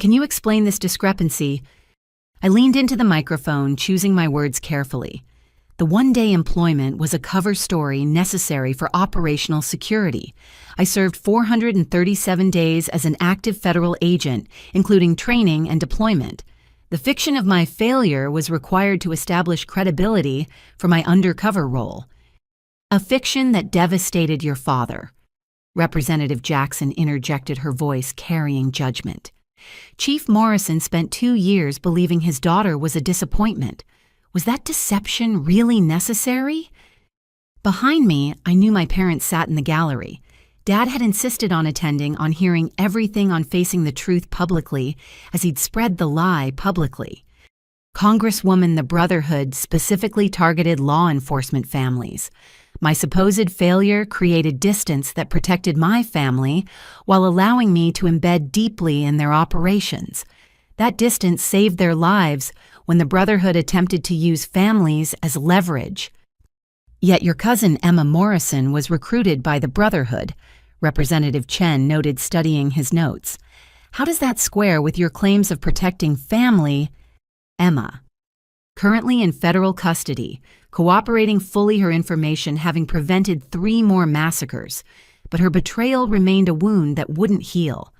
Can you explain this discrepancy? I leaned into the microphone, choosing my words carefully. The 1-day employment was a cover story necessary for operational security. I served 437 days as an active federal agent, including training and deployment. The fiction of my failure was required to establish credibility for my undercover role. A fiction that devastated your father. Representative Jackson interjected, her voice carrying judgment. Chief Morrison spent 2 years believing his daughter was a disappointment. Was that deception really necessary? Behind me, I knew my parents sat in the gallery. Dad had insisted on attending, on hearing everything, on facing the truth publicly, as he'd spread the lie publicly. Congresswoman, the Brotherhood specifically targeted law enforcement families. My supposed failure created distance that protected my family while allowing me to embed deeply in their operations. That distance saved their lives when the Brotherhood attempted to use families as leverage. Yet your cousin Emma Morrison was recruited by the Brotherhood, Representative Chen noted, studying his notes. How does that square with your claims of protecting family? Emma, currently in federal custody, cooperating fully, her information having prevented 3 more massacres, but her betrayal remained a wound that wouldn't heal.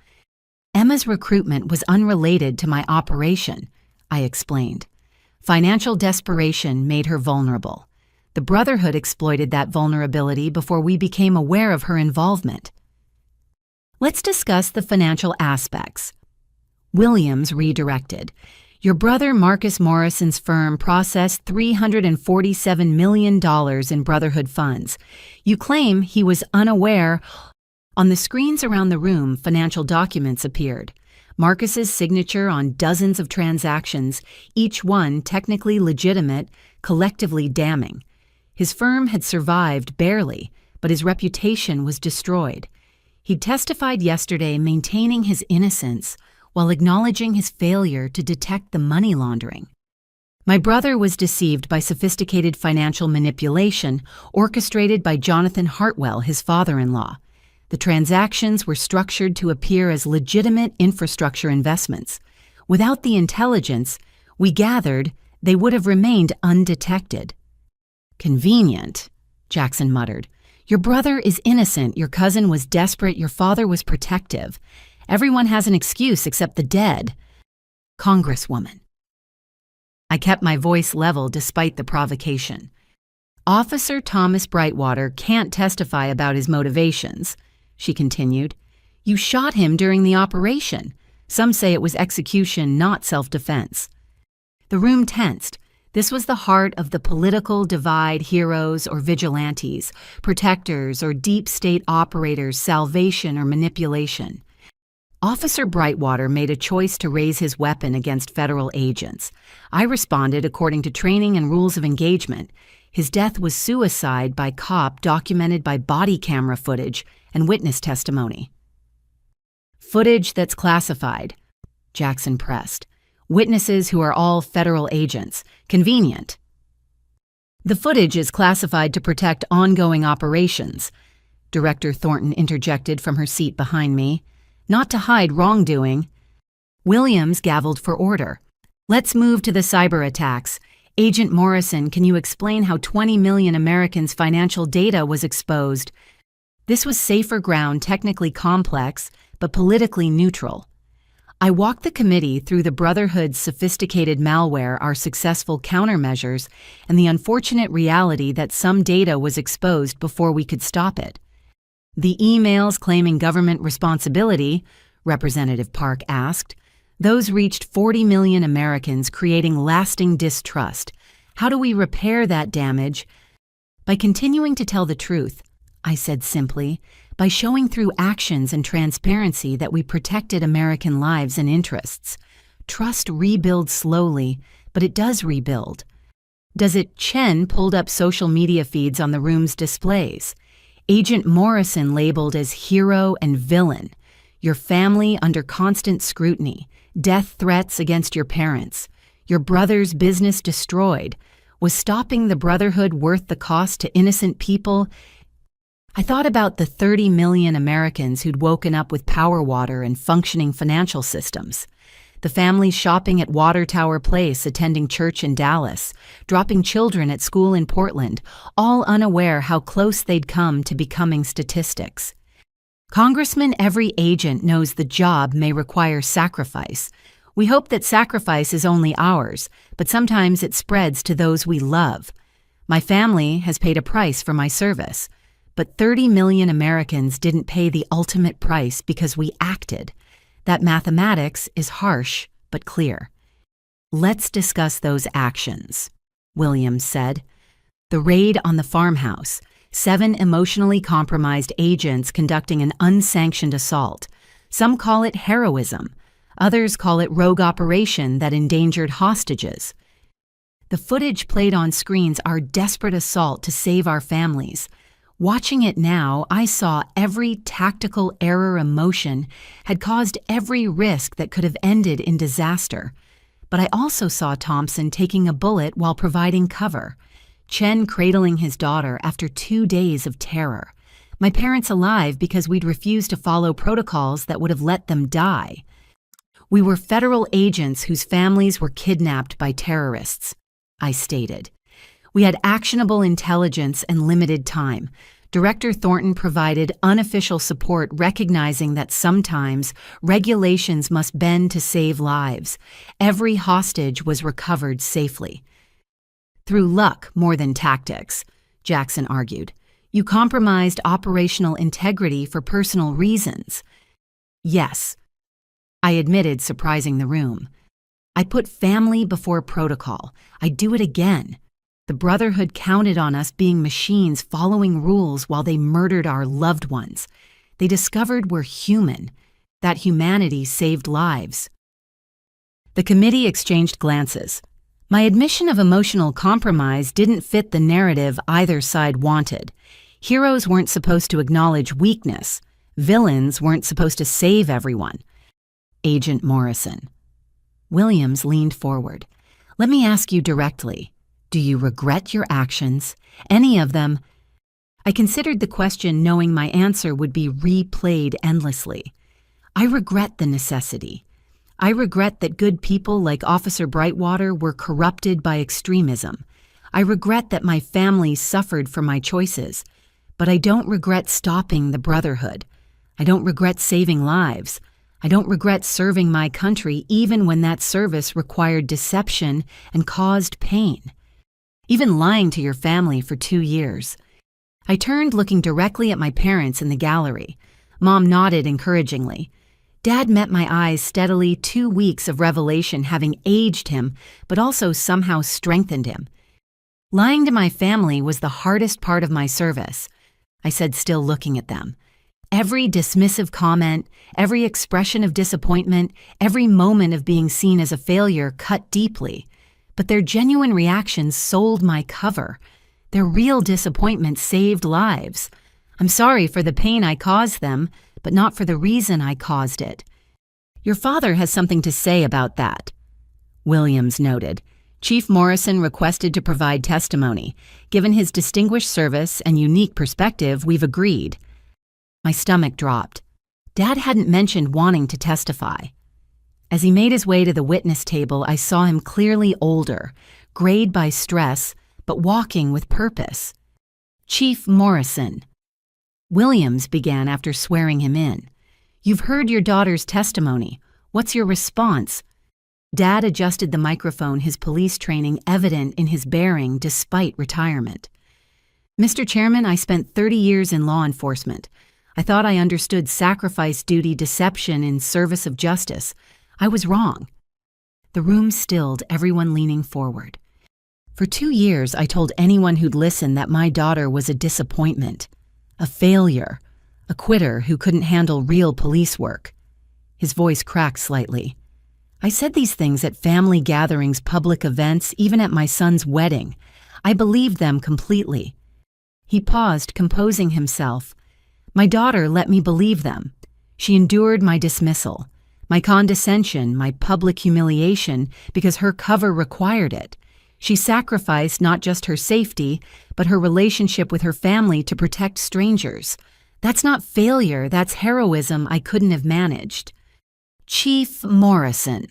Emma's recruitment was unrelated to my operation, I explained. Financial desperation made her vulnerable. The Brotherhood exploited that vulnerability before we became aware of her involvement. Let's discuss the financial aspects. Williams redirected. Your brother Marcus Morrison's firm processed $347 million in Brotherhood funds. You claim he was unaware. On the screens around the room, financial documents appeared. Marcus's signature on dozens of transactions, each one technically legitimate, collectively damning. His firm had survived barely, but his reputation was destroyed. He testified yesterday, maintaining his innocence while acknowledging his failure to detect the money laundering. My brother was deceived by sophisticated financial manipulation orchestrated by Jonathan Hartwell, his father-in-law. The transactions were structured to appear as legitimate infrastructure investments. Without the intelligence, we gathered, they would have remained undetected. Convenient, Jackson muttered. Your brother is innocent, your cousin was desperate, your father was protective. Everyone has an excuse except the dead. Congresswoman. I kept my voice level despite the provocation. Officer Thomas Brightwater can't testify about his motivations, she continued. You shot him during the operation. Some say it was execution, not self-defense. The room tensed. This was the heart of the political divide: heroes or vigilantes, protectors or deep state operators, salvation or manipulation. Officer Brightwater made a choice to raise his weapon against federal agents. I responded according to training and rules of engagement. His death was suicide by cop, documented by body camera footage and witness testimony. Footage that's classified, Jackson pressed. Witnesses who are all federal agents. Convenient. The footage is classified to protect ongoing operations, Director Thornton interjected from her seat behind me. Not to hide wrongdoing. Williams gavelled for order. Let's move to the cyber attacks. Agent Morrison, can you explain how 20 million Americans' financial data was exposed? This was safer ground, technically complex, but politically neutral. I walked the committee through the Brotherhood's sophisticated malware, our successful countermeasures, and the unfortunate reality that some data was exposed before we could stop it. The emails claiming government responsibility, Representative Park asked, those reached 40 million Americans, creating lasting distrust. How do we repair that damage? By continuing to tell the truth, I said simply, by showing through actions and transparency that we protected American lives and interests. Trust rebuilds slowly, but it does rebuild. Does it? Chen pulled up social media feeds on the room's displays. Agent Morrison labeled as hero and villain. Your family under constant scrutiny. Death threats against your parents. Your brother's business destroyed. Was stopping the Brotherhood worth the cost to innocent people? I thought about the 30 million Americans who'd woken up with power, water, and functioning financial systems. The families shopping at Water Tower Place, attending church in Dallas, dropping children at school in Portland, all unaware how close they'd come to becoming statistics. Congressman, every agent knows the job may require sacrifice. We hope that sacrifice is only ours, but sometimes it spreads to those we love. My family has paid a price for my service. But 30 million Americans didn't pay the ultimate price because we acted. That mathematics is harsh but clear. Let's discuss those actions, Williams said. The raid on the farmhouse, 7 emotionally compromised agents conducting an unsanctioned assault. Some call it heroism. Others call it rogue operation that endangered hostages. The footage played on screens our desperate assault to save our families. Watching it now, I saw every tactical error emotion had caused every risk that could have ended in disaster. But I also saw Thompson taking a bullet while providing cover, Chen cradling his daughter after 2 days of terror, my parents alive because we'd refused to follow protocols that would have let them die. We were federal agents whose families were kidnapped by terrorists, I stated. We had actionable intelligence and limited time. Director Thornton provided unofficial support, recognizing that sometimes regulations must bend to save lives. Every hostage was recovered safely. Through luck more than tactics, Jackson argued. You compromised operational integrity for personal reasons. Yes, I admitted, surprising the room. I put family before protocol. I'd do it again. The Brotherhood counted on us being machines following rules while they murdered our loved ones. They discovered we're human. That humanity saved lives. The committee exchanged glances. My admission of emotional compromise didn't fit the narrative either side wanted. Heroes weren't supposed to acknowledge weakness. Villains weren't supposed to save everyone. Agent Morrison. Williams leaned forward. Let me ask you directly. Do you regret your actions? Any of them? I considered the question, knowing my answer would be replayed endlessly. I regret the necessity. I regret that good people like Officer Brightwater were corrupted by extremism. I regret that my family suffered for my choices. But I don't regret stopping the Brotherhood. I don't regret saving lives. I don't regret serving my country even when that service required deception and caused pain. Even lying to your family for 2 years. I turned, looking directly at my parents in the gallery. Mom nodded encouragingly. Dad met my eyes steadily, 2 weeks of revelation having aged him, but also somehow strengthened him. Lying to my family was the hardest part of my service, I said, still looking at them. Every dismissive comment, every expression of disappointment, every moment of being seen as a failure cut deeply. But their genuine reactions sold my cover. Their real disappointment saved lives. I'm sorry for the pain I caused them, but not for the reason I caused it. Your father has something to say about that, Williams noted. Chief Morrison requested to provide testimony. Given his distinguished service and unique perspective, we've agreed. My stomach dropped. Dad hadn't mentioned wanting to testify. As he made his way to the witness table, I saw him clearly older, grayed by stress, but walking with purpose. Chief Morrison. Williams began after swearing him in. You've heard your daughter's testimony. What's your response?" Dad adjusted the microphone, his police training evident in his bearing despite retirement. "Mr. Chairman, I spent 30 years in law enforcement. I thought I understood sacrifice, duty, deception in service of justice. I was wrong." The room stilled, everyone leaning forward. "For 2 years, I told anyone who'd listen that my daughter was a disappointment, a failure, a quitter who couldn't handle real police work." His voice cracked slightly. "I said these things at family gatherings, public events, even at my son's wedding. I believed them completely." He paused, composing himself. "My daughter let me believe them. She endured my dismissal, my condescension, my public humiliation because her cover required it. She sacrificed not just her safety, but her relationship with her family to protect strangers. That's not failure, that's heroism I couldn't have managed." "Chief Morrison,"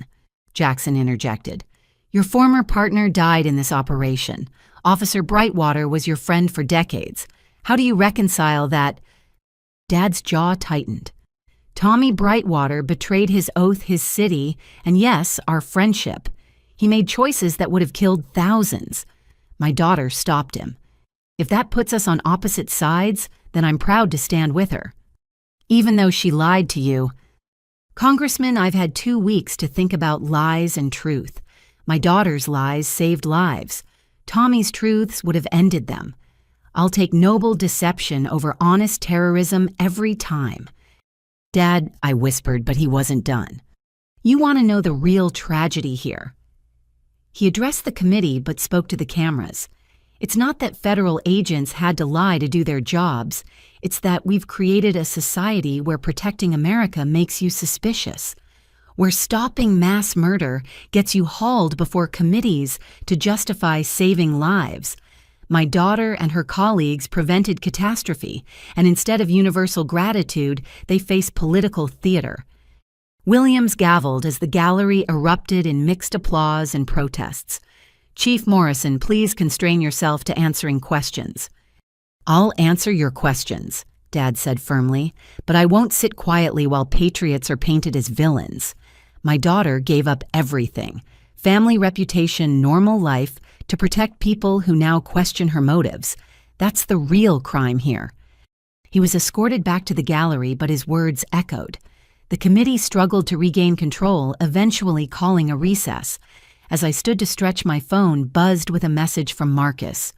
Jackson interjected, "your former partner died in this operation. Officer Brightwater was your friend for decades. How do you reconcile that?" Dad's jaw tightened. "Tommy Brightwater betrayed his oath, his city, and yes, our friendship. He made choices that would have killed thousands. My daughter stopped him. If that puts us on opposite sides, then I'm proud to stand with her. Even though she lied to you." "Congressman, I've had 2 weeks to think about lies and truth. My daughter's lies saved lives. Tommy's truths would have ended them. I'll take noble deception over honest terrorism every time." "Dad," I whispered, but he wasn't done. "You want to know the real tragedy here." He addressed the committee but spoke to the cameras. "It's not that federal agents had to lie to do their jobs. It's that we've created a society where protecting America makes you suspicious, where stopping mass murder gets you hauled before committees to justify saving lives. My daughter and her colleagues prevented catastrophe, and instead of universal gratitude, they face political theater." Williams gavelled as the gallery erupted in mixed applause and protests. "Chief Morrison, please constrain yourself to answering questions." "I'll answer your questions," Dad said firmly, "but I won't sit quietly while patriots are painted as villains. My daughter gave up everything, family reputation, normal life, to protect people who now question her motives. That's the real crime here." He was escorted back to the gallery, but his words echoed. The committee struggled to regain control, eventually calling a recess. As I stood to stretch, my phone buzzed with a message from Marcus.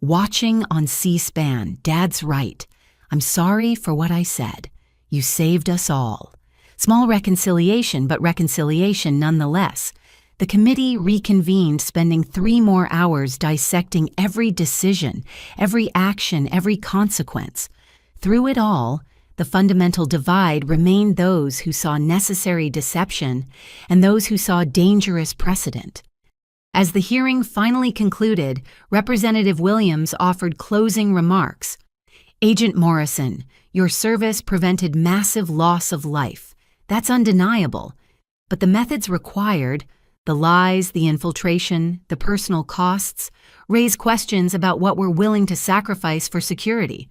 "Watching on C-SPAN, Dad's right. I'm sorry for what I said. You saved us all." Small reconciliation, but reconciliation nonetheless. The committee reconvened, spending 3 more hours dissecting every decision, every action, every consequence. Through it all, the fundamental divide remained those who saw necessary deception and those who saw dangerous precedent. As the hearing finally concluded, Representative Williams offered closing remarks. "Agent Morrison, your service prevented massive loss of life. That's undeniable. But the methods required, the lies, the infiltration, the personal costs, raise questions about what we're willing to sacrifice for security.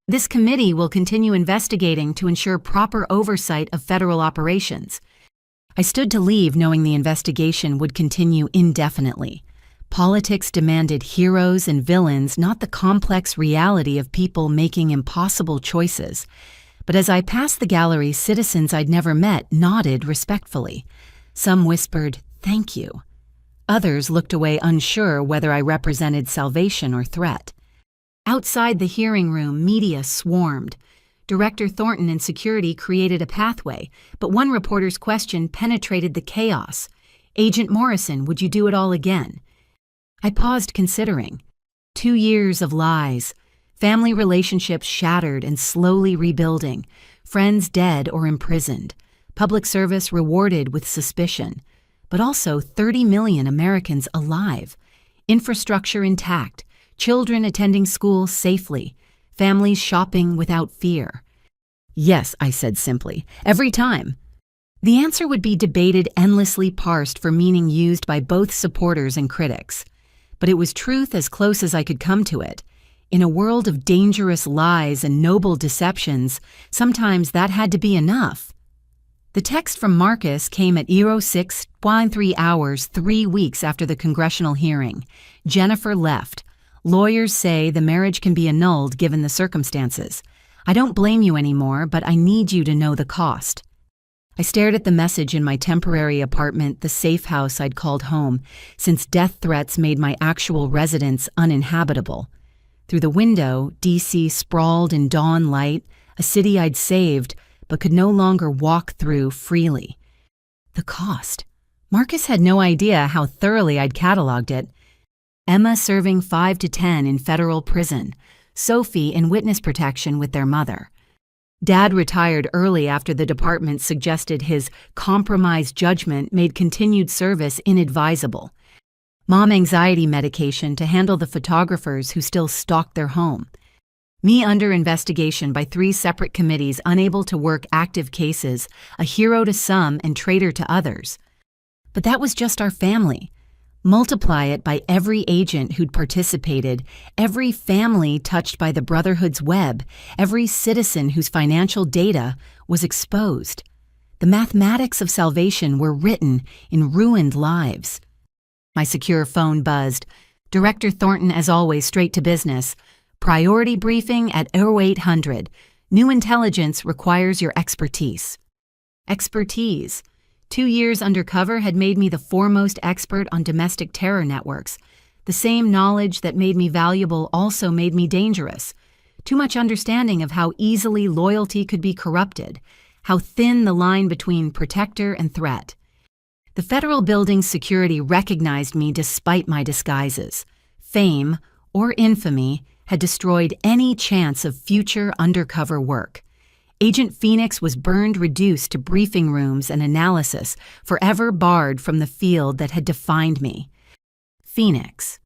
This committee will continue investigating to ensure proper oversight of federal operations." I stood to leave, knowing the investigation would continue indefinitely. Politics demanded heroes and villains, not the complex reality of people making impossible choices. But as I passed the gallery, citizens I'd never met nodded respectfully. Some whispered, "Thank you." Others looked away, unsure whether I represented salvation or threat. Outside the hearing room, media swarmed. Director Thornton and security created a pathway, but one reporter's question penetrated the chaos. "Agent Morrison, would you do it all again?" I paused, considering. 2 years of lies, family relationships shattered and slowly rebuilding, friends dead or imprisoned, public service rewarded with suspicion, but also 30 million Americans alive, infrastructure intact, children attending school safely, families shopping without fear. "Yes," I said simply, "every time." The answer would be debated, endlessly parsed for meaning used by both supporters and critics. But it was truth as close as I could come to it. In a world of dangerous lies and noble deceptions, sometimes that had to be enough. The text from Marcus came at 06:13 hours 3 weeks after the congressional hearing. Jennifer left. Lawyers say the marriage can be annulled given the circumstances. I don't blame you anymore, but I need you to know the cost. I stared at the message in my temporary apartment, the safe house I'd called home, since death threats made my actual residence uninhabitable. Through the window, D.C. sprawled in dawn light, a city I'd saved, but could no longer walk through freely. The cost. Marcus had no idea how thoroughly I'd cataloged it. Emma serving 5 to 10 in federal prison, Sophie in witness protection with their mother. Dad retired early after the department suggested his compromised judgment made continued service inadvisable. Mom anxiety medication to handle the photographers who still stalked their home. Me under investigation by 3 separate committees unable to work active cases, a hero to some and traitor to others. But that was just our family. Multiply it by every agent who'd participated, every family touched by the Brotherhood's web, every citizen whose financial data was exposed. The mathematics of salvation were written in ruined lives. My secure phone buzzed. Director Thornton, as always, straight to business. Priority briefing at 0800. New intelligence requires your expertise. Expertise. 2 years undercover had made me the foremost expert on domestic terror networks. The same knowledge that made me valuable also made me dangerous. Too much understanding of how easily loyalty could be corrupted, how thin the line between protector and threat. The federal building's security recognized me despite my disguises. Fame, or infamy, had destroyed any chance of future undercover work. Agent Phoenix was reduced to briefing rooms and analysis, forever barred from the field that had defined me. Phoenix.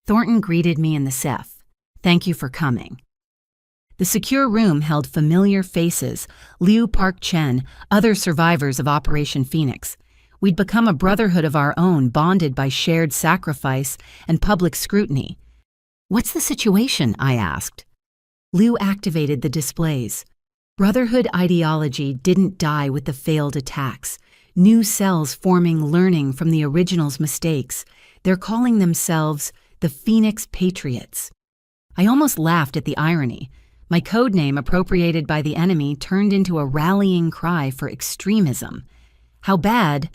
Thornton greeted me in the SEF. Thank you for coming. The secure room held familiar faces, Liu Park Chen, other survivors of Operation Phoenix. We'd become a brotherhood of our own, bonded by shared sacrifice and public scrutiny. What's the situation? I asked. Liu activated the displays. Brotherhood ideology didn't die with the failed attacks. New cells forming, learning from the original's mistakes. They're calling themselves the Phoenix Patriots. I almost laughed at the irony. My code name, appropriated by the enemy, turned into a rallying cry for extremism. How bad?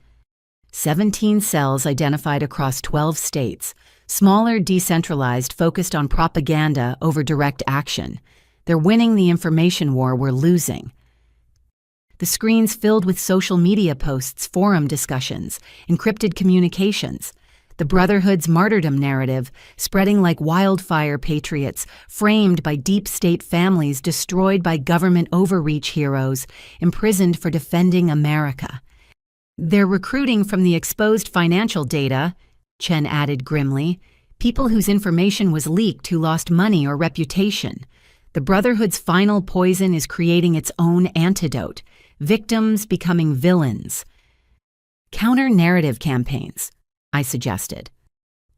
17 cells identified across 12 states. Smaller, decentralized, focused on propaganda over direct action. They're winning the information war we're losing. The screens filled with social media posts, forum discussions, encrypted communications. The Brotherhood's martyrdom narrative, spreading like wildfire patriots, framed by deep state families destroyed by government overreach heroes, imprisoned for defending America. They're recruiting from the exposed financial data, Chen added grimly, people whose information was leaked who lost money or reputation. The Brotherhood's final poison is creating its own antidote, victims becoming villains. Counter-narrative campaigns, I suggested.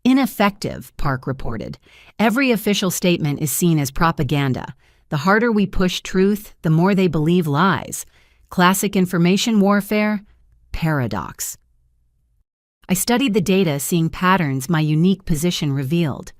Ineffective, Park reported. Every official statement is seen as propaganda. The harder we push truth, the more they believe lies. Classic information warfare? Paradox. I studied the data, seeing patterns my unique position revealed.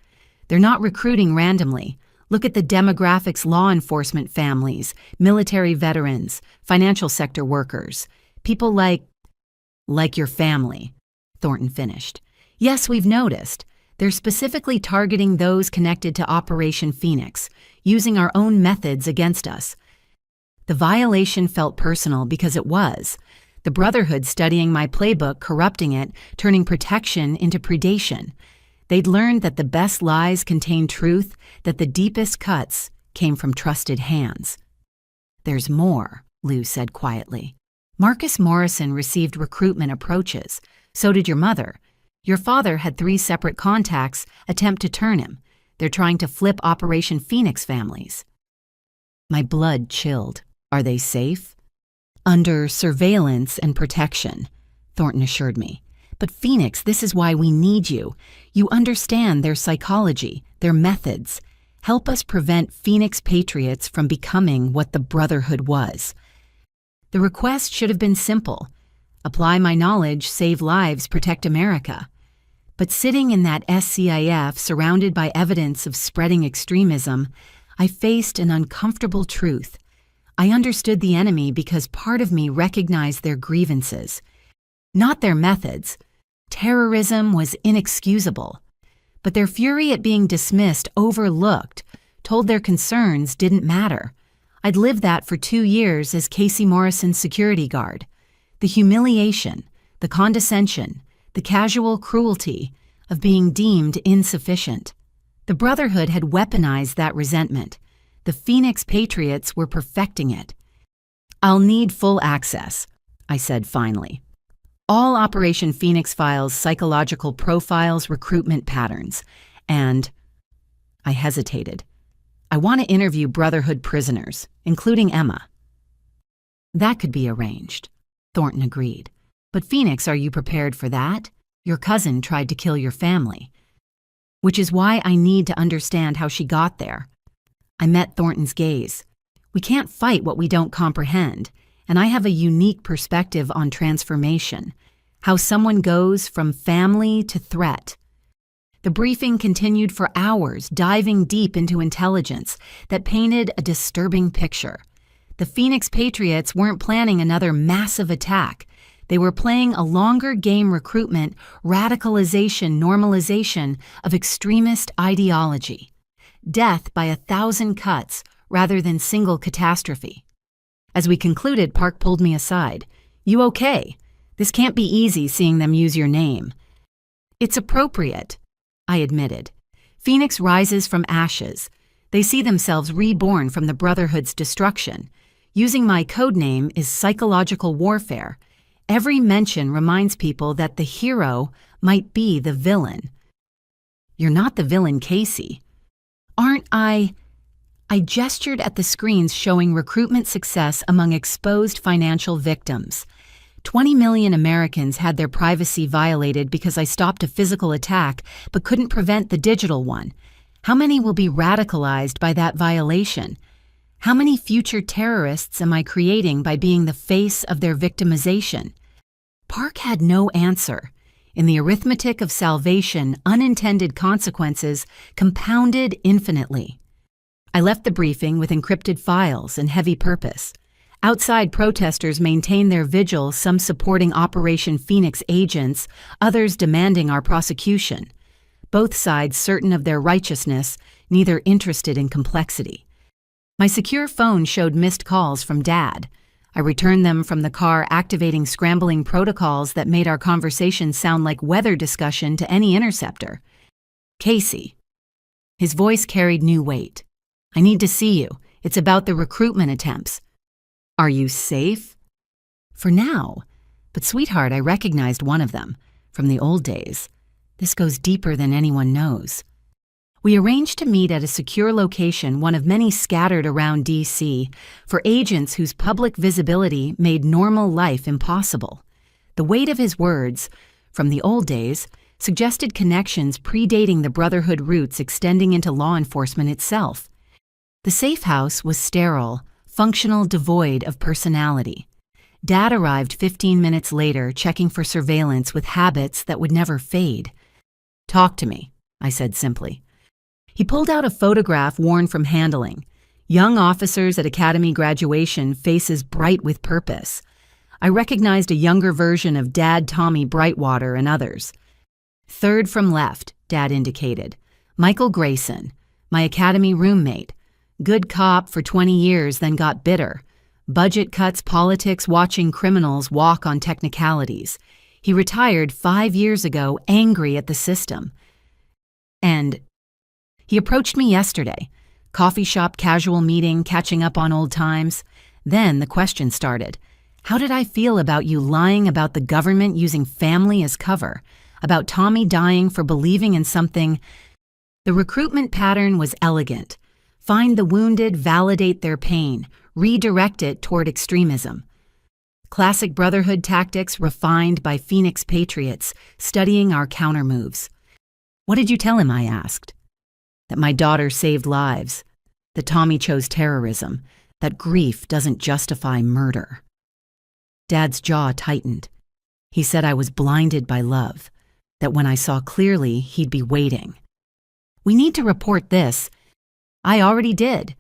They're not recruiting randomly. Look at the demographics: law enforcement families, military veterans, financial sector workers, people like your family, Thornton finished. Yes, we've noticed. They're specifically targeting those connected to Operation Phoenix, using our own methods against us. The violation felt personal because it was. The Brotherhood studying my playbook, corrupting it, turning protection into predation. They'd learned that the best lies contain truth, that the deepest cuts came from trusted hands. There's more, Lou said quietly. Marcus Morrison received recruitment approaches. So did your mother. Your father had 3 separate contacts attempt to turn him. They're trying to flip Operation Phoenix families. My blood chilled. Are they safe? Under surveillance and protection, Thornton assured me. But Phoenix, this is why we need you. You understand their psychology, their methods. Help us prevent Phoenix Patriots from becoming what the Brotherhood was. The request should have been simple: apply my knowledge, save lives, protect America. But sitting in that SCIF, surrounded by evidence of spreading extremism, I faced an uncomfortable truth. I understood the enemy because part of me recognized their grievances, not their methods. Terrorism was inexcusable, but their fury at being dismissed, overlooked, told their concerns didn't matter. I'd lived that for 2 years as Casey Morrison's security guard. The humiliation, the condescension, the casual cruelty of being deemed insufficient. The Brotherhood had weaponized that resentment. The Phoenix Patriots were perfecting it. "I'll need full access," I said finally. "All Operation Phoenix files, psychological profiles, recruitment patterns, and—" I hesitated. "I want to interview Brotherhood prisoners, including Emma." "That could be arranged," Thornton agreed. "But Phoenix, are you prepared for that? Your cousin tried to kill your family. Which is why I need to understand how she got there." I met Thornton's gaze. "We can't fight what we don't comprehend, and I have a unique perspective on transformation, how someone goes from family to threat." The briefing continued for hours, diving deep into intelligence that painted a disturbing picture. The Phoenix Patriots weren't planning another massive attack. They were playing a longer game: recruitment, radicalization, normalization of extremist ideology. Death by 1,000 cuts rather than single catastrophe. As we concluded, Park pulled me aside. "You okay? This can't be easy seeing them use your name." "It's appropriate," I admitted. "Phoenix rises from ashes. They see themselves reborn from the Brotherhood's destruction. Using my code name is psychological warfare. Every mention reminds people that the hero might be the villain." "You're not the villain, Casey." "Aren't I?" I gestured at the screens showing recruitment success among exposed financial victims. 20 million Americans had their privacy violated because I stopped a physical attack but couldn't prevent the digital one. How many will be radicalized by that violation? How many future terrorists am I creating by being the face of their victimization? Park had no answer. In the arithmetic of salvation, unintended consequences compounded infinitely. I left the briefing with encrypted files and heavy purpose. Outside, protesters maintained their vigil, some supporting Operation Phoenix agents, others demanding our prosecution. Both sides certain of their righteousness, neither interested in complexity. My secure phone showed missed calls from Dad. I returned them from the car, activating scrambling protocols that made our conversation sound like weather discussion to any interceptor. "Casey." His voice carried new weight. "I need to see you. It's about the recruitment attempts." "Are you safe?" "For now. But sweetheart, I recognized one of them. From the old days. This goes deeper than anyone knows." We arranged to meet at a secure location, one of many scattered around D.C., for agents whose public visibility made normal life impossible. The weight of his words, "from the old days," suggested connections predating the Brotherhood roots extending into law enforcement itself. The safe house was sterile, functional, devoid of personality. Dad arrived 15 minutes later, checking for surveillance with habits that would never fade. "Talk to me," I said simply. He pulled out a photograph worn from handling. Young officers at academy graduation, faces bright with purpose. I recognized a younger version of Dad, Tommy Brightwater, and others. "Third from left," Dad indicated. "Michael Grayson, my academy roommate. Good cop for 20 years, then got bitter. Budget cuts, politics, watching criminals walk on technicalities. He retired 5 years ago, angry at the system. And he approached me yesterday. Coffee shop, casual meeting, catching up on old times. Then the question started. How did I feel about you lying about the government using family as cover? About Tommy dying for believing in something?" The recruitment pattern was elegant. Find the wounded, validate their pain, redirect it toward extremism. Classic Brotherhood tactics refined by Phoenix Patriots, studying our countermoves. "What did you tell him?" I asked. "That my daughter saved lives, that Tommy chose terrorism, that grief doesn't justify murder." Dad's jaw tightened. He said I was blinded by love, that when I saw clearly, he'd be waiting. We need to report this. I already did.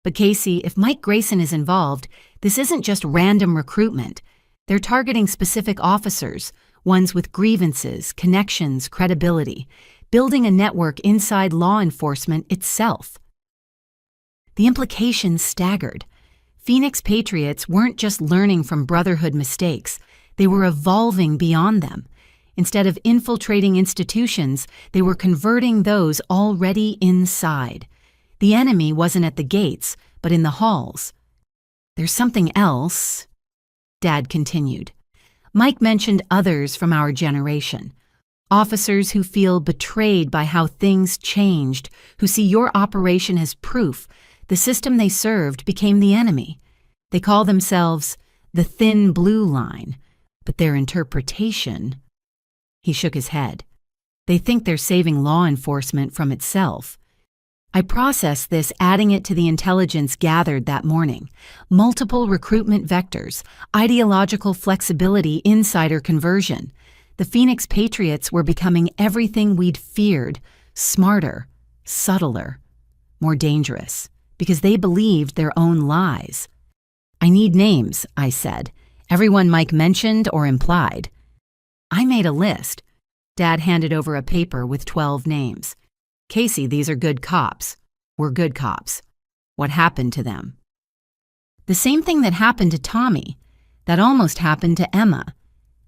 But Casey, if Mike Grayson is involved, this isn't just random recruitment. They're targeting specific officers, ones with grievances, connections, credibility, building a network inside law enforcement itself. The implications staggered. Phoenix Patriots weren't just learning from Brotherhood mistakes, they were evolving beyond them. Instead of infiltrating institutions, they were converting those already inside. The enemy wasn't at the gates, but in the halls. There's something else, Dad continued. Mike mentioned others from our generation. Officers who feel betrayed by how things changed, who see your operation as proof the system they served became the enemy. They call themselves the thin blue line, but their interpretation... He shook his head. They think they're saving law enforcement from itself. I processed this, adding it to the intelligence gathered that morning. Multiple recruitment vectors, ideological flexibility, insider conversion. The Phoenix Patriots were becoming everything we'd feared, smarter, subtler, more dangerous, because they believed their own lies. I need names, I said. Everyone Mike mentioned or implied. I made a list. Dad handed over a paper with 12 names. Casey, these are good cops. We're good cops. What happened to them? The same thing that happened to Tommy, that almost happened to Emma.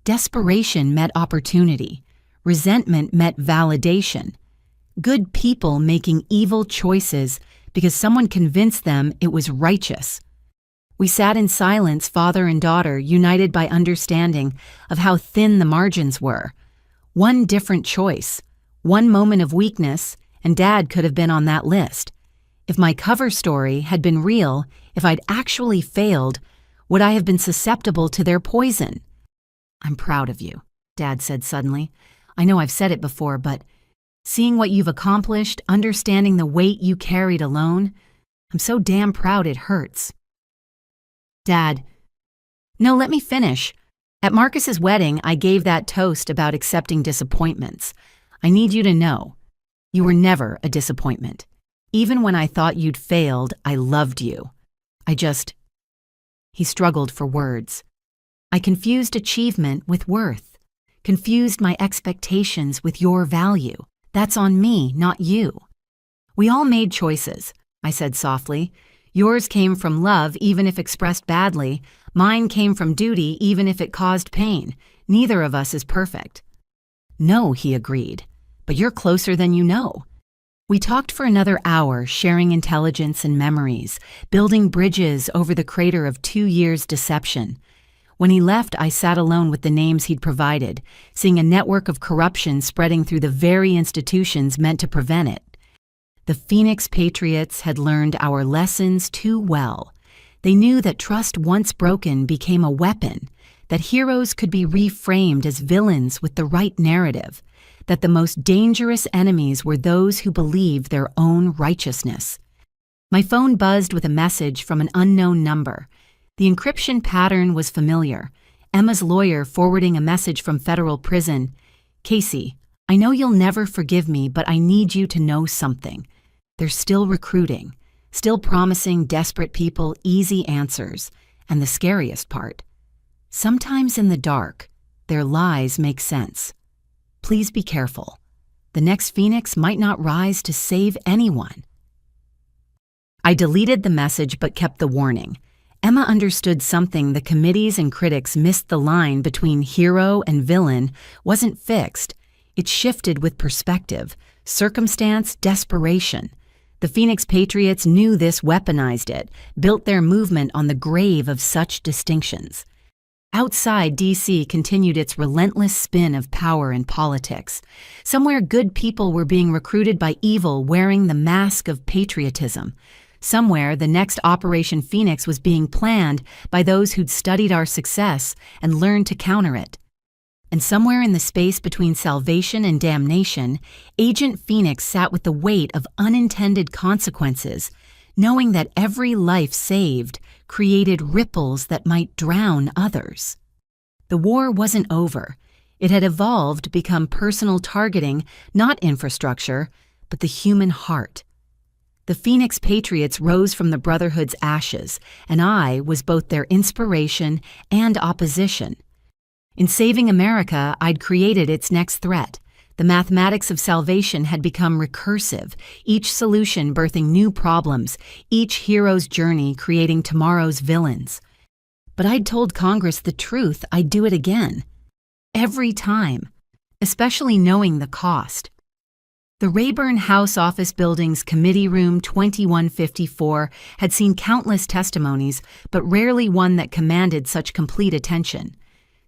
Desperation met opportunity. Resentment met validation. Good people making evil choices because someone convinced them it was righteous. We sat in silence, father and daughter, united by understanding of how thin the margins were. One different choice, one moment of weakness, and Dad could have been on that list. If my cover story had been real, if I'd actually failed, would I have been susceptible to their poison? I'm proud of you, Dad said suddenly. I know I've said it before, but seeing what you've accomplished, understanding the weight you carried alone, I'm so damn proud it hurts. Dad, no, let me finish. At Marcus's wedding, I gave that toast about accepting disappointments. I need you to know, you were never a disappointment. Even when I thought you'd failed, I loved you. He struggled for words. I confused achievement with worth, confused my expectations with your value. That's on me, not you. We all made choices, I said softly. Yours came from love, even if expressed badly. Mine came from duty, even if it caused pain. Neither of us is perfect. No, he agreed, but you're closer than you know. We talked for another hour, sharing intelligence and memories, building bridges over the crater of 2 years' deception. When he left, I sat alone with the names he'd provided, seeing a network of corruption spreading through the very institutions meant to prevent it. The Phoenix Patriots had learned our lessons too well. They knew that trust once broken became a weapon, that heroes could be reframed as villains with the right narrative, that the most dangerous enemies were those who believed their own righteousness. My phone buzzed with a message from an unknown number. The encryption pattern was familiar. Emma's lawyer forwarding a message from federal prison. Casey, I know you'll never forgive me, but I need you to know something. They're still recruiting, still promising desperate people easy answers. And the scariest part, sometimes in the dark, their lies make sense. Please be careful. The next Phoenix might not rise to save anyone. I deleted the message but kept the warning. Emma understood something the committees and critics missed. The line between hero and villain wasn't fixed. It shifted with perspective, circumstance, desperation. The Phoenix Patriots knew this, weaponized it, built their movement on the grave of such distinctions. Outside, D.C. continued its relentless spin of power and politics. Somewhere good people were being recruited by evil wearing the mask of patriotism. Somewhere, the next Operation Phoenix was being planned by those who'd studied our success and learned to counter it. And somewhere in the space between salvation and damnation, Agent Phoenix sat with the weight of unintended consequences, knowing that every life saved created ripples that might drown others. The war wasn't over. It had evolved to become personal targeting, not infrastructure, but the human heart. The Phoenix Patriots rose from the Brotherhood's ashes, and I was both their inspiration and opposition. In saving America, I'd created its next threat. The mathematics of salvation had become recursive, each solution birthing new problems, each hero's journey creating tomorrow's villains. But I'd told Congress the truth, I'd do it again. Every time, especially knowing the cost. The Rayburn House Office Building's Committee Room 2154 had seen countless testimonies, but rarely one that commanded such complete attention.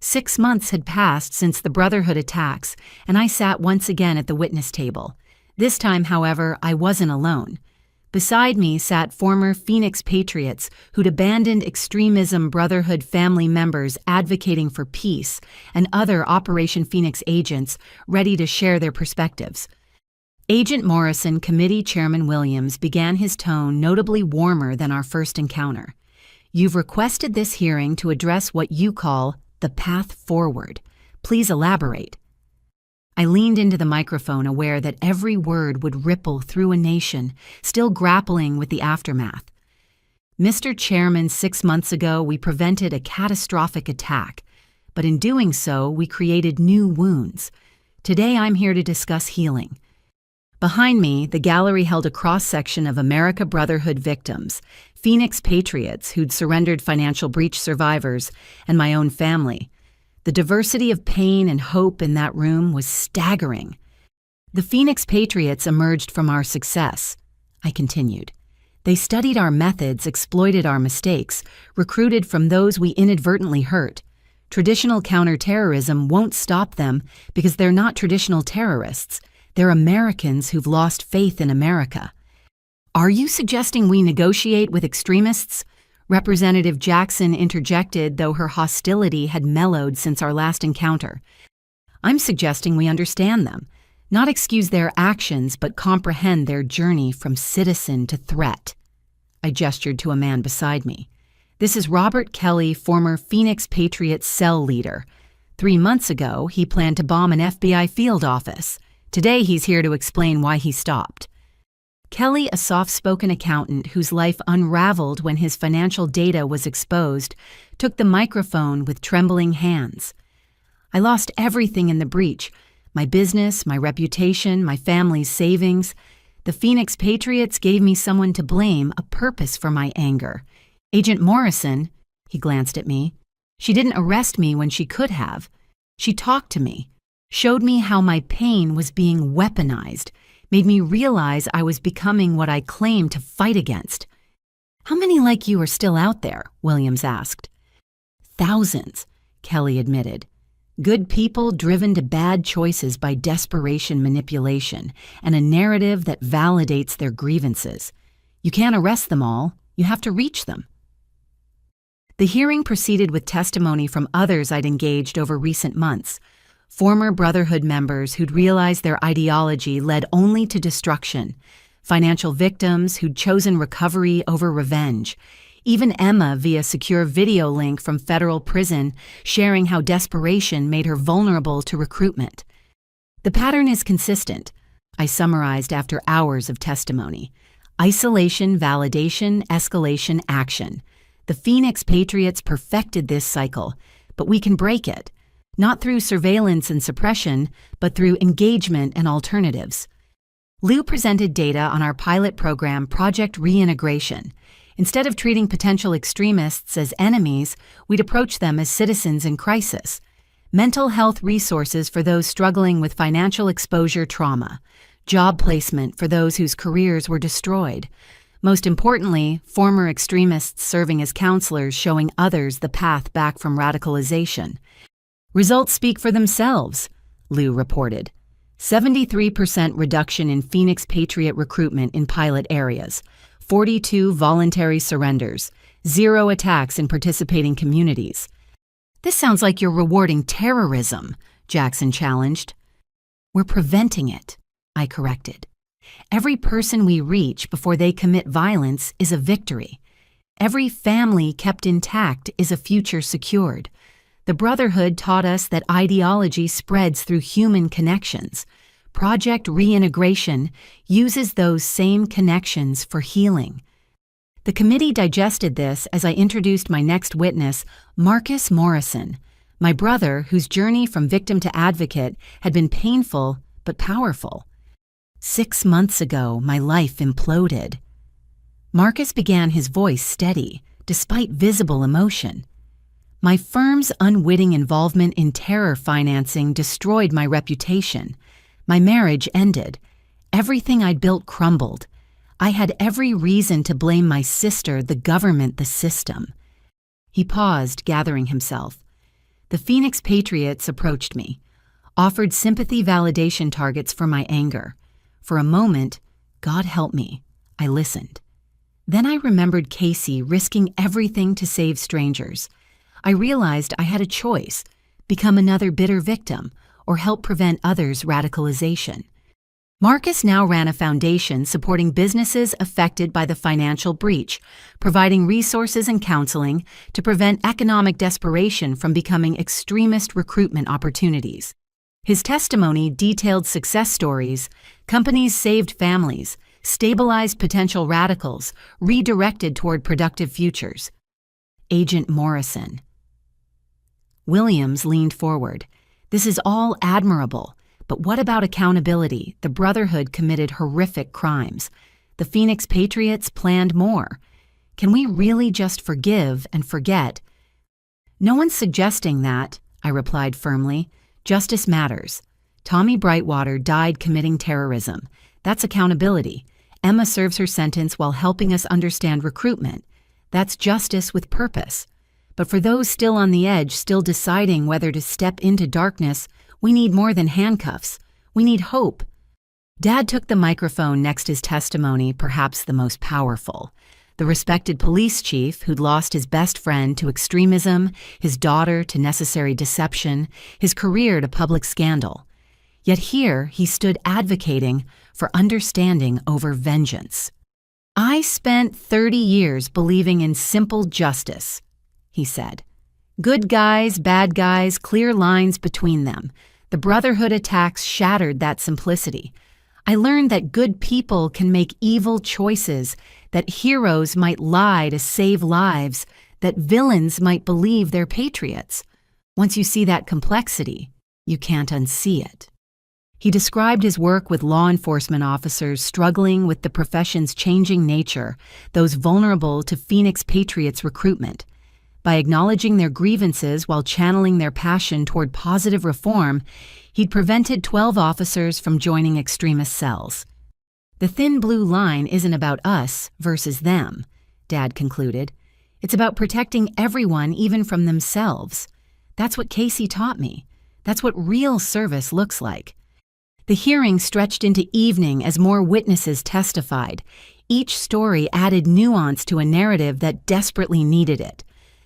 6 months had passed since the Brotherhood attacks, and I sat once again at the witness table. This time, however, I wasn't alone. Beside me sat former Phoenix Patriots who'd abandoned extremism Brotherhood family members advocating for peace, and other Operation Phoenix agents ready to share their perspectives. Agent Morrison, Committee Chairman Williams, began his tone notably warmer than our first encounter. "You've requested this hearing to address what you call the path forward. Please elaborate." I leaned into the microphone, aware that every word would ripple through a nation still grappling with the aftermath. "Mr. Chairman, 6 months ago we prevented a catastrophic attack, but in doing so we created new wounds. Today I'm here to discuss healing." Behind me, the gallery held a cross-section of America Brotherhood victims, Phoenix Patriots who'd surrendered financial breach survivors, and my own family. The diversity of pain and hope in that room was staggering. "The Phoenix Patriots emerged from our success," I continued. "They studied our methods, exploited our mistakes, recruited from those we inadvertently hurt. Traditional counterterrorism won't stop them because they're not traditional terrorists. They're Americans who've lost faith in America." "Are you suggesting we negotiate with extremists?" Representative Jackson interjected, though her hostility had mellowed since our last encounter. "I'm suggesting we understand them, not excuse their actions, but comprehend their journey from citizen to threat." I gestured to a man beside me. "This is Robert Kelly, former Phoenix Patriot cell leader. 3 months ago, he planned to bomb an FBI field office. Today, he's here to explain why he stopped." Kelly, a soft-spoken accountant whose life unraveled when his financial data was exposed, took the microphone with trembling hands. "I lost everything in the breach. My business, my reputation, my family's savings. The Phoenix Patriots gave me someone to blame, a purpose for my anger. Agent Morrison," he glanced at me, "she didn't arrest me when she could have. She talked to me, showed me how my pain was being weaponized, made me realize I was becoming what I claimed to fight against." "How many like you are still out there?" Williams asked. "Thousands," Kelly admitted. "Good people driven to bad choices by desperation, manipulation, and a narrative that validates their grievances. You can't arrest them all. You have to reach them." The hearing proceeded with testimony from others I'd engaged over recent months. Former Brotherhood members who'd realized their ideology led only to destruction, financial victims who'd chosen recovery over revenge, even Emma via secure video link from federal prison sharing how desperation made her vulnerable to recruitment. "The pattern is consistent," I summarized after hours of testimony. "Isolation, validation, escalation, action. The Phoenix Patriots perfected this cycle, but we can break it. Not through surveillance and suppression, but through engagement and alternatives." Lou presented data on our pilot program, Project Reintegration. Instead of treating potential extremists as enemies, we'd approach them as citizens in crisis. Mental health resources for those struggling with financial exposure trauma. Job placement for those whose careers were destroyed. Most importantly, former extremists serving as counselors showing others the path back from radicalization. "Results speak for themselves," Lou reported. 73% reduction in Phoenix Patriot recruitment in pilot areas, 42 voluntary surrenders, 0 attacks in participating communities. "This sounds like you're rewarding terrorism," Jackson challenged. "We're preventing it," I corrected. "Every person we reach before they commit violence is a victory. Every family kept intact is a future secured. The Brotherhood taught us that ideology spreads through human connections. Project Reintegration uses those same connections for healing. The committee digested this as I introduced my next witness, Marcus Morrison, my brother whose journey from victim to advocate had been painful but powerful. 6 months ago, my life imploded. Marcus began, his voice steady, despite visible emotion. My firm's unwitting involvement in terror financing destroyed my reputation. My marriage ended. Everything I'd built crumbled. I had every reason to blame my sister, the government, the system. He paused, gathering himself. The Phoenix Patriots approached me, offered sympathy validation targets for my anger. For a moment, God help me, I listened. Then I remembered Casey risking everything to save strangers. I realized I had a choice: become another bitter victim or help prevent others' radicalization. Marcus now ran a foundation supporting businesses affected by the financial breach, providing resources and counseling to prevent economic desperation from becoming extremist recruitment opportunities. His testimony detailed success stories: companies saved families, stabilized potential radicals, redirected toward productive futures. Agent Morrison. Williams leaned forward. This is all admirable, but what about accountability? The Brotherhood committed horrific crimes. The Phoenix Patriots planned more. Can we really just forgive and forget? No one's suggesting that, I replied firmly. Justice matters. Tommy Brightwater died committing terrorism. That's accountability. Emma serves her sentence while helping us understand recruitment. That's justice with purpose. But for those still on the edge, still deciding whether to step into darkness, we need more than handcuffs. We need hope. Dad took the microphone next his testimony, perhaps the most powerful. The respected police chief who'd lost his best friend to extremism, his daughter to necessary deception, his career to public scandal. Yet here he stood advocating for understanding over vengeance. I spent 30 years believing in simple justice, he said. Good guys, bad guys, clear lines between them. The Brotherhood attacks shattered that simplicity. I learned that good people can make evil choices, that heroes might lie to save lives, that villains might believe they're patriots. Once you see that complexity, you can't unsee it. He described his work with law enforcement officers struggling with the profession's changing nature, those vulnerable to Phoenix Patriots recruitment. By acknowledging their grievances while channeling their passion toward positive reform, he'd prevented 12 officers from joining extremist cells. The thin blue line isn't about us versus them, Dad concluded. It's about protecting everyone, even from themselves. That's what Casey taught me. That's what real service looks like. The hearing stretched into evening as more witnesses testified. Each story added nuance to a narrative that desperately needed it.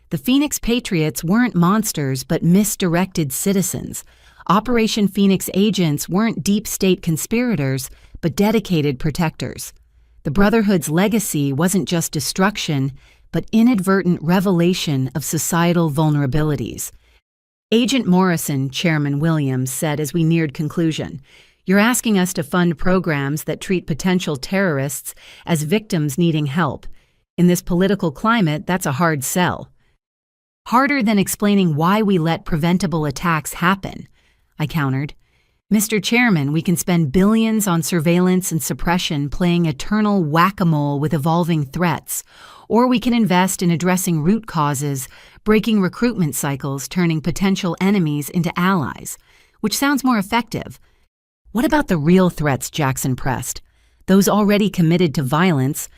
The Phoenix Patriots weren't monsters but misdirected citizens. Operation Phoenix agents weren't deep state conspirators but dedicated protectors. The Brotherhood's legacy wasn't just destruction but inadvertent revelation of societal vulnerabilities. Agent Morrison, Chairman Williams, said as we neared conclusion, "You're asking us to fund programs that treat potential terrorists as victims needing help. In this political climate, that's a hard sell." Harder than explaining why we let preventable attacks happen, I countered. Mr. Chairman, we can spend billions on surveillance and suppression playing eternal whack-a-mole with evolving threats, or we can invest in addressing root causes, breaking recruitment cycles, turning potential enemies into allies, which sounds more effective. What about the real threats, Jackson pressed? Those already committed to violence?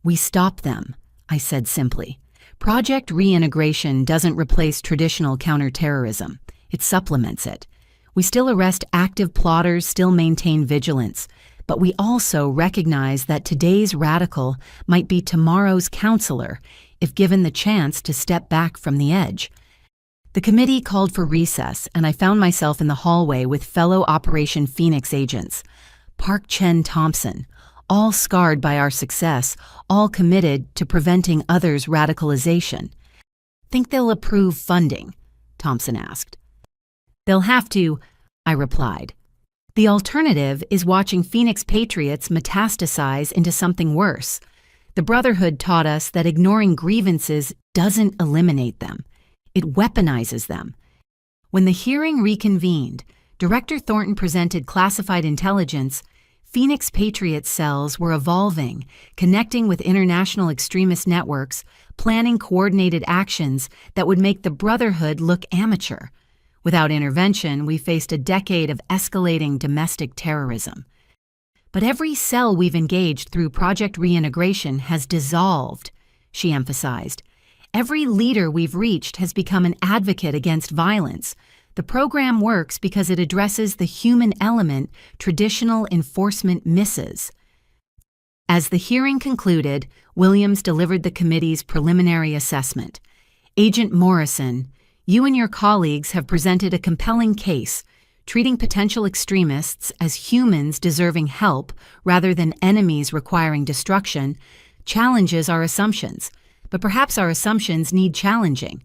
We stop them, I said simply. Project Reintegration doesn't replace traditional counterterrorism. It supplements it. We still arrest active plotters, still maintain vigilance, but we also recognize that today's radical might be tomorrow's counselor if given the chance to step back from the edge. The committee called for recess, and I found myself in the hallway with fellow Operation Phoenix agents. Park Chen Thompson, all scarred by our success, all committed to preventing others' radicalization. Think they'll approve funding? Thompson asked. They'll have to, I replied. The alternative is watching Phoenix Patriots metastasize into something worse. The Brotherhood taught us that ignoring grievances doesn't eliminate them. It weaponizes them. When the hearing reconvened, Director Thornton presented classified intelligence. Phoenix Patriot cells were evolving, connecting with international extremist networks, planning coordinated actions that would make the Brotherhood look amateur. Without intervention, we faced a decade of escalating domestic terrorism. But every cell we've engaged through Project Reintegration has dissolved, she emphasized. Every leader we've reached has become an advocate against violence. The program works because it addresses the human element traditional enforcement misses. As the hearing concluded, Williams delivered the committee's preliminary assessment. Agent Morrison, you and your colleagues have presented a compelling case, treating potential extremists as humans deserving help rather than enemies requiring destruction, challenges our assumptions, but perhaps our assumptions need challenging.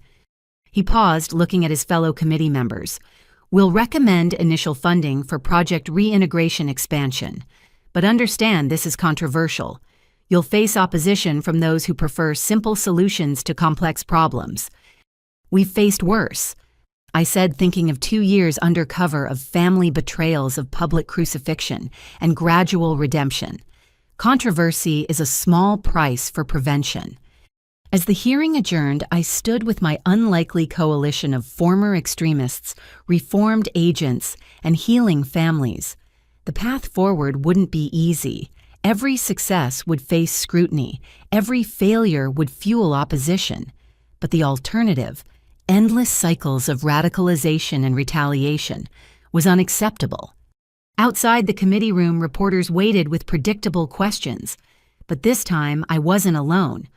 He paused, looking at his fellow committee members. We'll recommend initial funding for Project Reintegration expansion, but understand this is controversial. You'll face opposition from those who prefer simple solutions to complex problems. We've faced worse, I said, thinking of 2 years undercover of family betrayals of public crucifixion and gradual redemption. Controversy is a small price for prevention. As the hearing adjourned, I stood with my unlikely coalition of former extremists, reformed agents, and healing families. The path forward wouldn't be easy. Every success would face scrutiny. Every failure would fuel opposition. But the alternative, endless cycles of radicalization and retaliation, was unacceptable. Outside the committee room, reporters waited with predictable questions. But this time, I wasn't alone.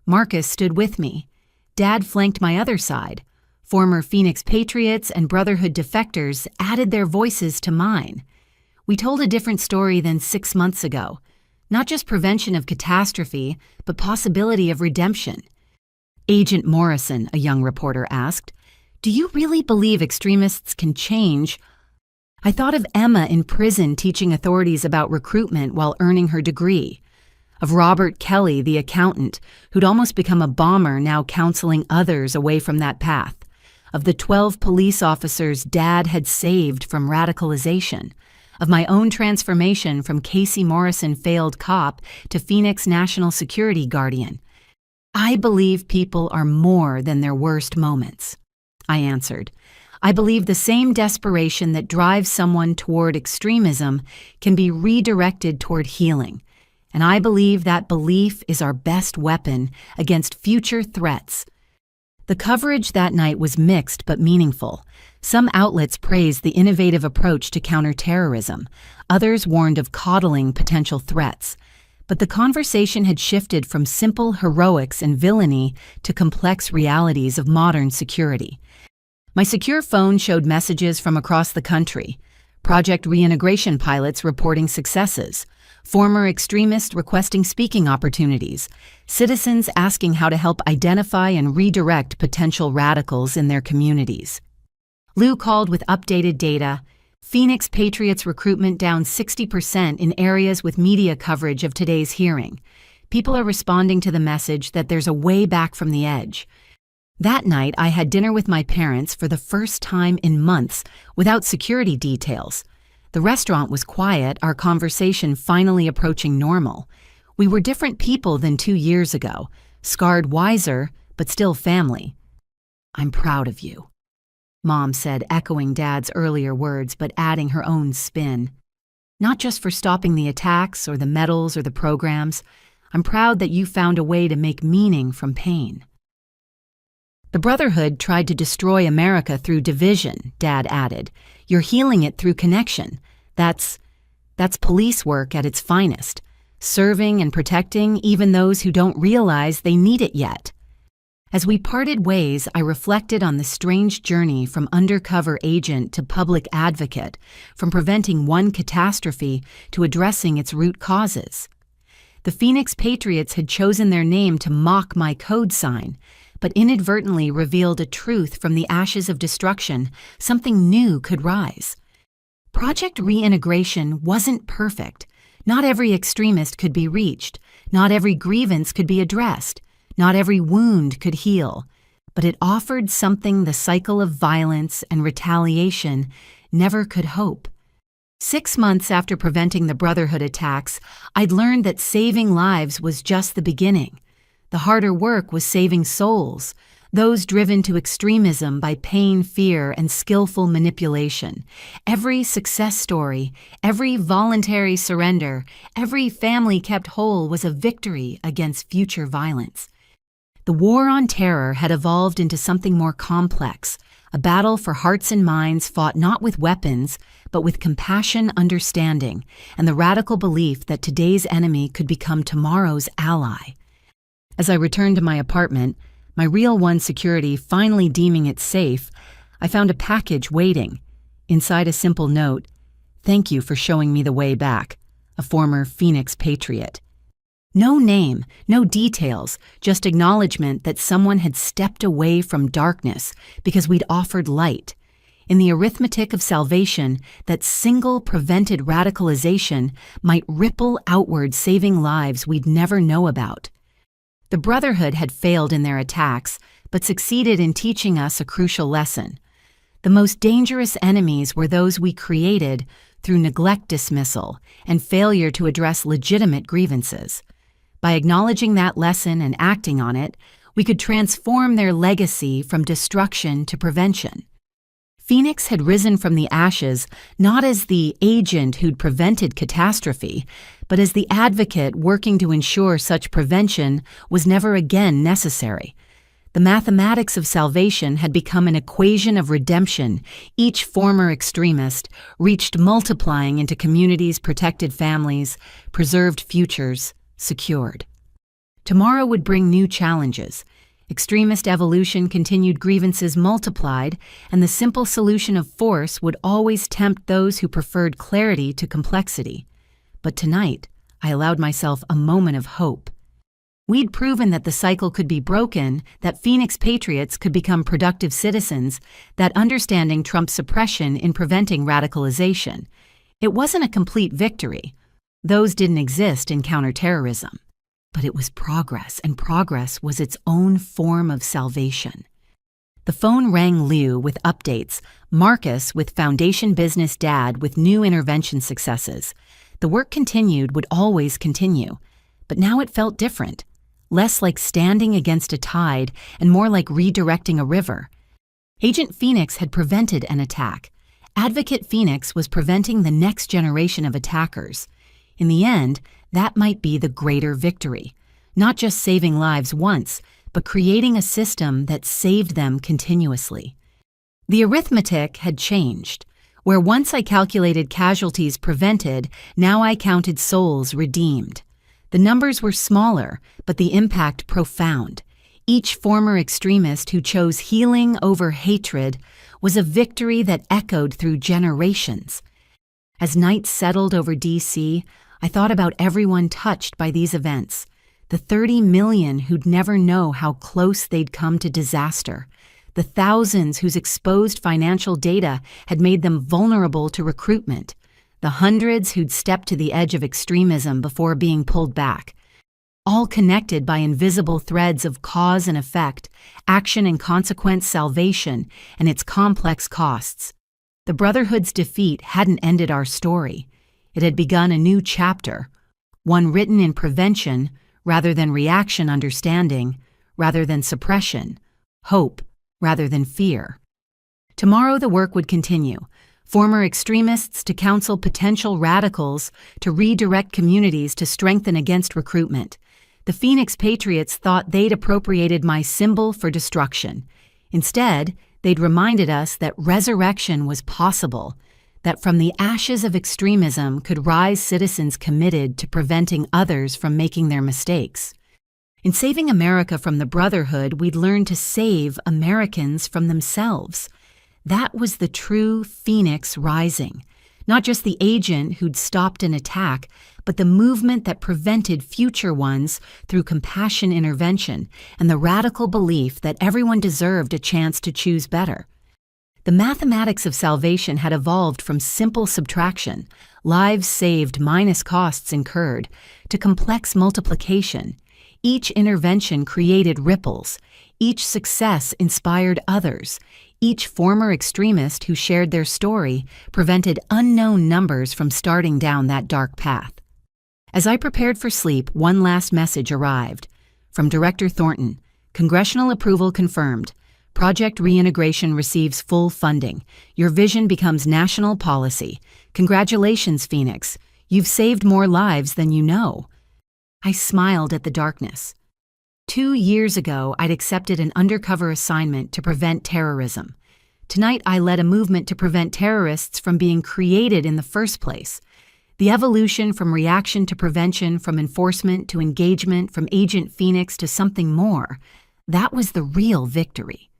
Marcus stood with me. Dad flanked my other side. Former Phoenix Patriots and Brotherhood defectors added their voices to mine. We told a different story than 6 months ago. Not just prevention of catastrophe, but possibility of redemption. Agent Morrison, a young reporter asked, do you really believe extremists can change? I thought of Emma in prison teaching authorities about recruitment while earning her degree. Of Robert Kelly, the accountant, who'd almost become a bomber, now counseling others away from that path. Of the 12 police officers Dad had saved from radicalization. Of my own transformation from Casey Morrison failed cop to Phoenix National Security Guardian. I believe people are more than their worst moments, I answered. I believe the same desperation that drives someone toward extremism can be redirected toward healing. And I believe that belief is our best weapon against future threats. The coverage that night was mixed but meaningful. Some outlets praised the innovative approach to counterterrorism. Others warned of coddling potential threats. But the conversation had shifted from simple heroics and villainy to complex realities of modern security. My secure phone showed messages from across the country. Project Reintegration pilots reporting successes. Former extremists requesting speaking opportunities. Citizens asking how to help identify and redirect potential radicals in their communities. Lou called with updated data. Phoenix Patriots recruitment down 60% in areas with media coverage of today's hearing. People are responding to the message that there's a way back from the edge. That night, I had dinner with my parents for the first time in months without security details. The restaurant was quiet, our conversation finally approaching normal. We were different people than 2 years ago, scarred wiser, but still family. I'm proud of you, Mom said, echoing Dad's earlier words but adding her own spin. Not just for stopping the attacks or the medals or the programs. I'm proud that you found a way to make meaning from pain. The Brotherhood tried to destroy America through division, Dad added. You're healing it through connection. That's police work at its finest. Serving and protecting even those who don't realize they need it yet. As we parted ways, I reflected on the strange journey from undercover agent to public advocate, from preventing one catastrophe to addressing its root causes. The Phoenix Patriots had chosen their name to mock my code sign, but inadvertently revealed a truth from the ashes of destruction. Something new could rise. Project Reintegration wasn't perfect. Not every extremist could be reached. Not every grievance could be addressed. Not every wound could heal. But it offered something the cycle of violence and retaliation never could hope. 6 months after preventing the Brotherhood attacks, I'd learned that saving lives was just the beginning. The harder work was saving souls, those driven to extremism by pain, fear, and skillful manipulation. Every success story, every voluntary surrender, every family kept whole was a victory against future violence. The war on terror had evolved into something more complex, a battle for hearts and minds fought not with weapons, but with compassion, understanding, and the radical belief that today's enemy could become tomorrow's ally. As I returned to my apartment, my Real One security finally deeming it safe, I found a package waiting. Inside a simple note, "Thank you for showing me the way back," a former Phoenix patriot. No name, no details, just acknowledgement that someone had stepped away from darkness because we'd offered light. In the arithmetic of salvation, that single prevented radicalization might ripple outward, saving lives we'd never know about. The Brotherhood had failed in their attacks, but succeeded in teaching us a crucial lesson. The most dangerous enemies were those we created through neglect, dismissal, and failure to address legitimate grievances. By acknowledging that lesson and acting on it, we could transform their legacy from destruction to prevention. Phoenix had risen from the ashes not as the agent who'd prevented catastrophe, but as the advocate working to ensure such prevention was never again necessary. The mathematics of salvation had become an equation of redemption. Each former extremist reached multiplying into communities, protected families, preserved futures, secured. Tomorrow would bring new challenges. Extremist evolution continued, grievances multiplied, and the simple solution of force would always tempt those who preferred clarity to complexity. But tonight, I allowed myself a moment of hope. We'd proven that the cycle could be broken, that Phoenix patriots could become productive citizens, that understanding trumped suppression in preventing radicalization. It wasn't a complete victory. Those didn't exist in counterterrorism. But it was progress, and progress was its own form of salvation. The phone rang Liu with updates, Marcus with Foundation Business Dad with new intervention successes. The work continued, would always continue. But now it felt different. Less like standing against a tide and more like redirecting a river. Agent Phoenix had prevented an attack. Advocate Phoenix was preventing the next generation of attackers. In the end, that might be the greater victory. Not just saving lives once, but creating a system that saved them continuously. The arithmetic had changed. Where once I calculated casualties prevented, now I counted souls redeemed. The numbers were smaller, but the impact profound. Each former extremist who chose healing over hatred was a victory that echoed through generations. As night settled over D.C., I thought about everyone touched by these events, the 30 million who'd never know how close they'd come to disaster, the thousands whose exposed financial data had made them vulnerable to recruitment, the hundreds who'd stepped to the edge of extremism before being pulled back, all connected by invisible threads of cause and effect, action and consequence, salvation, and its complex costs. The Brotherhood's defeat hadn't ended our story. It had begun a new chapter, one written in prevention rather than reaction, understanding rather than suppression, hope rather than fear. Tomorrow the work would continue, former extremists to counsel potential radicals, to redirect communities to strengthen against recruitment. The Phoenix Patriots thought they'd appropriated my symbol for destruction. Instead, they'd reminded us that resurrection was possible, that from the ashes of extremism could rise citizens committed to preventing others from making their mistakes. In saving America from the Brotherhood, we'd learned to save Americans from themselves. That was the true Phoenix rising. Not just the agent who'd stopped an attack, but the movement that prevented future ones through compassion intervention and the radical belief that everyone deserved a chance to choose better. The mathematics of salvation had evolved from simple subtraction, lives saved minus costs incurred, to complex multiplication. Each intervention created ripples. Each success inspired others. Each former extremist who shared their story prevented unknown numbers from starting down that dark path. As I prepared for sleep, one last message arrived. From Director Thornton, congressional approval confirmed. Project Reintegration receives full funding. Your vision becomes national policy. Congratulations, Phoenix. You've saved more lives than you know. I smiled at the darkness. 2 years ago, I'd accepted an undercover assignment to prevent terrorism. Tonight, I led a movement to prevent terrorists from being created in the first place. The evolution from reaction to prevention, from enforcement to engagement, from Agent Phoenix to something more, that was the real victory.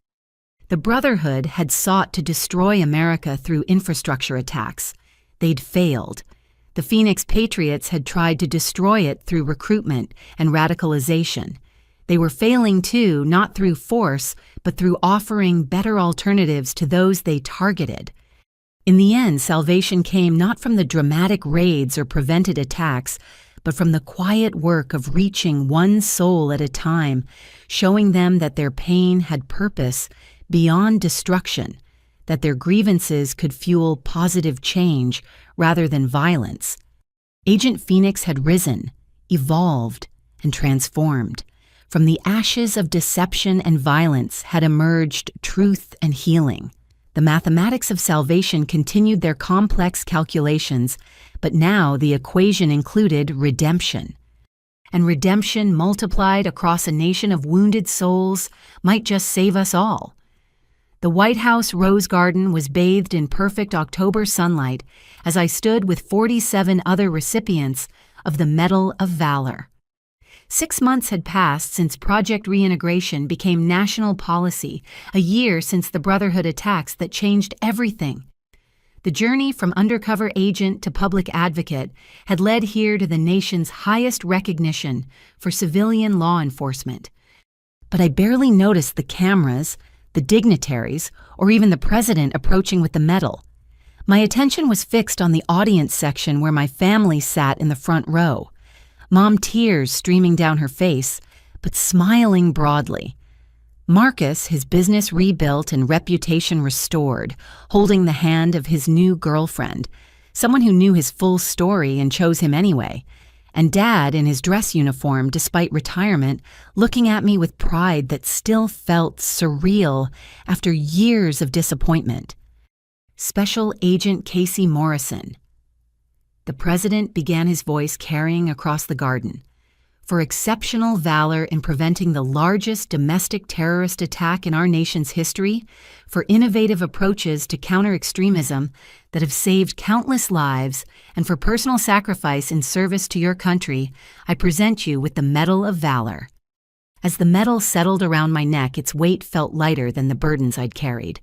The Brotherhood had sought to destroy America through infrastructure attacks. They'd failed. The Phoenix Patriots had tried to destroy it through recruitment and radicalization. They were failing too, not through force, but through offering better alternatives to those they targeted. In the end, salvation came not from the dramatic raids or prevented attacks, but from the quiet work of reaching one soul at a time, showing them that their pain had purpose beyond destruction, that their grievances could fuel positive change rather than violence. Agent Phoenix had risen, evolved, and transformed. From the ashes of deception and violence had emerged truth and healing. The mathematics of salvation continued their complex calculations, but now the equation included redemption. And redemption multiplied across a nation of wounded souls might just save us all. The White House Rose Garden was bathed in perfect October sunlight as I stood with 47 other recipients of the Medal of Valor. 6 months had passed since Project Reintegration became national policy, a year since the Brotherhood attacks that changed everything. The journey from undercover agent to public advocate had led here to the nation's highest recognition for civilian law enforcement. But I barely noticed the cameras, the dignitaries, or even the president approaching with the medal. My attention was fixed on the audience section where my family sat in the front row. Mom, tears streaming down her face, but smiling broadly. Marcus, his business rebuilt and reputation restored, holding the hand of his new girlfriend, someone who knew his full story and chose him anyway. And Dad, in his dress uniform despite retirement, looking at me with pride that still felt surreal after years of disappointment. Special Agent Casey Morrison. The president began his voice carrying across the garden. For exceptional valor in preventing the largest domestic terrorist attack in our nation's history, for innovative approaches to counter-extremism that have saved countless lives, and for personal sacrifice in service to your country, I present you with the Medal of Valor. As the medal settled around my neck, its weight felt lighter than the burdens I'd carried.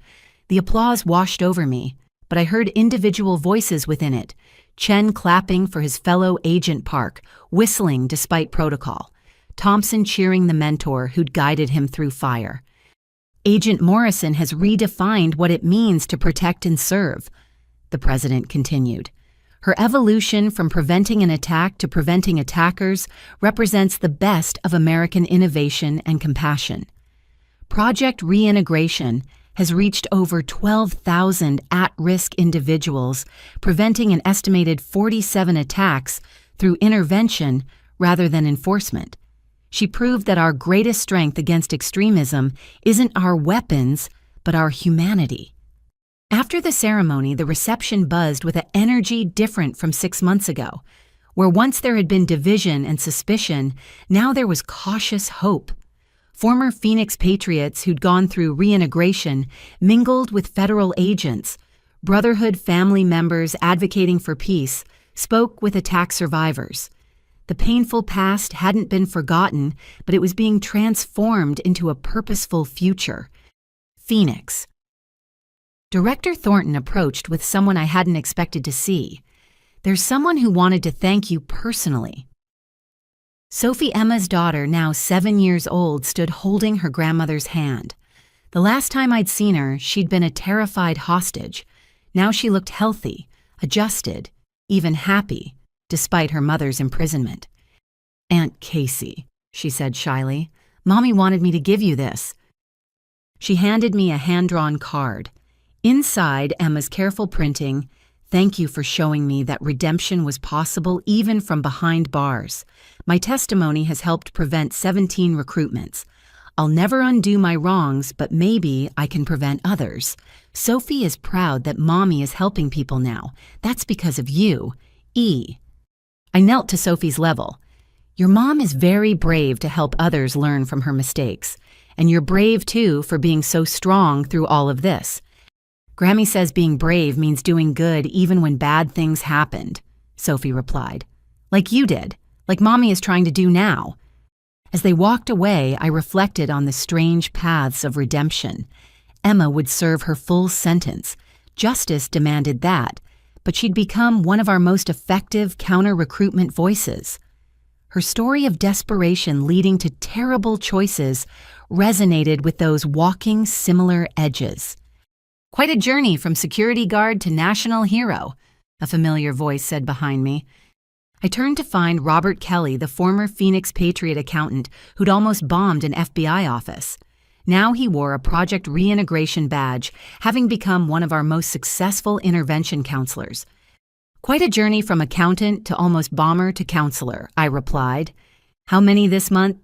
The applause washed over me, but I heard individual voices within it. Chen clapping for his fellow Agent Park, whistling despite protocol. Thompson cheering the mentor who'd guided him through fire. Agent Morrison has redefined what it means to protect and serve, the president continued. Her evolution from preventing an attack to preventing attackers represents the best of American innovation and compassion. Project Reintegration has reached over 12,000 at-risk individuals, preventing an estimated 47 attacks through intervention rather than enforcement. She proved that our greatest strength against extremism isn't our weapons, but our humanity. After the ceremony, the reception buzzed with an energy different from 6 months ago. Where once there had been division and suspicion, now there was cautious hope. Former Phoenix Patriots who'd gone through reintegration mingled with federal agents. Brotherhood family members advocating for peace spoke with attack survivors. The painful past hadn't been forgotten, but it was being transformed into a purposeful future. Phoenix. Director Thornton approached with someone I hadn't expected to see. There's someone who wanted to thank you personally. Sophie Emma's daughter, now 7 years old, stood holding her grandmother's hand. The last time I'd seen her, she'd been a terrified hostage. Now she looked healthy, adjusted, even happy, despite her mother's imprisonment. "Aunt Casey," she said shyly, "Mommy wanted me to give you this." She handed me a hand-drawn card. Inside, Emma's careful printing, "Thank you for showing me that redemption was possible even from behind bars. My testimony has helped prevent 17 recruitments. I'll never undo my wrongs, but maybe I can prevent others. Sophie is proud that Mommy is helping people now. That's because of you. E." I knelt to Sophie's level. "Your mom is very brave to help others learn from her mistakes. And you're brave, too, for being so strong through all of this. Grammy says being brave means doing good even when bad things happened," Sophie replied. "Like you did, like Mommy is trying to do now." As they walked away, I reflected on the strange paths of redemption. Emma would serve her full sentence. Justice demanded that, but she'd become one of our most effective counter-recruitment voices. Her story of desperation leading to terrible choices resonated with those walking similar edges. "Quite a journey from security guard to national hero," a familiar voice said behind me. I turned to find Robert Kelly, the former Phoenix Patriot accountant who'd almost bombed an FBI office. Now he wore a Project Reintegration badge, having become one of our most successful intervention counselors. "Quite a journey from accountant to almost bomber to counselor," I replied. "How many this month?"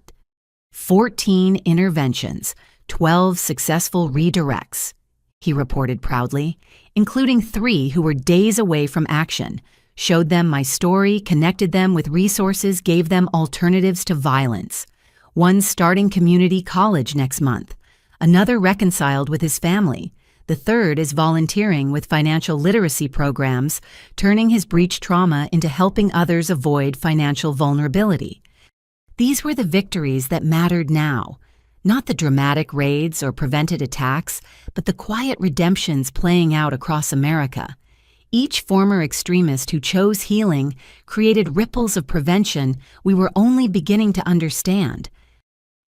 14 interventions, 12 successful redirects, he reported proudly, including 3 who were days away from action. Showed them my story, connected them with resources, gave them alternatives to violence. One starting community college next month. Another reconciled with his family. The third is volunteering with financial literacy programs, turning his breach trauma into helping others avoid financial vulnerability. These were the victories that mattered now. Not the dramatic raids or prevented attacks, but the quiet redemptions playing out across America. Each former extremist who chose healing created ripples of prevention we were only beginning to understand.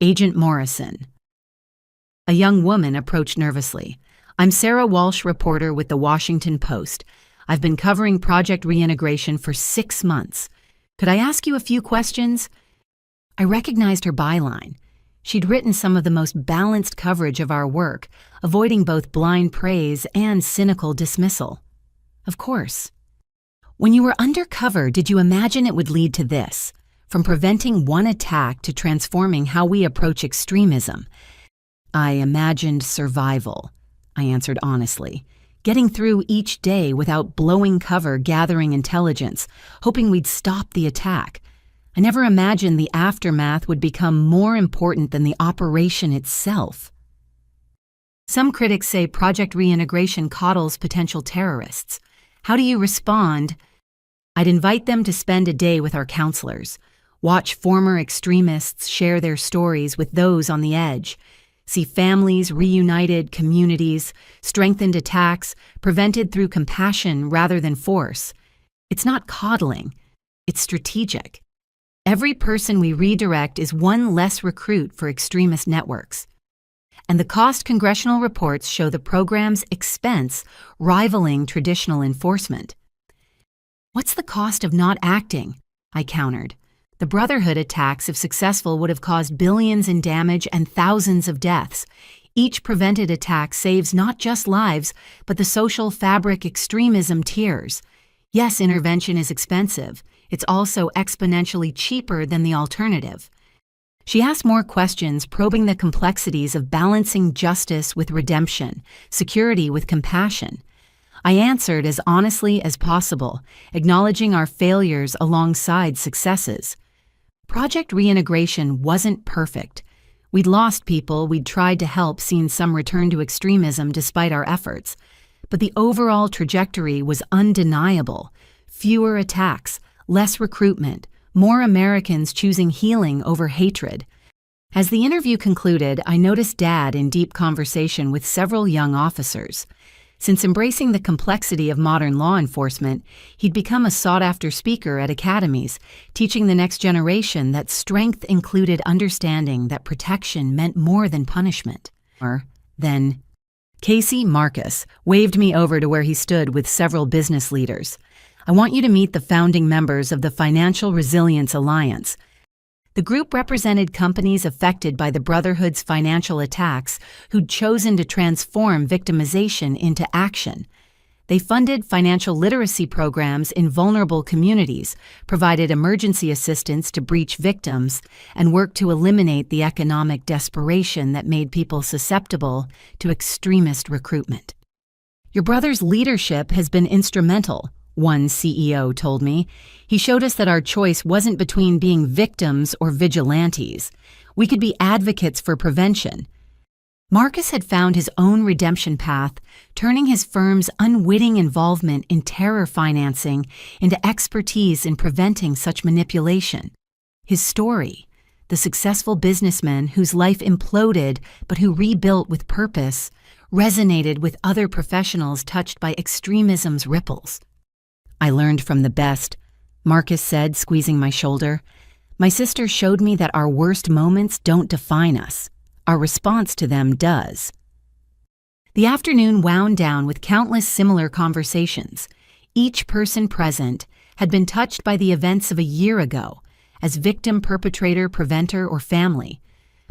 Agent Morrison. A young woman approached nervously. "I'm Sarah Walsh, reporter with The Washington Post. I've been covering Project Reintegration for 6 months. Could I ask you a few questions?" I recognized her byline. She'd written some of the most balanced coverage of our work, avoiding both blind praise and cynical dismissal. "Of course." "When you were undercover, did you imagine it would lead to this? From preventing one attack to transforming how we approach extremism?" "I imagined survival," I answered honestly. "Getting through each day without blowing cover, gathering intelligence, hoping we'd stop the attack. I never imagined the aftermath would become more important than the operation itself." Some critics say Project Reintegration coddles potential terrorists. How do you respond? I'd invite them to spend a day with our counselors, watch former extremists share their stories with those on the edge, see families reunited, communities, strengthened attacks, prevented through compassion rather than force. It's not coddling, it's strategic. Every person we redirect is one less recruit for extremist networks. And the cost congressional reports show the program's expense rivaling traditional enforcement. "What's the cost of not acting?" I countered. "The Brotherhood attacks, if successful, would have caused billions in damage and thousands of deaths. Each prevented attack saves not just lives, but the social fabric extremism tears. Yes, intervention is expensive. It's also exponentially cheaper than the alternative." She asked more questions, probing the complexities of balancing justice with redemption, security with compassion. I answered as honestly as possible, acknowledging our failures alongside successes. Project Reintegration wasn't perfect. We'd lost people we'd tried to help, seen some return to extremism despite our efforts. But the overall trajectory was undeniable. Fewer attacks, less recruitment, more Americans choosing healing over hatred. As the interview concluded, I noticed Dad in deep conversation with several young officers. Since embracing the complexity of modern law enforcement, he'd become a sought-after speaker at academies, teaching the next generation that strength included understanding that protection meant more than punishment. Then, Casey Marcus waved me over to where he stood with several business leaders. I want you to meet the founding members of the Financial Resilience Alliance. The group represented companies affected by the Brotherhood's financial attacks who'd chosen to transform victimization into action. They funded financial literacy programs in vulnerable communities, provided emergency assistance to breach victims, and worked to eliminate the economic desperation that made people susceptible to extremist recruitment. Your brother's leadership has been instrumental, one CEO told me. He showed us that our choice wasn't between being victims or vigilantes. We could be advocates for prevention. Marcus had found his own redemption path, turning his firm's unwitting involvement in terror financing into expertise in preventing such manipulation. His story, the successful businessman whose life imploded but who rebuilt with purpose, resonated with other professionals touched by extremism's ripples. I learned from the best, Marcus said, squeezing my shoulder. My sister showed me that our worst moments don't define us. Our response to them does. The afternoon wound down with countless similar conversations. Each person present had been touched by the events of a year ago, as victim, perpetrator, preventer, or family.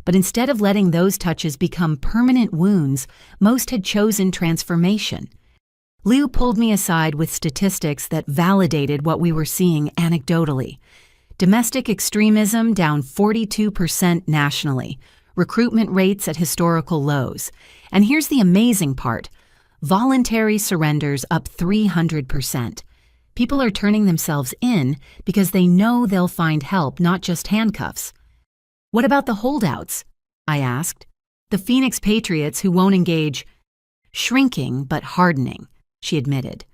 But instead of letting those touches become permanent wounds, most had chosen transformation. Liu pulled me aside with statistics that validated what we were seeing anecdotally. Domestic extremism down 42% nationally, recruitment rates at historical lows. And here's the amazing part, voluntary surrenders up 300%. People are turning themselves in because they know they'll find help, not just handcuffs. What about the holdouts? I asked. The Phoenix Patriots who won't engage. Shrinking but hardening, she admitted.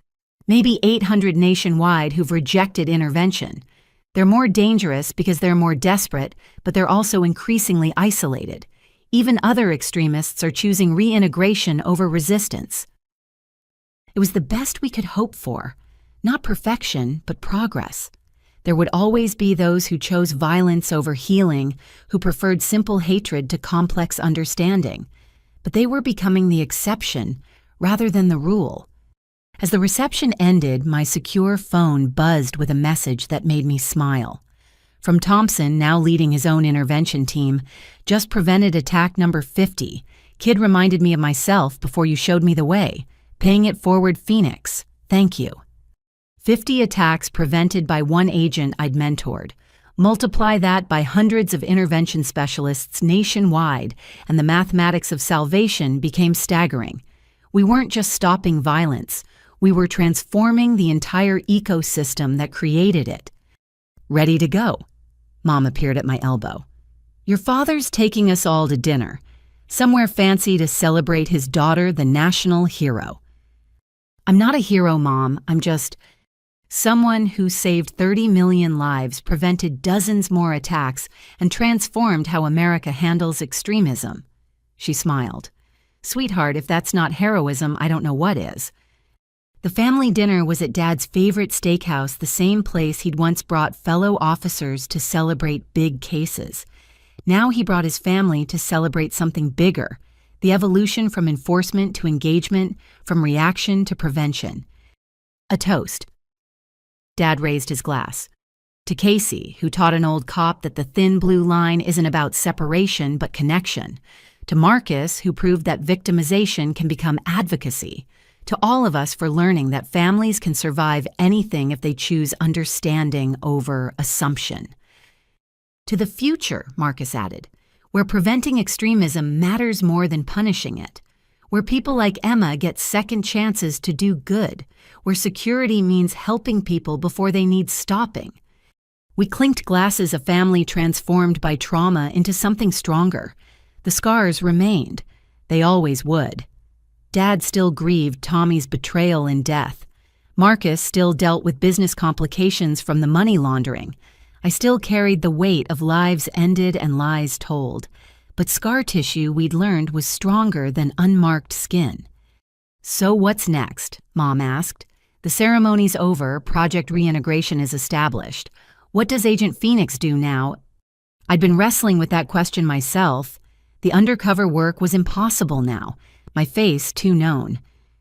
Maybe 800 nationwide who've rejected intervention. They're more dangerous because they're more desperate, but they're also increasingly isolated. Even other extremists are choosing reintegration over resistance. It was the best we could hope for. Not perfection, but progress. There would always be those who chose violence over healing, who preferred simple hatred to complex understanding. But they were becoming the exception rather than the rule. As the reception ended, my secure phone buzzed with a message that made me smile. From Thompson, now leading his own intervention team, just prevented attack number 50. Kid reminded me of myself before you showed me the way. Paying it forward, Phoenix. Thank you. 50 attacks prevented by one agent I'd mentored. Multiply that by hundreds of intervention specialists nationwide, and the mathematics of salvation became staggering. We weren't just stopping violence. We were transforming the entire ecosystem that created it. Ready to go. Mom appeared at my elbow. Your father's taking us all to dinner. Somewhere fancy to celebrate his daughter, the national hero. I'm not a hero, Mom. I'm just someone who saved 30 million lives, prevented dozens more attacks, and transformed how America handles extremism. She smiled. Sweetheart, if that's not heroism, I don't know what is. The family dinner was at Dad's favorite steakhouse, the same place he'd once brought fellow officers to celebrate big cases. Now he brought his family to celebrate something bigger, the evolution from enforcement to engagement, from reaction to prevention. A toast. Dad raised his glass. To Casey, who taught an old cop that the thin blue line isn't about separation but connection. To Marcus, who proved that victimization can become advocacy. To all of us for learning that families can survive anything if they choose understanding over assumption. To the future, Marcus added, where preventing extremism matters more than punishing it, where people like Emma get second chances to do good, where security means helping people before they need stopping. We clinked glasses, a family transformed by trauma into something stronger. The scars remained. They always would. Dad still grieved Tommy's betrayal and death. Marcus still dealt with business complications from the money laundering. I still carried the weight of lives ended and lies told. But scar tissue we'd learned was stronger than unmarked skin. "So what's next?" Mom asked. "The ceremony's over, Project Reintegration is established. What does Agent Phoenix do now?" I'd been wrestling with that question myself. The undercover work was impossible now, my face too known.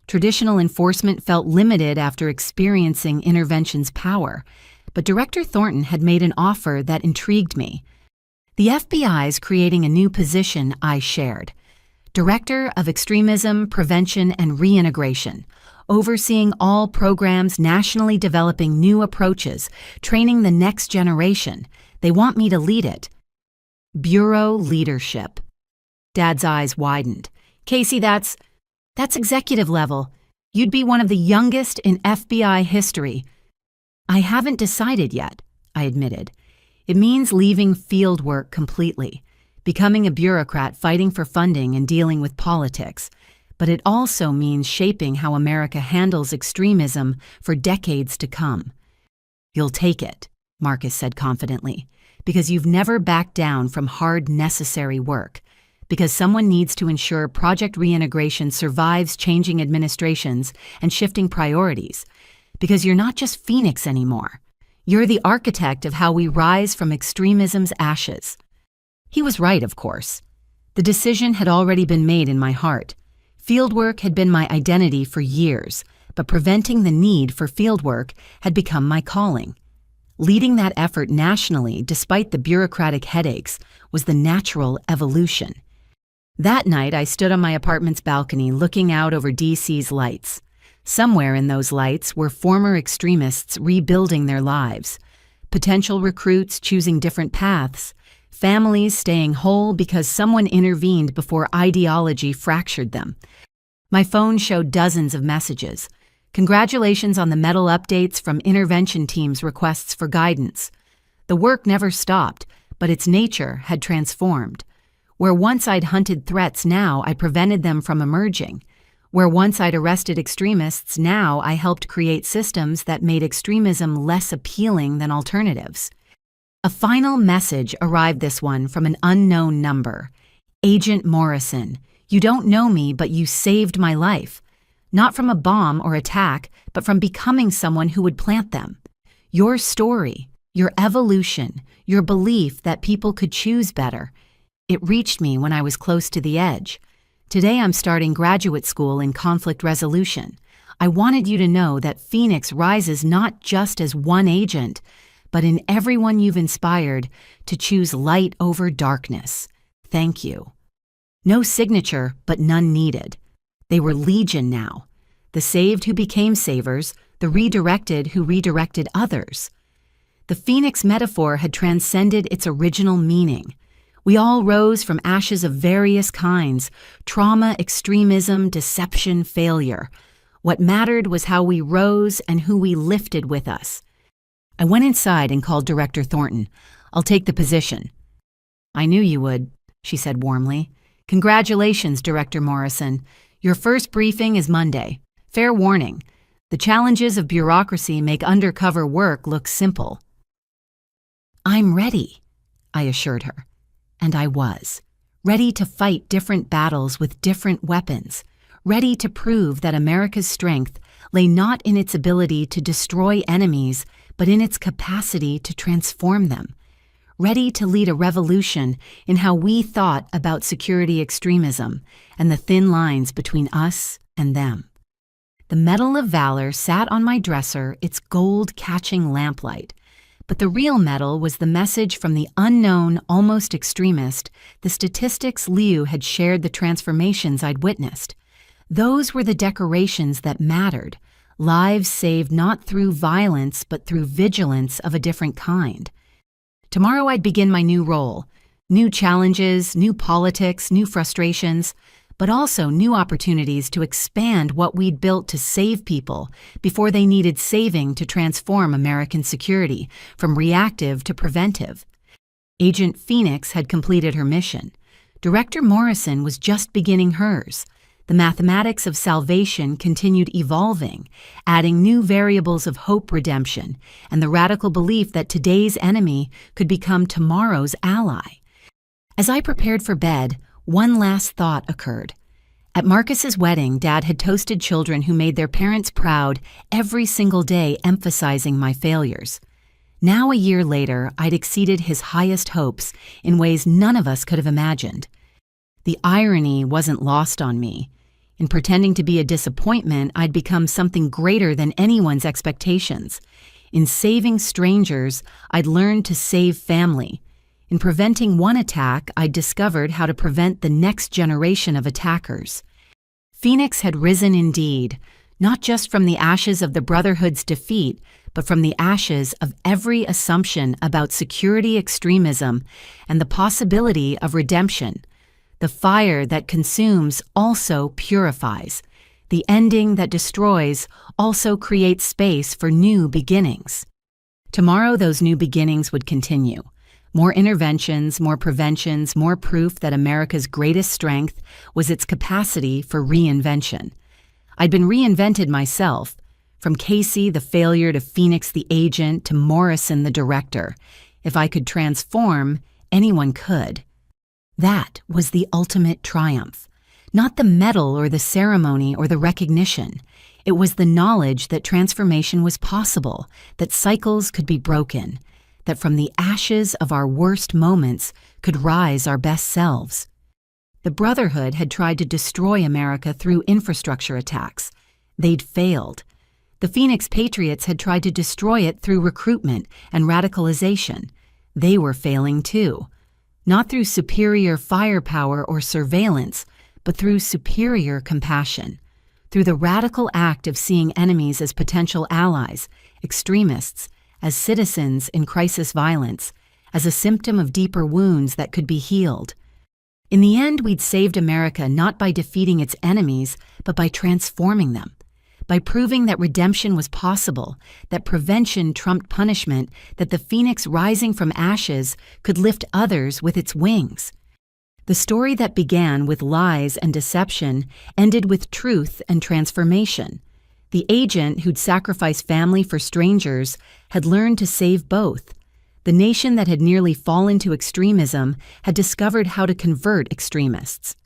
Traditional enforcement felt limited after experiencing intervention's power, but Director Thornton had made an offer that intrigued me. The FBI's creating a new position I shared. Director of Extremism, Prevention, and Reintegration, overseeing all programs nationally developing new approaches, training the next generation. They want me to lead it. Bureau leadership. Dad's eyes widened. "Casey, that's executive level. You'd be one of the youngest in FBI history." "I haven't decided yet," I admitted. "It means leaving field work completely, becoming a bureaucrat fighting for funding and dealing with politics. But it also means shaping how America handles extremism for decades to come." "You'll take it," Marcus said confidently, "because you've never backed down from hard, necessary work. Because someone needs to ensure Project Reintegration survives changing administrations and shifting priorities. Because you're not just Phoenix anymore. You're the architect of how we rise from extremism's ashes." He was right, of course. The decision had already been made in my heart. Fieldwork had been my identity for years, but preventing the need for fieldwork had become my calling. Leading that effort nationally, despite the bureaucratic headaches, was the natural evolution. That night, I stood on my apartment's balcony looking out over DC's lights. Somewhere in those lights were former extremists rebuilding their lives, potential recruits choosing different paths, families staying whole because someone intervened before ideology fractured them. My phone showed dozens of messages. Congratulations on the medal updates from intervention teams' requests for guidance. The work never stopped, but its nature had transformed. Where once I'd hunted threats, now I prevented them from emerging. Where once I'd arrested extremists, now I helped create systems that made extremism less appealing than alternatives. A final message arrived, this one from an unknown number. "Agent Morrison, you don't know me, but you saved my life. Not from a bomb or attack, but from becoming someone who would plant them. Your story, your evolution, your belief that people could choose better. It reached me when I was close to the edge. Today I'm starting graduate school in conflict resolution. I wanted you to know that Phoenix rises not just as one agent, but in everyone you've inspired to choose light over darkness. Thank you." No signature, but none needed. They were legion now. The saved who became savers, the redirected who redirected others. The Phoenix metaphor had transcended its original meaning. We all rose from ashes of various kinds: trauma, extremism, deception, failure. What mattered was how we rose and who we lifted with us. I went inside and called Director Thornton. "I'll take the position." "I knew you would," she said warmly. "Congratulations, Director Morrison. Your first briefing is Monday. Fair warning. The challenges of bureaucracy make undercover work look simple." "I'm ready," I assured her. And I was. Ready to fight different battles with different weapons. Ready to prove that America's strength lay not in its ability to destroy enemies, but in its capacity to transform them. Ready to lead a revolution in how we thought about security extremism and the thin lines between us and them. The Medal of Valor sat on my dresser, its gold-catching lamplight. But the real medal was the message from the unknown, almost extremist, the statistics Liu had shared, the transformations I'd witnessed. Those were the decorations that mattered, lives saved not through violence but through vigilance of a different kind. Tomorrow I'd begin my new role, new challenges, new politics, new frustrations, but also new opportunities to expand what we'd built to save people before they needed saving to transform American security from reactive to preventive. Agent Phoenix had completed her mission. Director Morrison was just beginning hers. The mathematics of salvation continued evolving, adding new variables of hope redemption and the radical belief that today's enemy could become tomorrow's ally. As I prepared for bed, one last thought occurred. At Marcus's wedding, Dad had toasted children who made their parents proud every single day, emphasizing my failures. Now, a year later, I'd exceeded his highest hopes in ways none of us could have imagined. The irony wasn't lost on me. In pretending to be a disappointment, I'd become something greater than anyone's expectations. In saving strangers, I'd learned to save family. In preventing one attack, I'd discovered how to prevent the next generation of attackers. Phoenix had risen indeed, not just from the ashes of the Brotherhood's defeat, but from the ashes of every assumption about security extremism and the possibility of redemption. The fire that consumes also purifies. The ending that destroys also creates space for new beginnings. Tomorrow, those new beginnings would continue. More interventions, more preventions, more proof that America's greatest strength was its capacity for reinvention. I'd been reinvented myself, from Casey the failure to Phoenix the agent to Morrison the director. If I could transform, anyone could. That was the ultimate triumph. Not the medal or the ceremony or the recognition. It was the knowledge that transformation was possible, that cycles could be broken, that from the ashes of our worst moments could rise our best selves. The Brotherhood had tried to destroy America through infrastructure attacks. They'd failed. The Phoenix Patriots had tried to destroy it through recruitment and radicalization. They were failing too. Not through superior firepower or surveillance, but through superior compassion, through the radical act of seeing enemies as potential allies, extremists, as citizens in crisis violence, as a symptom of deeper wounds that could be healed. In the end, we'd saved America not by defeating its enemies, but by transforming them, by proving that redemption was possible, that prevention trumped punishment, that the phoenix rising from ashes could lift others with its wings. The story that began with lies and deception ended with truth and transformation. The agent who'd sacrificed family for strangers had learned to save both. The nation that had nearly fallen to extremism had discovered how to convert extremists.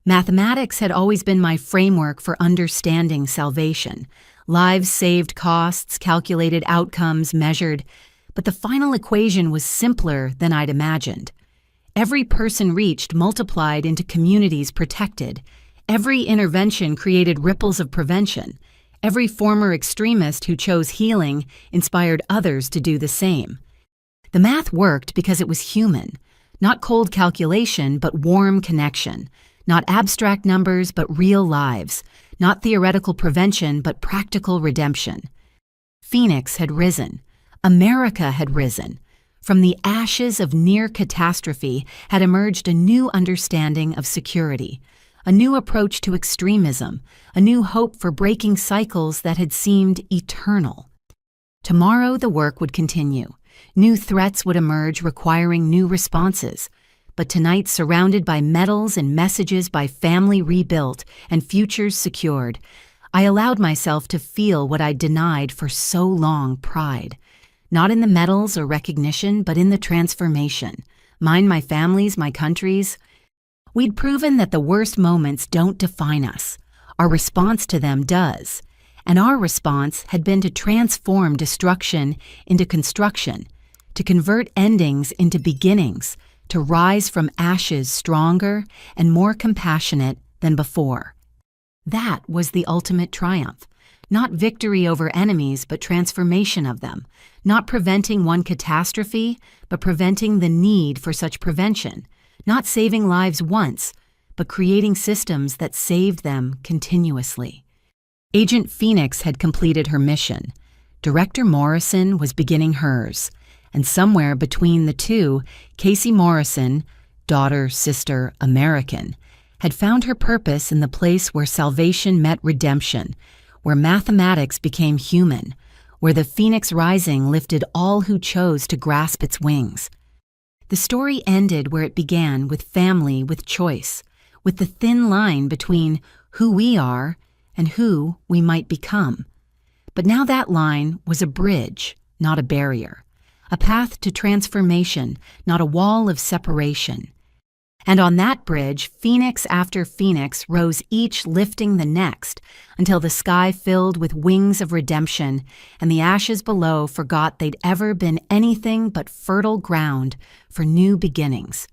Mathematics had always been my framework for understanding salvation. Lives saved, costs, calculated outcomes, measured. But the final equation was simpler than I'd imagined. Every person reached multiplied into communities protected. Every intervention created ripples of prevention. Every former extremist who chose healing inspired others to do the same. The math worked because it was human. Not cold calculation, but warm connection. Not abstract numbers, but real lives. Not theoretical prevention, but practical redemption. Phoenix had risen. America had risen. From the ashes of near catastrophe had emerged a new understanding of security, a new approach to extremism, a new hope for breaking cycles that had seemed eternal. Tomorrow the work would continue. New threats would emerge requiring new responses. But tonight, surrounded by medals and messages by family rebuilt and futures secured, I allowed myself to feel what I'd denied for so long: pride. Not in the medals or recognition, but in the transformation. Mine, my family's, my country's. We'd proven that the worst moments don't define us. Our response to them does. And our response had been to transform destruction into construction, to convert endings into beginnings, to rise from ashes stronger and more compassionate than before. That was the ultimate triumph. Not victory over enemies, but transformation of them. Not preventing one catastrophe, but preventing the need for such prevention. Not saving lives once, but creating systems that saved them continuously. Agent Phoenix had completed her mission. Director Morrison was beginning hers. And somewhere between the two, Casey Morrison, daughter, sister, American, had found her purpose in the place where salvation met redemption, where mathematics became human, where the phoenix rising lifted all who chose to grasp its wings. The story ended where it began, with family, with choice, with the thin line between who we are and who we might become. But now that line was a bridge, not a barrier, a path to transformation, not a wall of separation. And on that bridge, phoenix after phoenix rose, each lifting the next, until the sky filled with wings of redemption, and the ashes below forgot they'd ever been anything but fertile ground for new beginnings.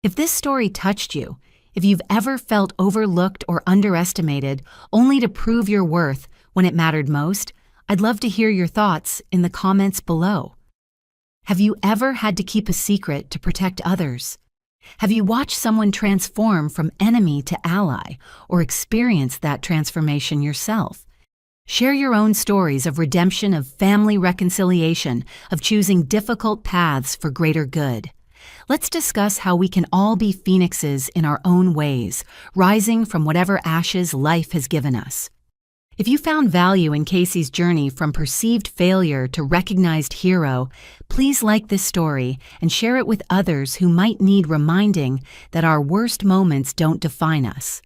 If this story touched you, if you've ever felt overlooked or underestimated only to prove your worth when it mattered most, I'd love to hear your thoughts in the comments below. Have you ever had to keep a secret to protect others? Have you watched someone transform from enemy to ally, or experienced that transformation yourself? Share your own stories of redemption, of family reconciliation, of choosing difficult paths for greater good. Let's discuss how we can all be phoenixes in our own ways, rising from whatever ashes life has given us. If you found value in Casey's journey from perceived failure to recognized hero, please like this story and share it with others who might need reminding that our worst moments don't define us.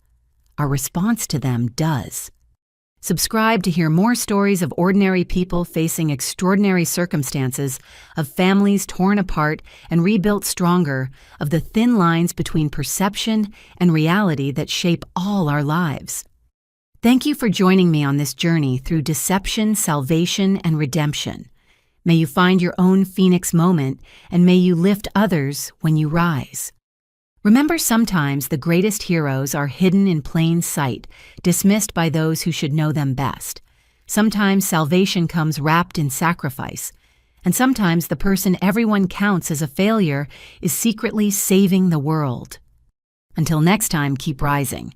Our response to them does. Subscribe to hear more stories of ordinary people facing extraordinary circumstances, of families torn apart and rebuilt stronger, of the thin lines between perception and reality that shape all our lives. Thank you for joining me on this journey through deception, salvation, and redemption. May you find your own phoenix moment, and may you lift others when you rise. Remember, sometimes the greatest heroes are hidden in plain sight, dismissed by those who should know them best. Sometimes salvation comes wrapped in sacrifice, and sometimes the person everyone counts as a failure is secretly saving the world. Until next time, keep rising.